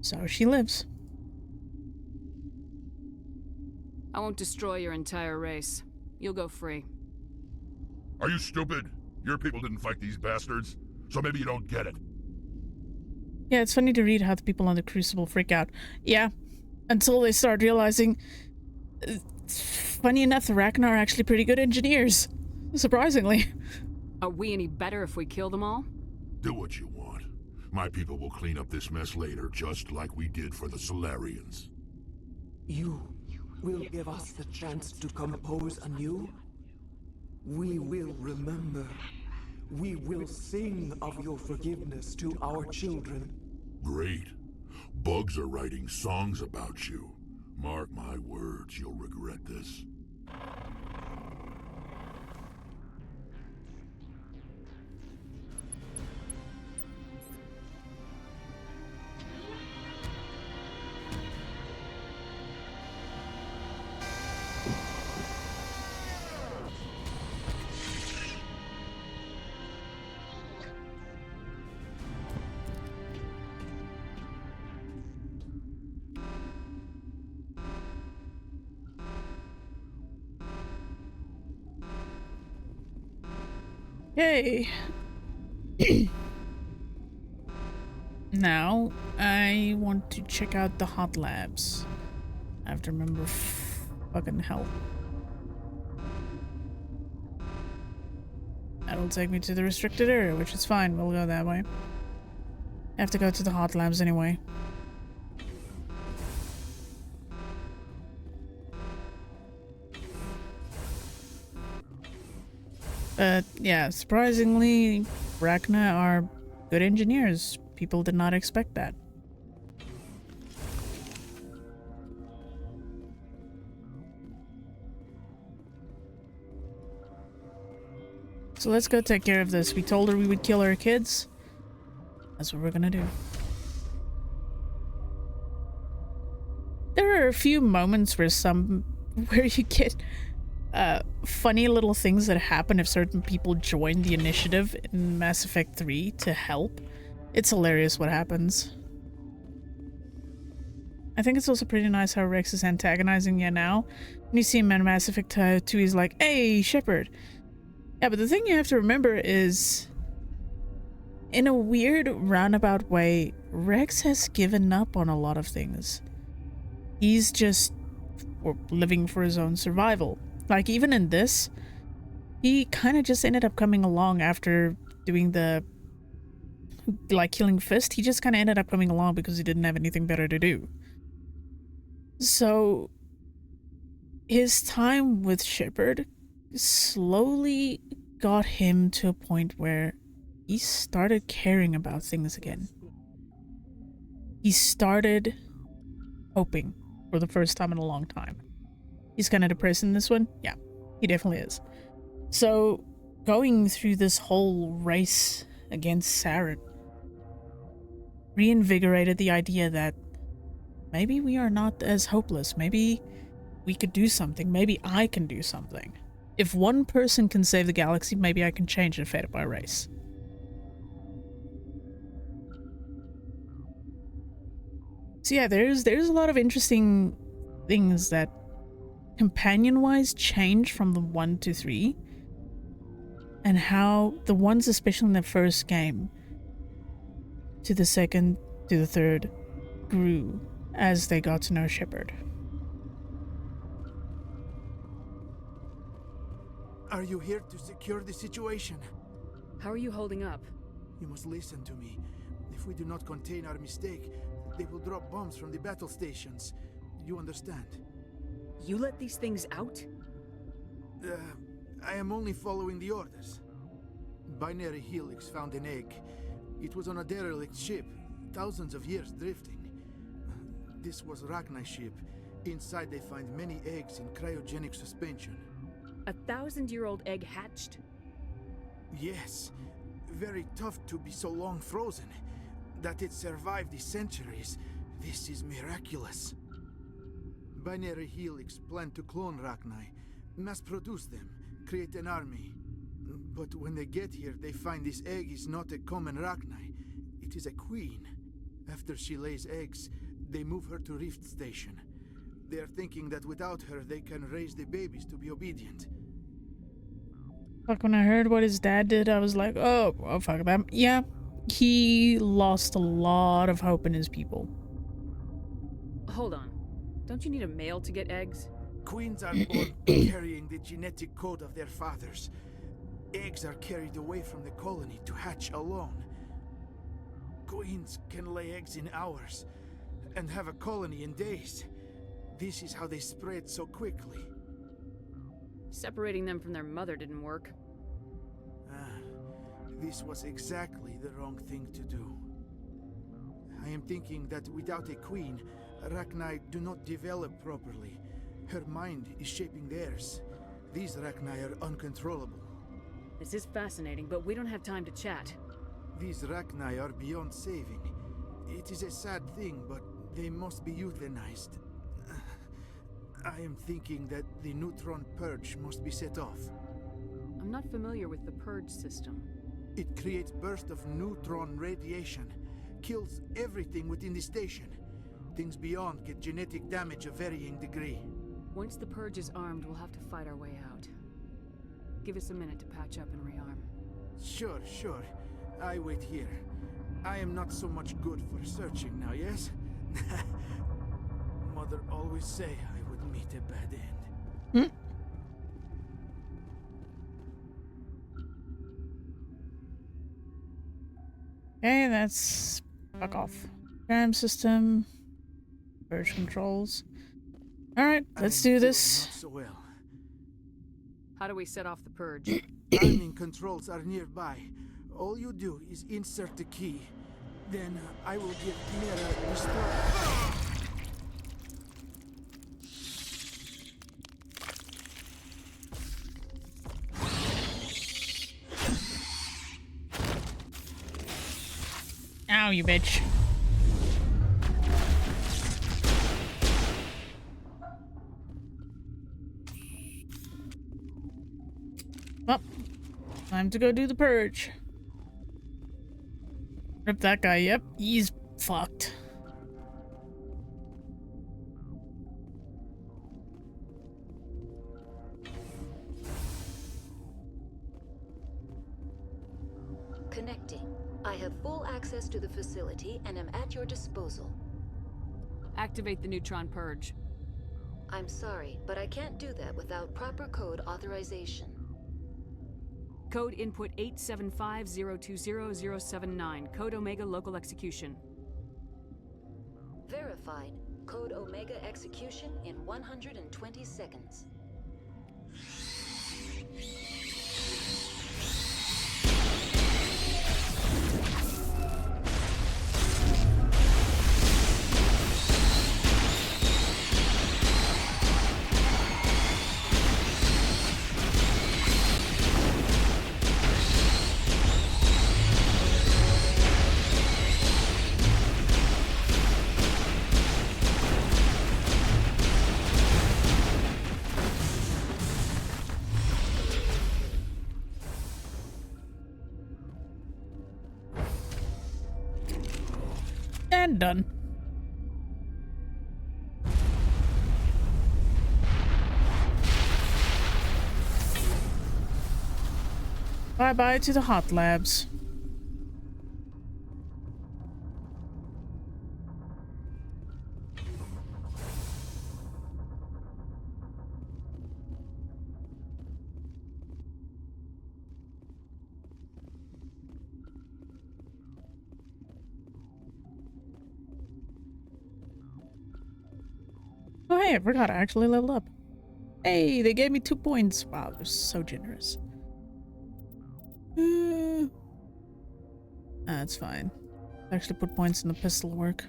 So she lives. I won't destroy your entire race. You'll go free. Are you stupid? Your people didn't fight these bastards, so maybe you don't get it. Yeah, it's funny to read how the people on the Crucible freak out. Yeah, until they start realizing... funny enough, the Rachna are actually pretty good engineers. Surprisingly. Are we any better if we kill them all? Do what you want. My people will clean up this mess later, just like we did for the Solarians. You will give us the chance to compose anew? We will remember. We will sing of your forgiveness to our children. Great. Bugs are writing songs about you. Mark my words, you'll regret this. Yay! Now, I want to check out the hot labs. I have to remember fucking hell. That'll take me to the restricted area, which is fine. We'll go that way. I have to go to the hot labs anyway. But yeah, surprisingly, Rachna are good engineers. People did not expect that. So let's go take care of this. We told her we would kill her kids. That's what we're gonna do. There are a few moments where you get funny little things that happen if certain people join the initiative in Mass Effect 3 to help. It's hilarious what happens. I think it's also pretty nice how Rex is antagonizing you now. When you see him in Mass Effect 2, he's like, "Hey, Shepard." Yeah, but the thing you have to remember is, in a weird roundabout way, Rex has given up on a lot of things. He's just living for his own survival. Like, even in this, he kind of just ended up coming along after doing the, like, killing Fist. He just kind of ended up coming along because he didn't have anything better to do. So, his time with Shepard slowly got him to a point where he started caring about things again. He started hoping for the first time in a long time. He's kind of depressed in this one. Yeah, he definitely is. So, going through this whole race against Saren reinvigorated the idea that maybe we are not as hopeless. Maybe we could do something. Maybe I can do something. If one person can save the galaxy, maybe I can change the fate of my race. So yeah, there's a lot of interesting things that companion-wise change from the 1 to 3, and how the ones, especially in the first game, to the second, to the third, grew as they got to know Shepard. Are you here to secure the situation? How are you holding up? You must listen to me. If we do not contain our mistake, they will drop bombs from the battle stations. You understand? You let these things out? I am only following the orders. Binary Helix found an egg. It was on a derelict ship, thousands of years drifting. This was Rachna's ship. Inside they find many eggs in cryogenic suspension. 1,000-year-old egg hatched? Yes. Very tough to be so long frozen. That it survived the centuries. This is miraculous. Binary Helix planned to clone Rachni, mass-produce them, create an army. But when they get here, they find this egg is not a common Rachni. It is a queen. After she lays eggs, they move her to Rift Station. They are thinking that without her, they can raise the babies to be obedient. Like when I heard what his dad did, I was like, oh fuck that. Yeah, he lost a lot of hope in his people. Hold on. Don't you need a male to get eggs? Queens are born carrying the genetic code of their fathers. Eggs are carried away from the colony to hatch alone. Queens can lay eggs in hours and have a colony in days. This is how they spread so quickly. Separating them from their mother didn't work. This was exactly the wrong thing to do. I am thinking that without a queen, Arachni do not develop properly. Her mind is shaping theirs. These Arachni are uncontrollable. This is fascinating, but we don't have time to chat. These Arachni are beyond saving. It is a sad thing, but they must be euthanized. I am thinking that the neutron purge must be set off. I'm not familiar with the purge system. It creates bursts of neutron radiation, kills everything within the station. Things beyond get genetic damage of varying degree. Once the purge is armed, we'll have to fight our way out. Give us a minute to patch up and rearm. Sure. I wait here. I am not so much good for searching now, yes? Mother always say I would meet a bad end. Okay, that's fuck off. Tram system, purge controls. All right, let's do this. Not so well. How do we set off the purge? Arming controls are nearby. All you do is insert the key. Then I will give Mira the start. Ow, you bitch. Well, time to go do the purge. Rip that guy, yep, he's fucked. Connecting. I have full access to the facility and am at your disposal. Activate the neutron purge. I'm sorry, but I can't do that without proper code authorization. Code input 875020079. Code Omega local execution. Verified. Code Omega execution in 120 seconds. And done. Bye-bye to the hot labs. Oh hey, I forgot I actually leveled up. Hey, they gave me 2 points. Wow, they're so generous. That's fine. Actually put points in the pistol work.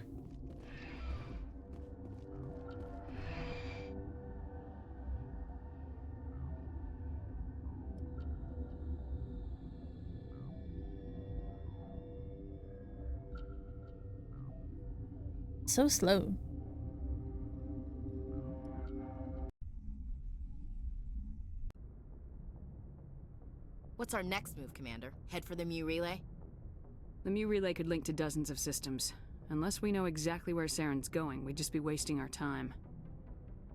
So slow. What's our next move, Commander? Head for the Mu relay? The Mu relay could link to dozens of systems. Unless we know exactly where Saren's going, we'd just be wasting our time.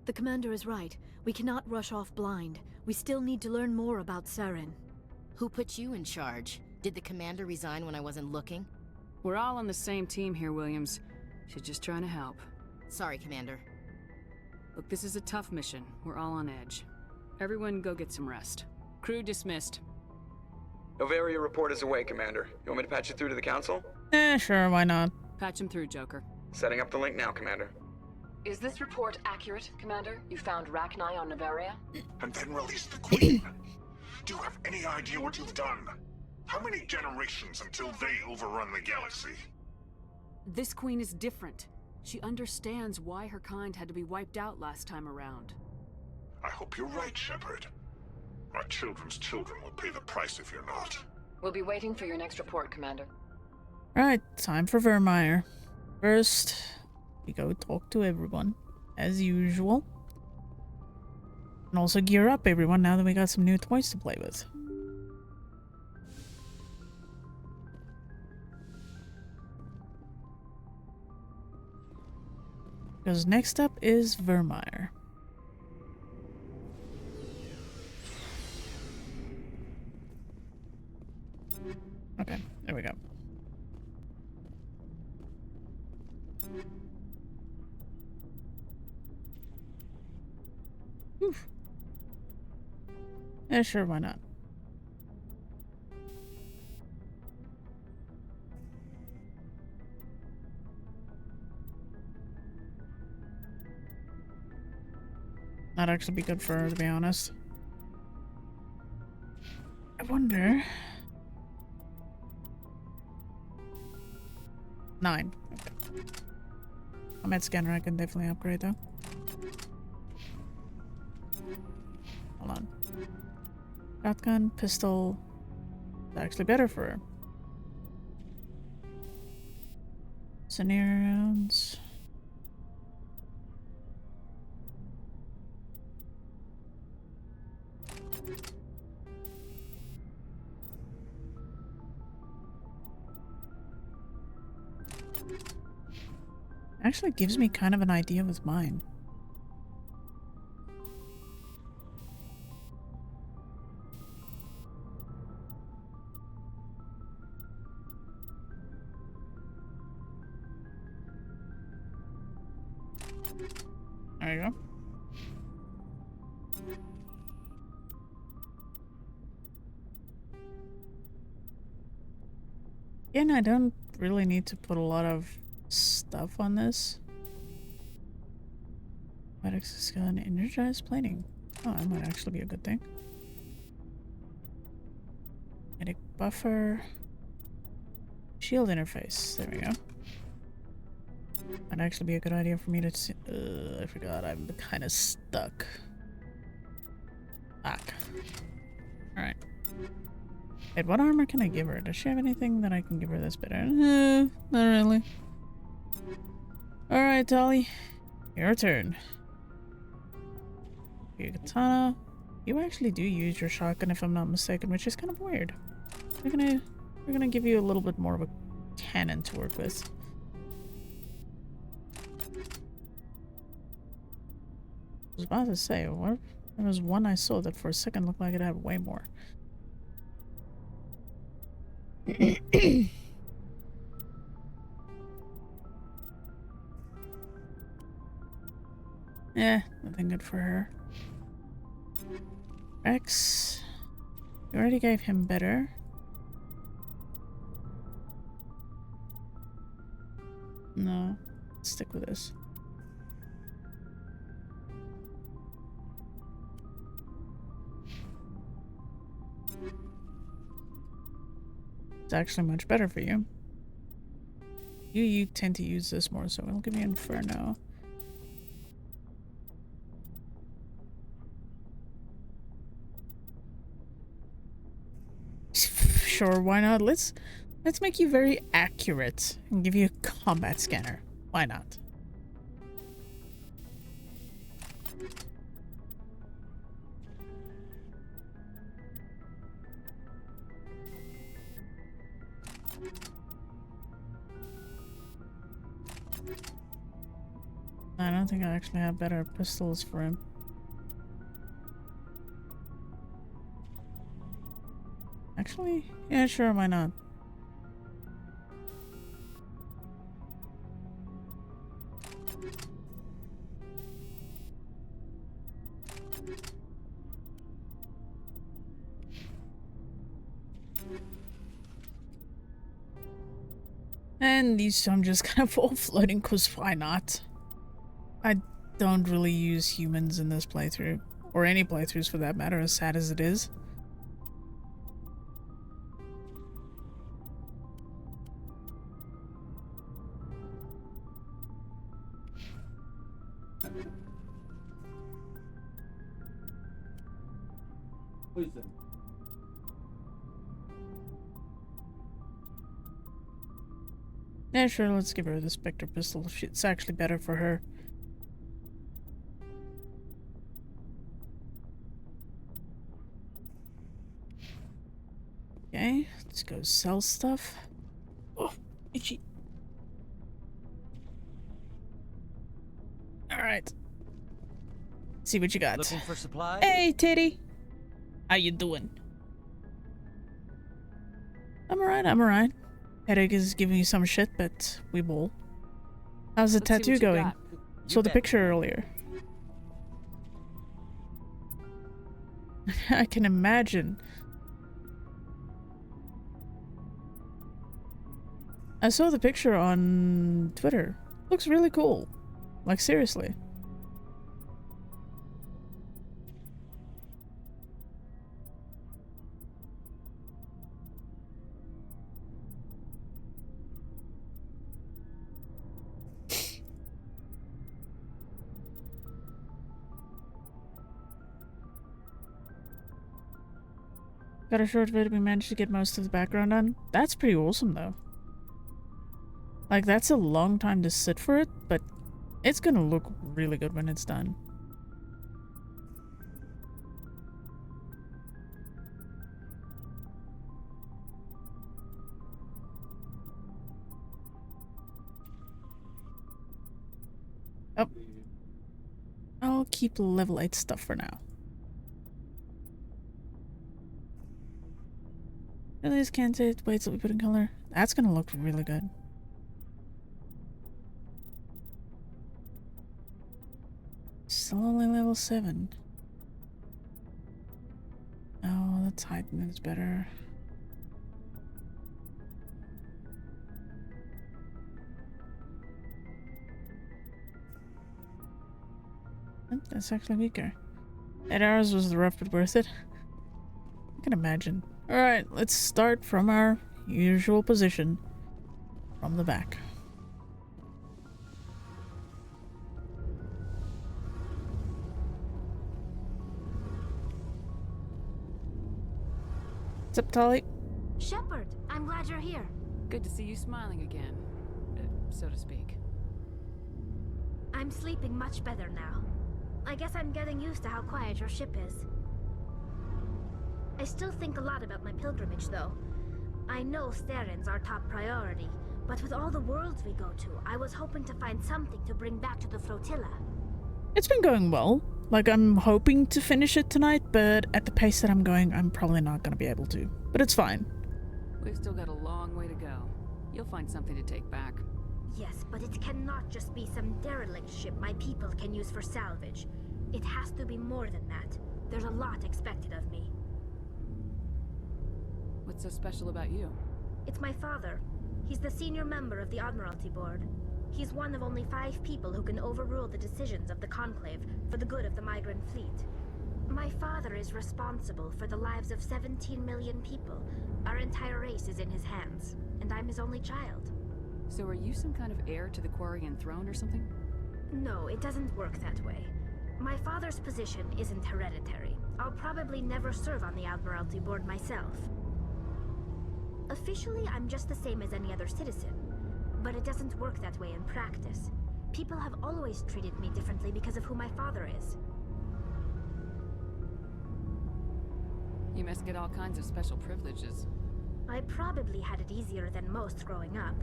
The commander is right. We cannot rush off blind. We still need to learn more about Saren. Who put you in charge? Did the commander resign when I wasn't looking? We're all on the same team here, Williams. She's just trying to help. Sorry, Commander. Look, this is a tough mission. We're all on edge. Everyone go get some rest. Crew dismissed. Novaria report is away, Commander. You want me to patch you through to the Council? Sure, why not? Patch him through, Joker. Setting up the link now, Commander. Is this report accurate, Commander? You found Rachni on Novaria? And then released the Queen. Do you have any idea what you've done? How many generations until they overrun the galaxy? This queen is different. She understands why her kind had to be wiped out last time around. I hope you're right, Shepard. My children's children will pay the price if you're not. We'll be waiting for your next report, Commander. Alright, time for Vermeer. First, we go talk to everyone, as usual. And also gear up, everyone, now that we got some new toys to play with. Because next up is Vermeer. Okay, there we go. Oof. Yeah, sure, why not? That'd actually be good for her, to be honest. I wonder... 9. Okay. Med scanner I can definitely upgrade though. Hold on. Shotgun, pistol. It's actually better for her. Scenarios. Actually gives me kind of an idea with mine. There you go. Again, I don't really need to put a lot of stuff on this. Might exoskeleton energized plating. Oh, that might actually be a good thing. Kinetic buffer. Shield interface. There we go. Might actually be a good idea for me to see. I forgot I'm kind of stuck. Back. Alright. Wait, what armor can I give her? Does she have anything that I can give her that's better? Not really. Alright, Tali. Your turn. Your katana. You actually do use your shotgun if I'm not mistaken, which is kind of weird. We're gonna give you a little bit more of a cannon to work with. I was about to say, what? There was one I saw that for a second looked like it had way more. Yeah, nothing good for her. Rex. You already gave him better. No, stick with this. It's actually much better for you. You tend to use this more, so we'll give you Inferno. Sure, why not? Let's make you very accurate and give you a combat scanner. Why not? I don't think I actually have better pistols for him. Actually, yeah, sure, why not? And these I'm just kind of offloading because why not? I don't really use humans in this playthrough. Or any playthroughs for that matter, as sad as it is. Poison. Yeah, sure, let's give her the Spectre pistol. It's actually better for her. Okay, let's go sell stuff. Oh, itchy. Alright. See what you got. Looking for supplies? Hey, Titty! How you doing? I'm alright. Headache is giving you some shit, but we bowl. How's the Let's see tattoo what you going? got. Saw the bet. picture earlier. I can imagine. I saw the picture on Twitter. Looks really cool. Like, seriously. Got a short vid, we managed to get most of the background done. That's pretty awesome, though. Like, that's a long time to sit for it, but it's gonna look really good when it's done. Oh. I'll keep level 8 stuff for now. Really, can't say it. Wait till we put in color. That's gonna look really good. Still only level 7. Oh, the Titan is better. That's actually weaker. 8 hours was rough but worth it. I can imagine. Alright, let's start from our usual position. From the back. What's up, Tolly? Shepard, I'm glad you're here. Good to see you smiling again, so to speak. I'm sleeping much better now. I guess I'm getting used to how quiet your ship is. I still think a lot about my pilgrimage, though. I know Theron's our top priority, but with all the worlds we go to, I was hoping to find something to bring back to the flotilla. It's been going well. Like, I'm hoping to finish it tonight, but at the pace that I'm going, I'm probably not going to be able to. But it's fine. We've still got a long way to go. You'll find something to take back. Yes, but it cannot just be some derelict ship my people can use for salvage. It has to be more than that. There's a lot expected of me. What's so special about you? It's my father. He's the senior member of the Admiralty Board. He's one of only 5 people who can overrule the decisions of the Conclave for the good of the migrant fleet. My father is responsible for the lives of 17 million people. Our entire race is in his hands, and I'm his only child. So are you some kind of heir to the Quarian throne or something? No, it doesn't work that way. My father's position isn't hereditary. I'll probably never serve on the Admiralty Board myself. Officially, I'm just the same as any other citizen. But it doesn't work that way in practice. People have always treated me differently because of who my father is. You must get all kinds of special privileges. I probably had it easier than most growing up,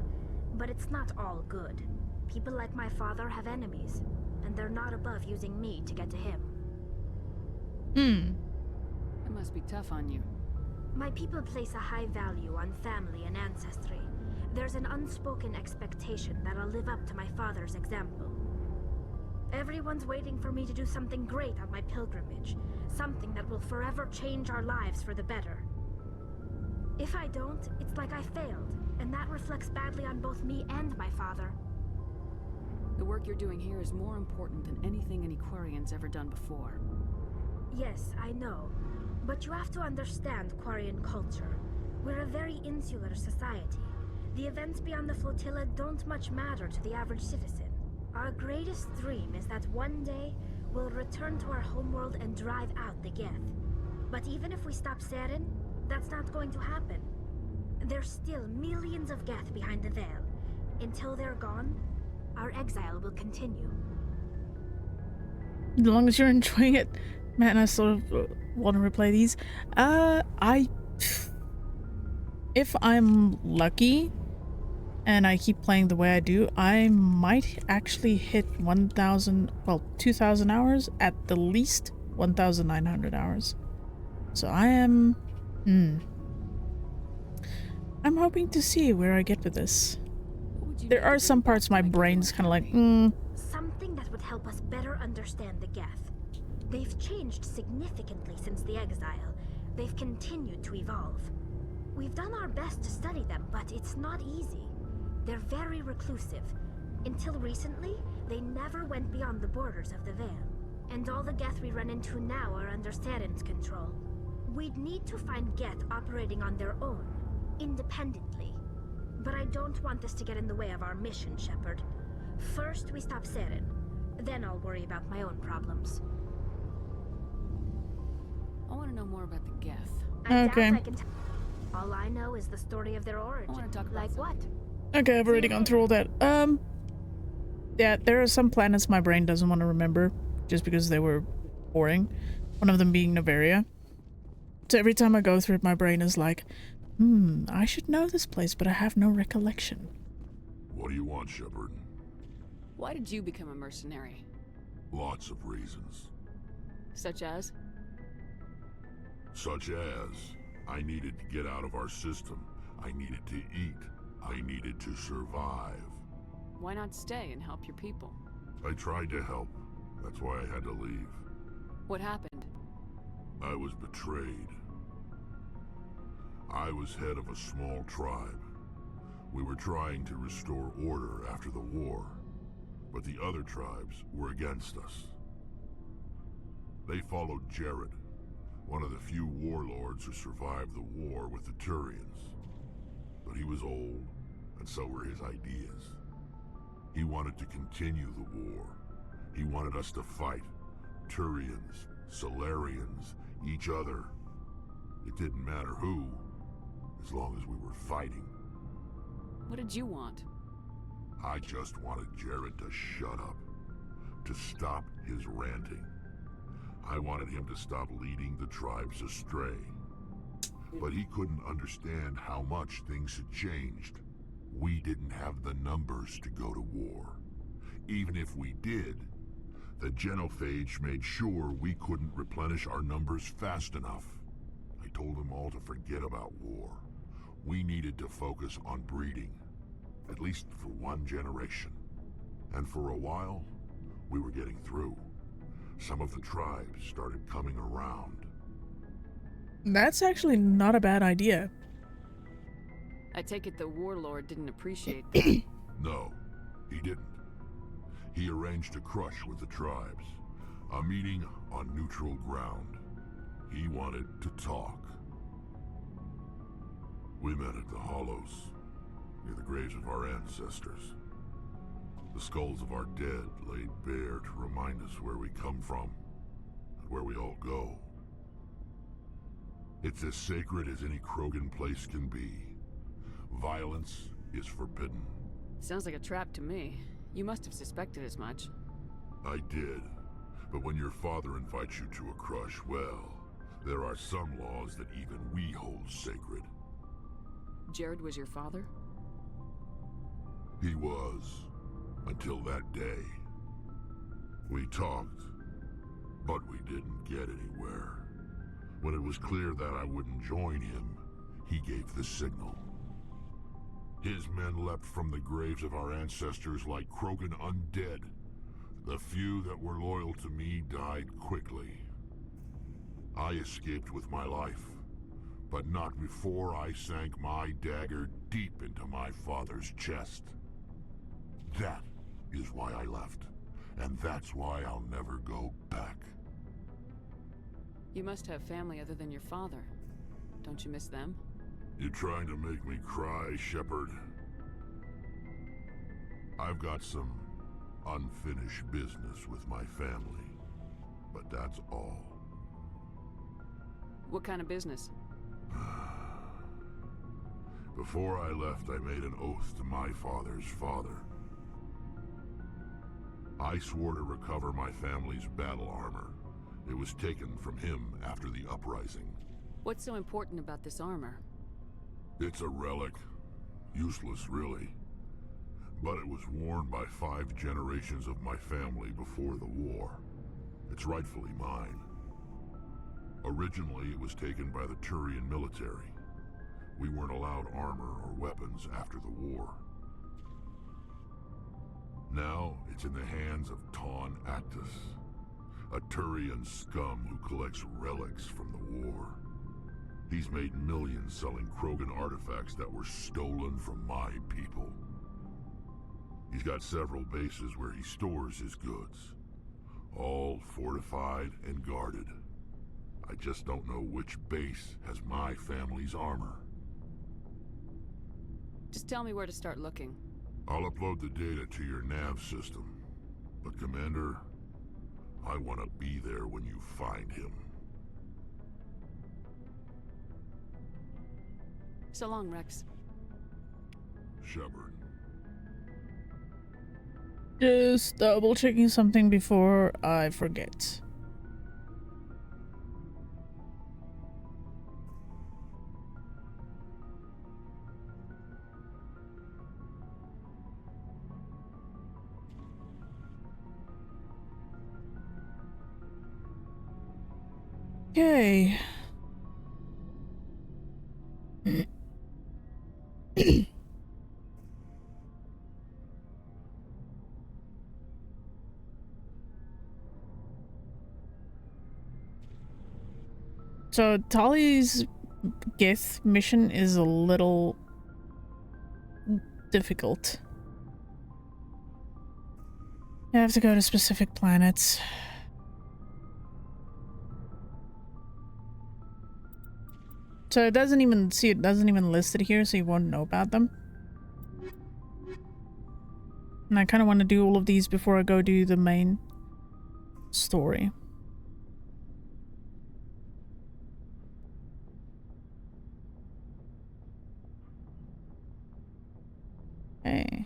but it's not all good. People like my father have enemies, and they're not above using me to get to him. It must be tough on you. My people place a high value on family and ancestry. There's an unspoken expectation that I'll live up to my father's example. Everyone's waiting for me to do something great on my pilgrimage. Something that will forever change our lives for the better. If I don't, it's like I failed, and that reflects badly on both me and my father. The work you're doing here is more important than anything an Aquarian's ever done before. Yes, I know. But you have to understand Quarian culture. We're a very insular society. The events beyond the flotilla don't much matter to the average citizen. Our greatest dream is that one day, we'll return to our homeworld and drive out the Geth. But even if we stop Saren, that's not going to happen. There's still millions of Geth behind the veil. Until they're gone, our exile will continue. As long as you're enjoying it. Man, I sort of want to replay these. If I'm lucky and I keep playing the way I do, I might actually hit 2,000 hours, at the least 1,900 hours. So I am, I'm hoping to see where I get with this. There are some parts my brain's kind of like, Something that would help us better understand the Geth. They've changed significantly since the exile. They've continued to evolve. We've done our best to study them, but it's not easy. They're very reclusive. Until recently, they never went beyond the borders of the Veil. And all the Geth we run into now are under Saren's control. We'd need to find Geth operating on their own, independently. But I don't want this to get in the way of our mission, Shepard. First, we stop Saren. Then I'll worry about my own problems. I want to know more about the Geth. I doubt I can all I know is the story of their origin. I want to talk about like what? Okay, I've already gone through all that. Yeah, there are some planets my brain doesn't want to remember, just because they were boring. One of them being Novaria. So every time I go through it, my brain is like, I should know this place, but I have no recollection. What do you want, Shepard? Why did you become a mercenary? Lots of reasons. Such as? Such as, I needed to get out of our system. I needed to eat. I needed to survive. Why not stay and help your people? I tried to help. That's why I had to leave. What happened? I was betrayed. I was head of a small tribe. We were trying to restore order after the war, but the other tribes were against us. They followed Jared, one of the few warlords who survived the war with the Turians. But he was old, and so were his ideas. He wanted to continue the war. He wanted us to fight. Turians, Solarians, each other. It didn't matter who, as long as we were fighting. What did you want? I just wanted Jared to shut up, to stop his ranting. I wanted him to stop leading the tribes astray. But he couldn't understand how much things had changed. We didn't have the numbers to go to war. Even if we did, the genophage made sure we couldn't replenish our numbers fast enough. I told them all to forget about war. We needed to focus on breeding, at least for one generation. And for a while, we were getting through. Some of the tribes started coming around. That's actually not a bad idea. I take it the warlord didn't appreciate that. No, he didn't. He arranged a crush with the tribes. A meeting on neutral ground. He wanted to talk. We met at the Hollows, near the graves of our ancestors. The skulls of our dead laid bare to remind us where we come from, and where we all go. It's as sacred as any Krogan place can be. Violence is forbidden. Sounds like a trap to me. You must have suspected as much. I did. But when your father invites you to a crush, well, there are some laws that even we hold sacred. Jared was your father? He was. Until that day. We talked, but we didn't get anywhere. When it was clear that I wouldn't join him, he gave the signal. His men leapt from the graves of our ancestors like Krogan undead. The few that were loyal to me died quickly. I escaped with my life, but not before I sank my dagger deep into my father's chest. That is why I left, and that's why I'll never go back. You must have family other than your father. Don't you miss them? You're trying to make me cry, Shepard. I've got some unfinished business with my family, but that's all. What kind of business? Before I left, I made an oath to my father's father. I swore to recover my family's battle armor. It was taken from him after the uprising. What's so important about this armor? It's a relic. Useless, really. But it was worn by 5 generations of my family before the war. It's rightfully mine. Originally, it was taken by the Turian military. We weren't allowed armor or weapons after the war. Now, it's in the hands of Taun Actus, a Turian scum who collects relics from the war. He's made millions selling Krogan artifacts that were stolen from my people. He's got several bases where he stores his goods, all fortified and guarded. I just don't know which base has my family's armor. Just tell me where to start looking. I'll upload the data to your nav system. But Commander, I want to be there when you find him. So long, Rex. Shepard. Just double checking something before I forget. Okay. So Tali's Gith mission is a little difficult. You have to go to specific planets. So it doesn't even list it here, so you won't know about them. And I kind of want to do all of these before I go do the main story. Okay.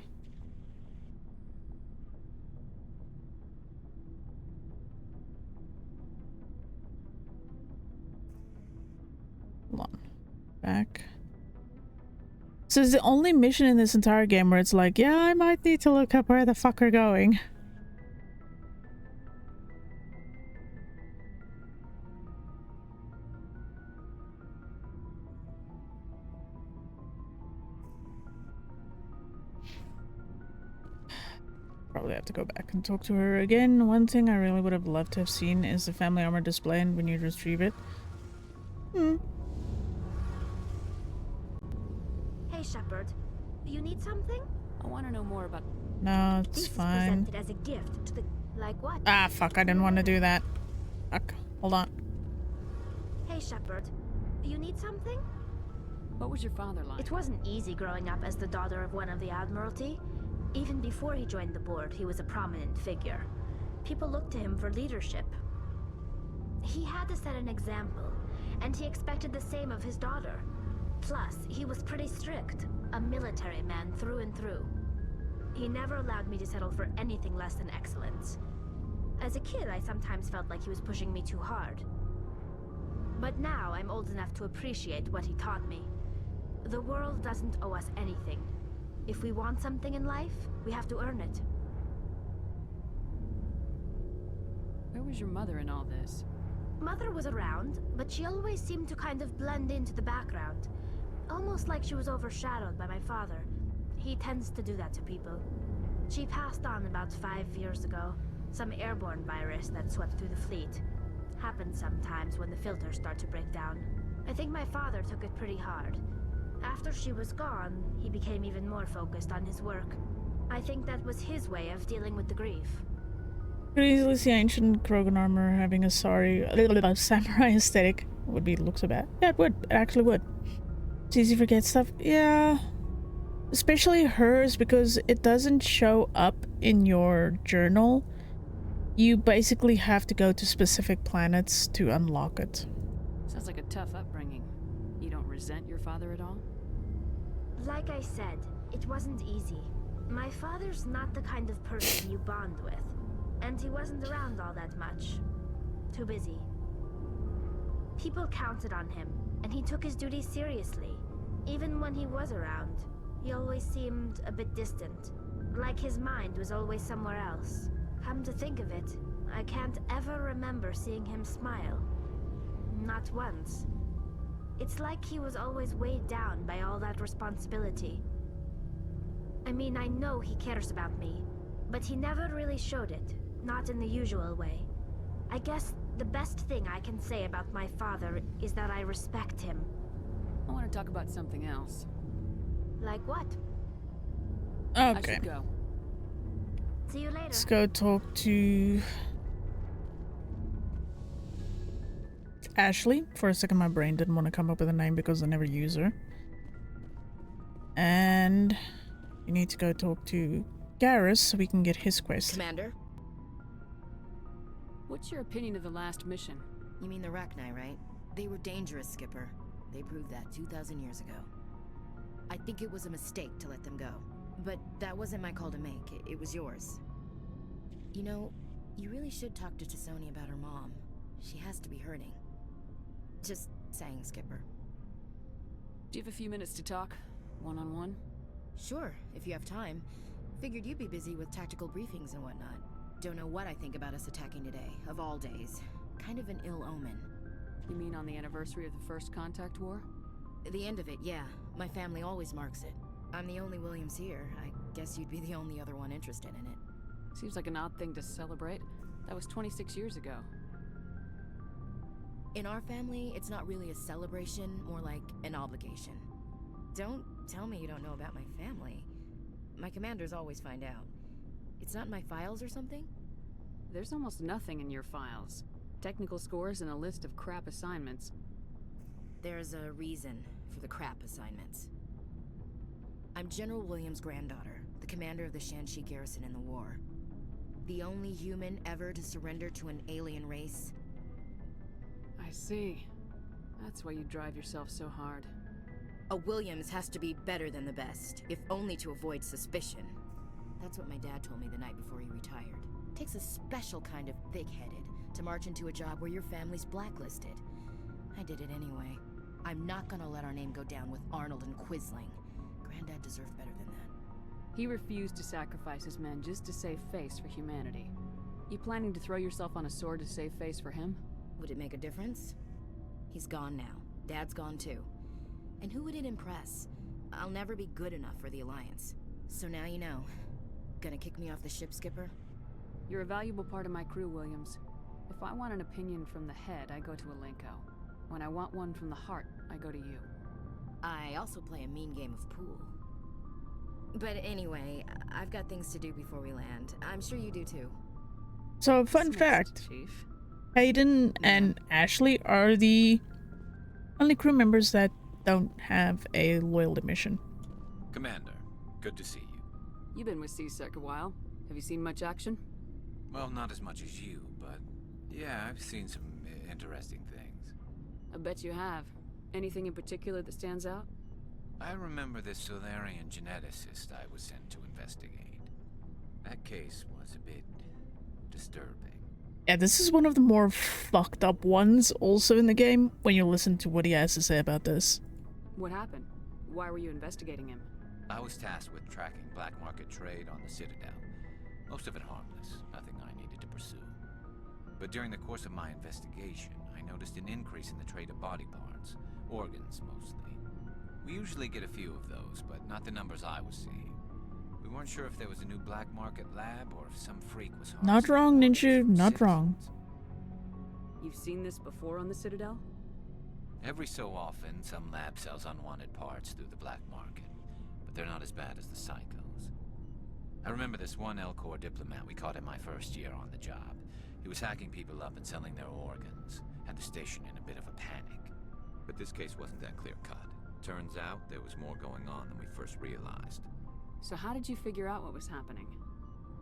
Hold on. Back. This is the only mission in this entire game where it's like, yeah, I might need to look up where the fuck we're going. Probably have to go back and talk to her again. One thing I really would have loved to have seen is the family armor display and when you retrieve it. Hey, Shepard. You need something? I want to know more about... No, it's This fine. is presented as a gift to the... Like what? Ah, fuck, I didn't want to do that. Fuck. Hold on. Hey, Shepard. You need something? What was your father like? It wasn't easy growing up as the daughter of one of the Admiralty. Even before he joined the board, he was a prominent figure. People looked to him for leadership. He had to set an example, and he expected the same of his daughter. Plus, he was pretty strict, a military man through and through. He never allowed me to settle for anything less than excellence. As a kid, I sometimes felt like he was pushing me too hard. But now I'm old enough to appreciate what he taught me. The world doesn't owe us anything. If we want something in life, we have to earn it. Where was your mother in all this? Mother was around, but she always seemed to kind of blend into the background. Almost like she was overshadowed by my father. He tends to do that to people. She passed on about 5 years ago. Some airborne virus that swept through the fleet. Happens sometimes when the filters start to break down. I think my father took it pretty hard. After she was gone, he became even more focused on his work. I think that was his way of dealing with the grief. Could easily see ancient Krogan armor having a little samurai aesthetic. Would be look so bad. Yeah, it would. It actually would. It's easy to forget stuff. Yeah. Especially hers, because it doesn't show up in your journal. You basically have to go to specific planets to unlock it. Sounds like a tough upbringing. You don't resent your father at all? Like I said, it wasn't easy. My father's not the kind of person you bond with. And he wasn't around all that much. Too busy. People counted on him, and he took his duties seriously. Even when he was around, he always seemed a bit distant. Like his mind was always somewhere else. Come to think of it, I can't ever remember seeing him smile. Not once. It's like he was always weighed down by all that responsibility. I mean, I know he cares about me, but he never really showed it. Not in the usual way. I guess the best thing I can say about my father is that I respect him. I want to talk about something else. Like what? I Okay. should go. See you later. Let's go talk to Ashley. For a second my brain didn't want to come up with a name because I never use her. And you need to go talk to Garrus so we can get his quest. Commander? What's your opinion of the last mission? You mean the Rachni, right? They were dangerous, Skipper. They proved that 2,000 years ago. I think it was a mistake to let them go. But that wasn't my call to make. It was yours. You know, you really should talk to T'Soni about her mom. She has to be hurting. Just saying, Skipper. Do you have a few minutes to talk? One-on-one? Sure, if you have time. Figured you'd be busy with tactical briefings and whatnot. Don't know what I think about us attacking today, of all days. Kind of an ill omen. You mean on the anniversary of the First Contact War? The end of it, yeah. My family always marks it. I'm the only Williams here. I guess you'd be the only other one interested in it. Seems like an odd thing to celebrate. That was 26 years ago. In our family, it's not really a celebration, more like an obligation. Don't tell me you don't know about my family. My commanders always find out. It's not in my files or something? There's almost nothing in your files. Technical scores and a list of crap assignments. There's a reason for the crap assignments. I'm General Williams' granddaughter, the commander of the Shanxi garrison in the war. The only human ever to surrender to an alien race. I see. That's why you drive yourself so hard. A Williams has to be better than the best, if only to avoid suspicion. That's what my dad told me the night before he retired. Takes a special kind of thick-headed to march into a job where your family's blacklisted. I did it anyway. I'm not gonna let our name go down with Arnold and Quisling. Granddad deserved better than that. He refused to sacrifice his men just to save face for humanity. You planning to throw yourself on a sword to save face for him? Would it make a difference? He's gone now. Dad's gone too. And who would it impress? I'll never be good enough for the Alliance. So now you know. Gonna kick me off the ship, Skipper? You're a valuable part of my crew, Williams. If I want an opinion from the head, I go to Alenko. When I want one from the heart, I go to you. I also play a mean game of pool. But anyway, I've got things to do before we land. I'm sure you do too. So, fun fact. Chief. Hayden and Ashley are the only crew members that don't have a loyalty mission. Commander, good to see you. You've been with CEST a while. Have you seen much action? Well, not as much as you, but yeah, I've seen some interesting things. I bet you have. Anything in particular that stands out? I remember this Solarian geneticist I was sent to investigate. That case was a bit disturbing. Yeah, this is one of the more fucked up ones also in the game, when you listen to what he has to say about this. What happened? Why were you investigating him? I was tasked with tracking black market trade on the Citadel. Most of it harmless, nothing I needed to pursue. But during the course of my investigation, I I noticed an increase in the trade of body parts, organs mostly. We usually get a few of those, but not the numbers I was seeing. We weren't sure if there was a new black market lab or if some freak was Not wrong, Ninja. Not wrong. You've seen this before on the Citadel? Every so often, some lab sells unwanted parts through the black market, but they're not as bad as the psychos. I remember this one L-Corps diplomat we caught in my first year on the job. He was hacking people up and selling their organs. Had the station in a bit of a panic. But this case wasn't that clear-cut. Turns out there was more going on than we first realized. So how did you figure out what was happening?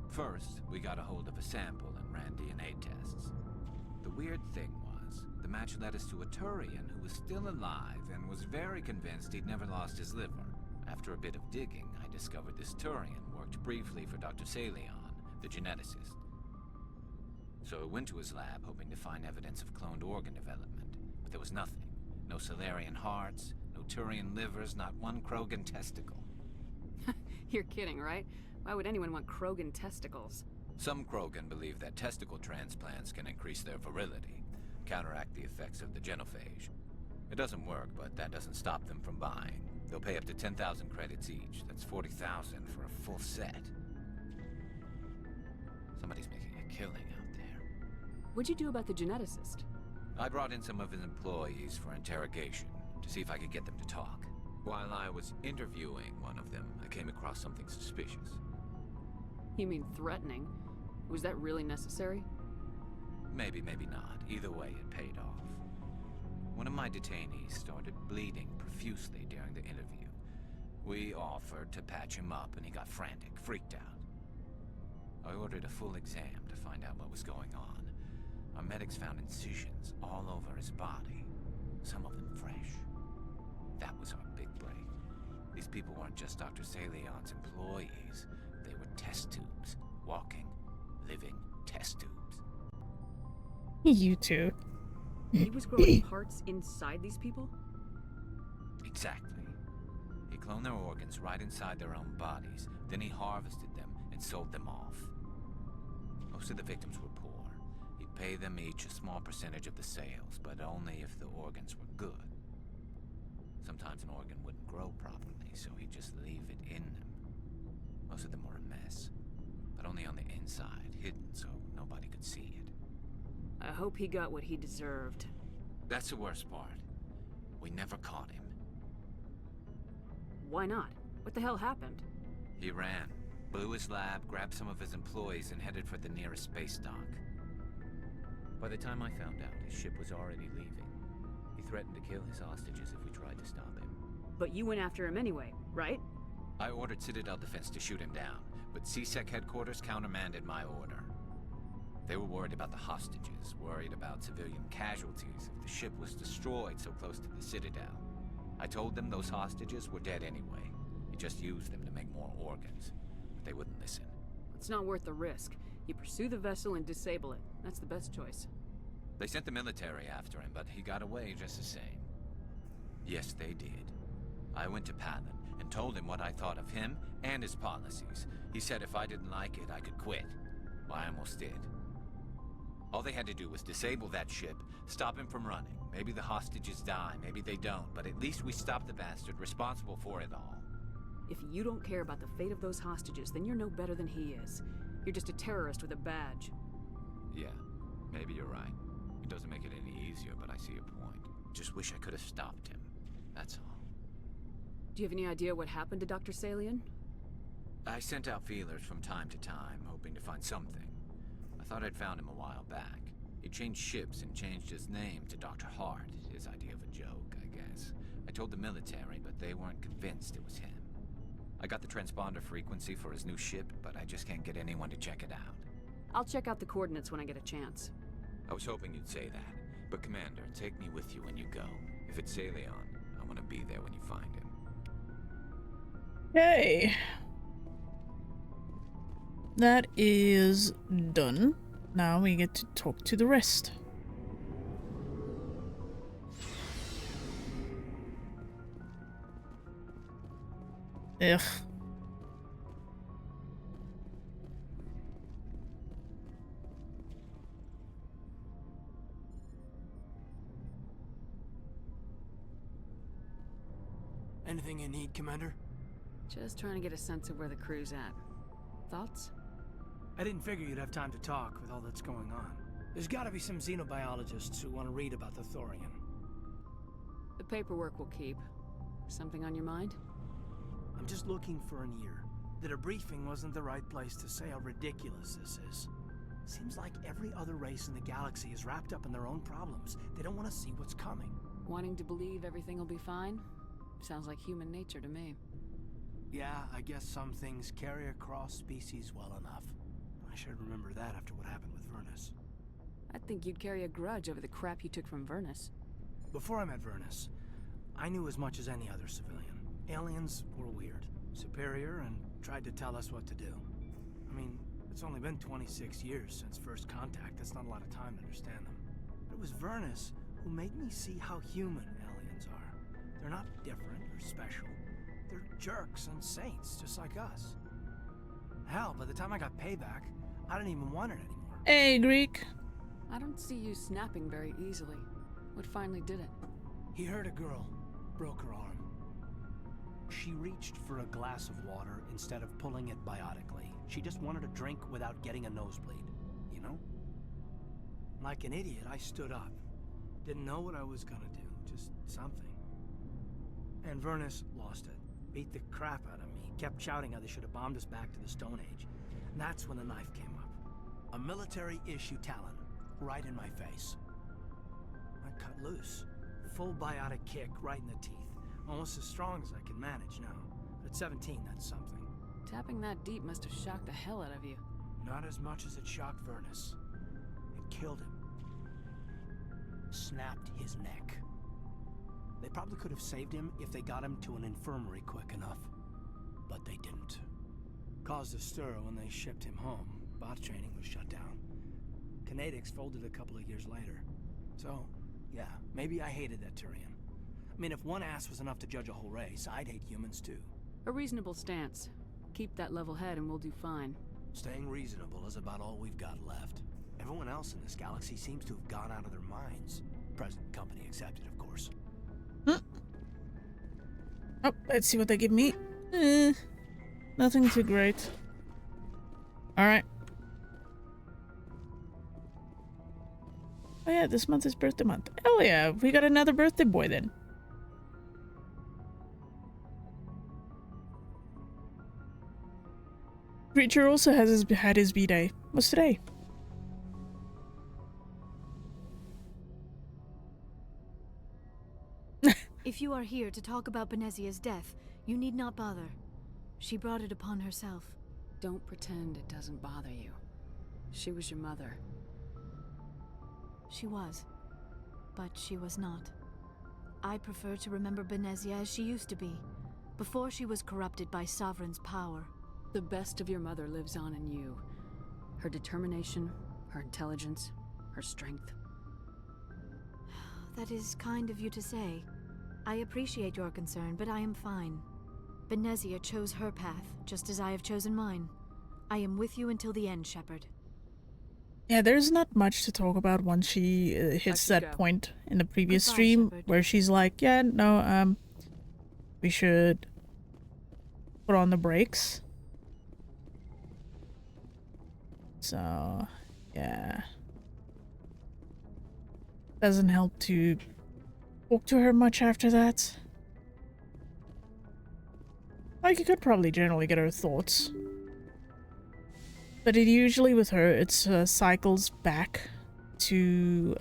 First, we got a hold of a sample and ran DNA tests. The weird thing was, the match led us to a Turian who was still alive and was very convinced he'd never lost his liver. After a bit of digging, I discovered this Turian worked briefly for Dr. Salion, the geneticist. So I went to his lab hoping to find evidence of cloned organ development, but there was nothing. No Salarian hearts, no Turian livers, not one Krogan testicle. You're kidding, right? Why would anyone want Krogan testicles? Some Krogan believe that testicle transplants can increase their virility, counteract the effects of the genophage. It doesn't work, but that doesn't stop them from buying. They'll pay up to 10,000 credits each. That's 40,000 for a full set. Somebody's making a killing out there. What'd you do about the geneticist? I brought in some of his employees for interrogation to see if I could get them to talk. While I was interviewing one of them, I came across something suspicious. You mean threatening? Was that really necessary? Maybe, maybe not. Either way, it paid off. One of my detainees started bleeding profusely during the interview. We offered to patch him up, and he got frantic, freaked out. I ordered a full exam to find out what was going on. Our medics found incisions all over his body, some of them fresh. That was our big break. These people weren't just Dr. Salion's employees. They were test tubes. Walking, living test tubes. You too. He was growing parts inside these people? Exactly. He cloned their organs right inside their own bodies. Then he harvested them and sold them off. Most of the victims were poor. He'd pay them each a small percentage of the sales, but only if the organs were good. Sometimes an organ wouldn't grow properly, so he'd just leave it in them. Most of them were a mess, but only on the inside, hidden so nobody could see it. I hope he got what he deserved. That's the worst part. We never caught him. Why not? What the hell happened? He ran, blew his lab, grabbed some of his employees, and headed for the nearest space dock. By the time I found out, his ship was already leaving. He threatened to kill his hostages if we tried to stop him. But you went after him anyway, right? I ordered Citadel Defense to shoot him down, but CSEC headquarters countermanded my order. They were worried about the hostages, worried about civilian casualties if the ship was destroyed so close to the Citadel. I told them those hostages were dead anyway. He just used them to make more organs, but they wouldn't listen. It's not worth the risk. You pursue the vessel and disable it. That's the best choice. They sent the military after him, but he got away just the same. Yes, they did. I went to Palin and told him what I thought of him and his policies. He said if I didn't like it, I could quit. Well, I almost did. All they had to do was disable that ship, stop him from running. Maybe the hostages die, maybe they don't, but at least we stopped the bastard responsible for it all. If you don't care about the fate of those hostages, then you're no better than he is. You're just a terrorist with a badge. Yeah, maybe you're right. It doesn't make it any easier, but I see your point. Just wish I could have stopped him. That's all. Do you have any idea what happened to Dr. Salion? I sent out feelers from time to time, hoping to find something. I thought I'd found him a while back. He changed ships and changed his name to Dr. Hart, his idea of a joke, I guess. I told the military, but they weren't convinced it was him. I got the transponder frequency for his new ship, but I just can't get anyone to check it out. I'll check out the coordinates when I get a chance. I was hoping you'd say that. But Commander, take me with you when you go. If it's Salion, I want to be there when you find him. Okay. That is done. Now we get to talk to the rest. Ugh. Anything you need, Commander? Just trying to get a sense of where the crew's at. Thoughts? I didn't figure you'd have time to talk with all that's going on. There's gotta be some xenobiologists who want to read about the Thorian. The paperwork will keep. Something on your mind? I'm just looking for an ear. The debriefing wasn't the right place to say how ridiculous this is. Seems like every other race in the galaxy is wrapped up in their own problems. They don't want to see what's coming. Wanting to believe everything will be fine? Sounds like human nature to me. Yeah, I guess some things carry across species well enough. I should remember that after what happened with Vernus. I think you'd carry a grudge over the crap you took from Vernus. Before I met Vernus, I knew as much as any other civilian. Aliens were weird, superior, and tried to tell us what to do. I mean, it's only been 26 years since first contact. That's not a lot of time to understand them. But it was Vernus who made me see how human aliens are. They're not different or special. They're jerks and saints, just like us. Hell, by the time I got payback, I didn't even want it anymore. Hey, Greek. I don't see you snapping very easily. What finally did it? He hurt a girl, broke her arm. She reached for a glass of water instead of pulling it biotically. She just wanted a drink without getting a nosebleed, you know? Like an idiot, I stood up. Didn't know what I was gonna do, just something. And Vernus lost it. Beat the crap out of me. Kept shouting how they should have bombed us back to the Stone Age. And that's when the knife came up. A military-issue Talon, right in my face. I cut loose. Full biotic kick right in the teeth. Almost as strong as I can manage now. But at 17, that's something. Tapping that deep must have shocked the hell out of you. Not as much as it shocked Vernus. It killed him. Snapped his neck. They probably could have saved him if they got him to an infirmary quick enough. But they didn't. Caused a stir when they shipped him home. Bot training was shut down. Kinetics folded a couple of years later. So, yeah, maybe I hated that Turian. I mean, if one ass was enough to judge a whole race, I'd hate humans too. A reasonable stance. Keep that level head and we'll do fine. Staying reasonable is about all we've got left. Everyone else in this galaxy seems to have gone out of their minds. Present company accepted, of course. Oh, let's see what they give me. Nothing too great. Alright. Oh yeah, this month is birthday month. Hell yeah, we got another birthday boy then. Creature also has had his B-day. What's today? If you are here to talk about Benezia's death, you need not bother. She brought it upon herself. Don't pretend it doesn't bother you. She was your mother. She was. But she was not. I prefer to remember Benezia as she used to be, before she was corrupted by Sovereign's power. The best of your mother lives on in you. Her determination, her intelligence, her strength. That is kind of you to say. I appreciate your concern, but I am fine. Benezia chose her path, just as I have chosen mine. I am with you until the end, Shepard. Yeah, there's not much to talk about once she hits that point in the previous stream Shepard. where she's like, yeah, no, we should put on the brakes. So, yeah. Doesn't help to talk to her much after that. Like, you could probably generally get her thoughts. But it usually, with her, it's cycles back to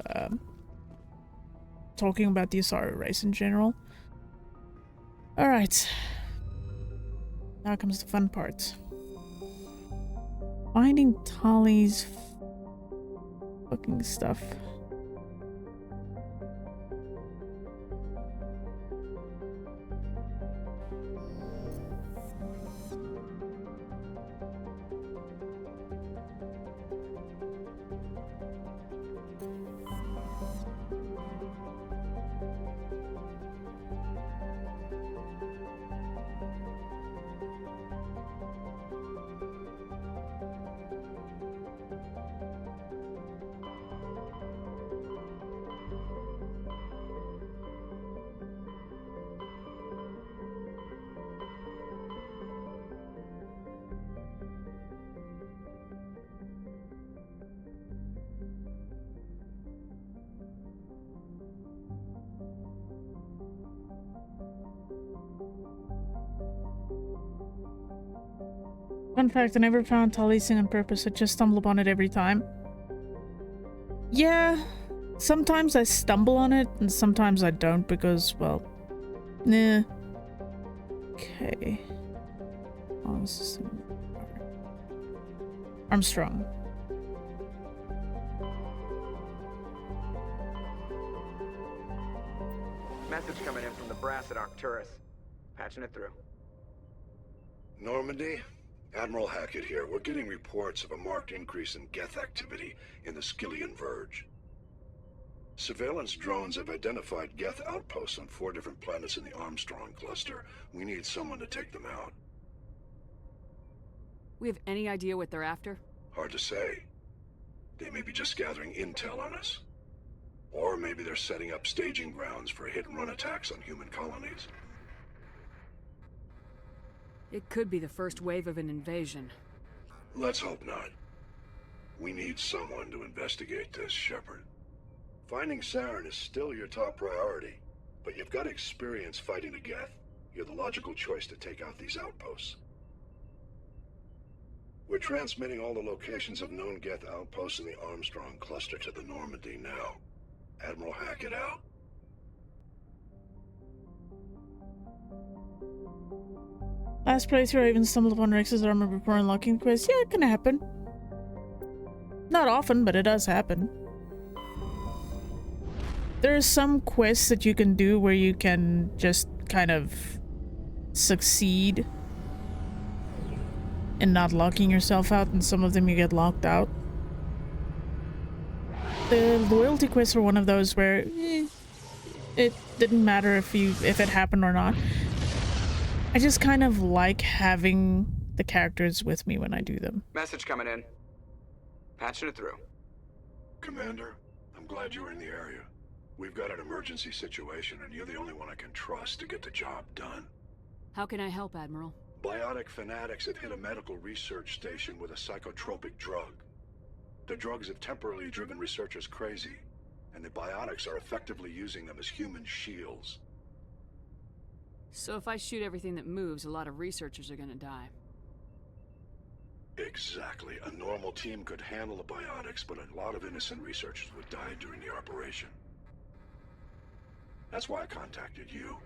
talking about the Asari race in general. Alright. Now comes the fun part. Finding Tali's fucking stuff. Fun fact, I never found Talising on purpose, I just stumble upon it every time. Yeah, sometimes I stumble on it, and sometimes I don't because, well, nah. Okay. Oh, this is Armstrong. Message coming in from the brass at Arcturus. Patching it through. Normandy? Admiral Hackett here. We're getting reports of a marked increase in Geth activity in the Skillian Verge. Surveillance drones have identified Geth outposts on 4 different planets in the Armstrong cluster. We need someone to take them out. We have any idea what they're after? Hard to say. They may be just gathering intel on us. Or maybe they're setting up staging grounds for hit-and-run attacks on human colonies. It could be the first wave of an invasion. Let's hope not. We need someone to investigate this, Shepard. Finding Saren is still your top priority, but you've got experience fighting the Geth. You're the logical choice to take out these outposts. We're transmitting all the locations of known Geth outposts in the Armstrong cluster to the Normandy now. Admiral Hackett out. Last playthrough, I even stumbled upon Rex's armor before unlocking the quest. Yeah, it can happen. Not often, but it does happen. There are some quests that you can do where you can just kind of succeed in not locking yourself out, and some of them you get locked out. The loyalty quests are one of those where it didn't matter if it happened or not. I just kind of like having the characters with me when I do them. Message coming in. Patching it through. Commander, I'm glad you were in the area. We've got an emergency situation, and you're the only one I can trust to get the job done. How can I help, Admiral? Biotic fanatics have hit a medical research station with a psychotropic drug. The drugs have temporarily driven researchers crazy, and the biotics are effectively using them as human shields. So if I shoot everything that moves, a lot of researchers are gonna die. Exactly. A normal team could handle the biotics, but a lot of innocent researchers would die during the operation. That's why I contacted you.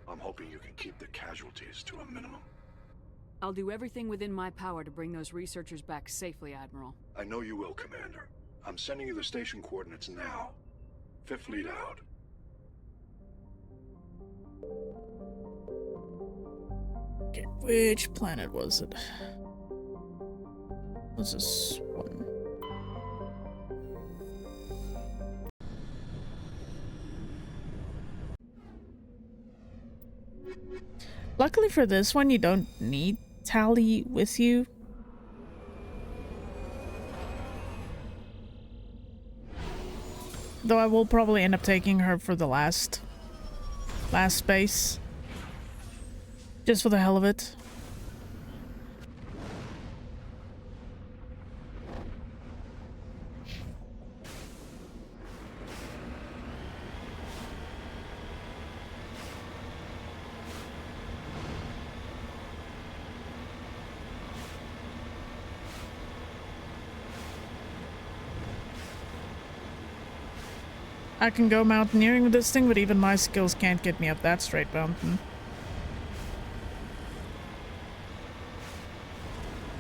I'm hoping you can keep the casualties to a minimum. I'll do everything within my power to bring those researchers back safely, Admiral. I know you will, Commander. I'm sending you the station coordinates now. Fifth Fleet out. Okay, which planet was it? What's this one? Luckily for this one, you don't need Tali with you. Though I will probably end up taking her for the last space. Just for the hell of it. I can go mountaineering with this thing, but even my skills can't get me up that straight mountain.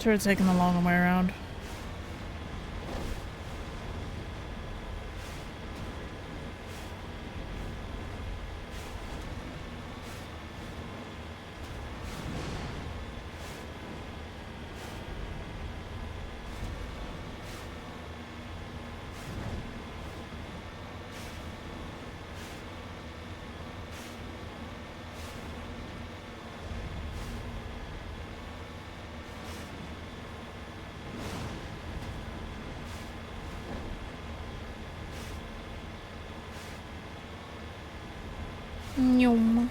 Sure, taking the long way around. Nhung.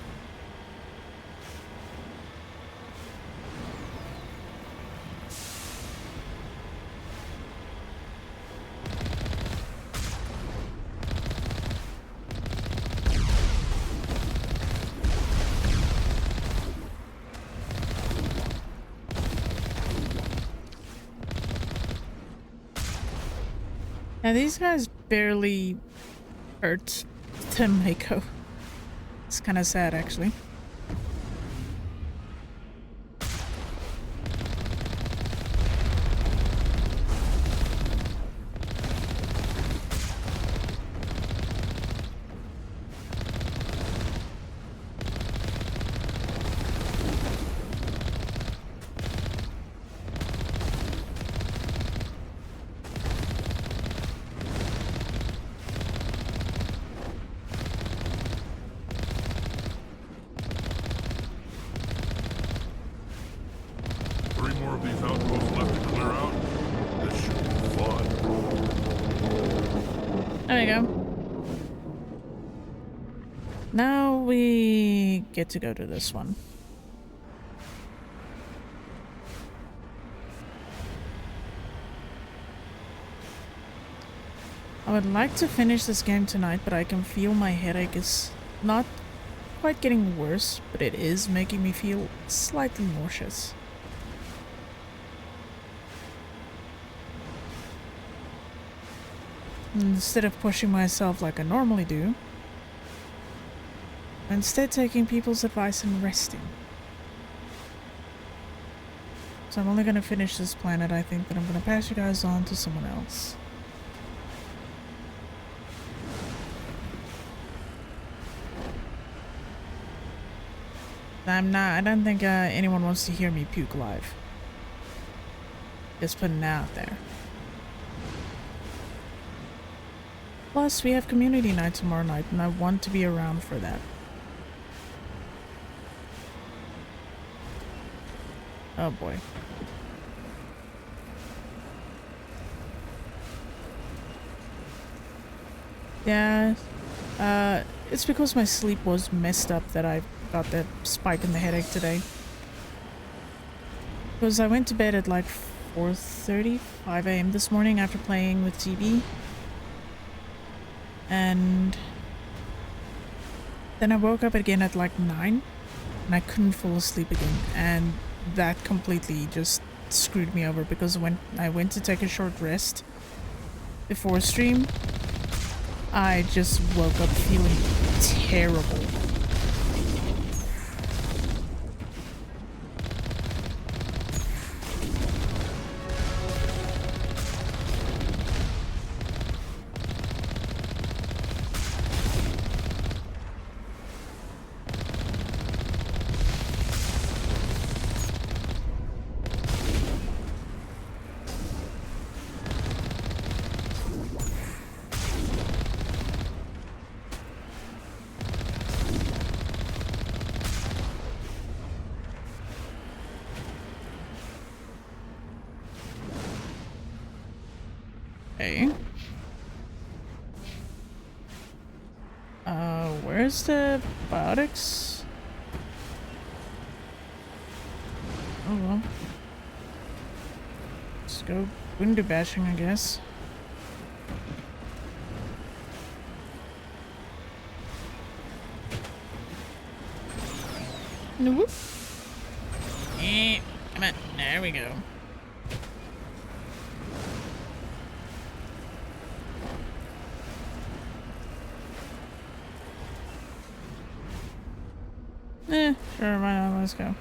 Now these guys barely hurt Tim Mako. It's kind of sad, actually. There we go. Now we get to go to this one. I would like to finish this game tonight, but I can feel my headache is not quite getting worse, but it is making me feel slightly nauseous. Instead of pushing myself like I normally do, I'm instead taking people's advice and resting. So I'm only going to finish this planet. I think that I'm going to pass you guys on to someone else. I don't think anyone wants to hear me puke live. Just putting it out there. Plus, we have community night tomorrow night, and I want to be around for that. Oh boy. Yeah, it's because my sleep was messed up that I got that spike in the headache today. Because I went to bed at like 4:30, 5 a.m. this morning after playing with TV. And then I woke up again at like 9 and I couldn't fall asleep again, and that completely just screwed me over because when I went to take a short rest before stream, I just woke up feeling terrible. Okay. Where's the biotics? Oh well. Let's go window bashing, I guess. Whoop. Come on, there we go. Sure, why not? Let's go.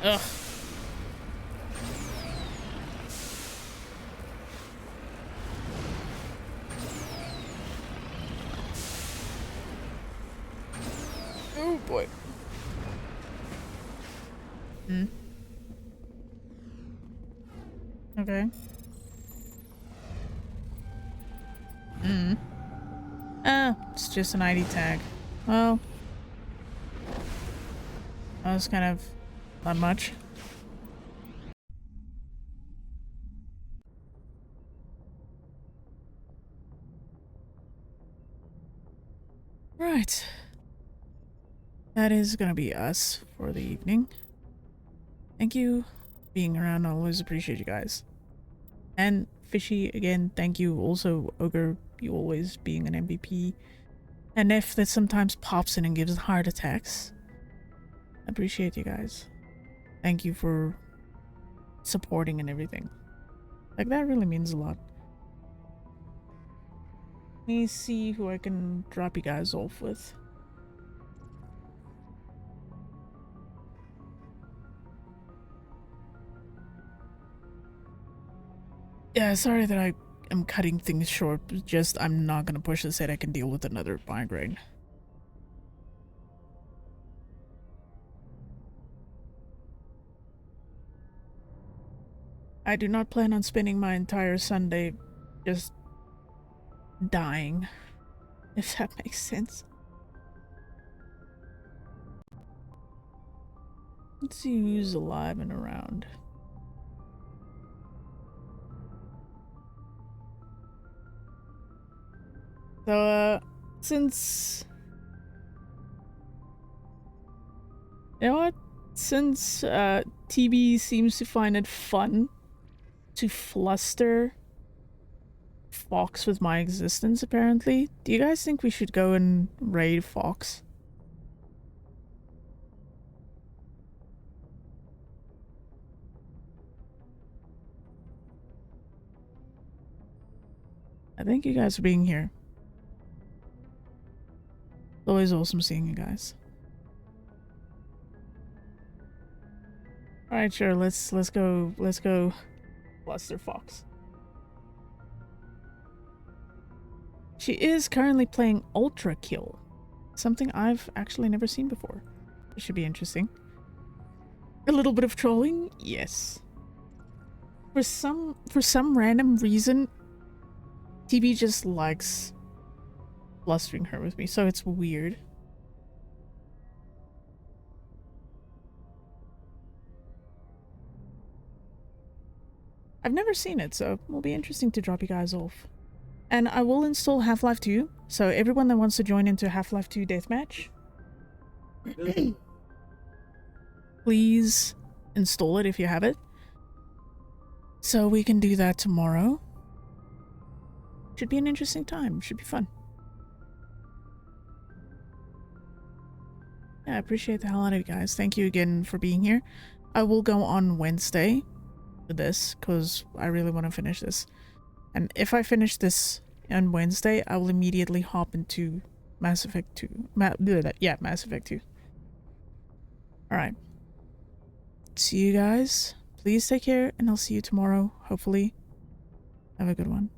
Ugh. Oh boy. Okay. Oh, it's just an ID tag. Well, that was kind of not much. Right. That is gonna be us for the evening. Thank you for being around. I always appreciate you guys. And Fishy, again, thank you. Also, Ogre, you always being an MVP. And F that sometimes pops in and gives heart attacks. I appreciate you guys. Thank you for supporting and everything. Like, that really means a lot. Let me see who I can drop you guys off with. Yeah, sorry that I am cutting things short. Just, I'm not gonna push this head. I can deal with another migraine. I do not plan on spending my entire Sunday just dying, if that makes sense. Let's see who's alive and around. So, since... You know what? Since, TB seems to find it fun to fluster Fox with my existence, apparently, do you guys think we should go and raid Fox? I thank you guys for being here. Always awesome seeing you guys. Alright, sure, let's go Fluster Fox. She is currently playing Ultra Kill, something I've actually never seen before. It should be interesting. A little bit of trolling? Yes. For some random reason, TB just likes blustering her with me, so it's weird. I've never seen it, so it'll be interesting to drop you guys off. And I will install Half-Life 2, so everyone that wants to join into Half-Life 2 Deathmatch, please install it if you have it. So we can do that tomorrow. Should be an interesting time. Should be fun. Yeah, I appreciate the hell out of you guys. Thank you again for being here. I will go on Wednesday with this, because I really want to finish this. And if I finish this on Wednesday, I will immediately hop into Mass Effect 2. Mass Effect 2. Alright. See you guys. Please take care, and I'll see you tomorrow, hopefully. Have a good one.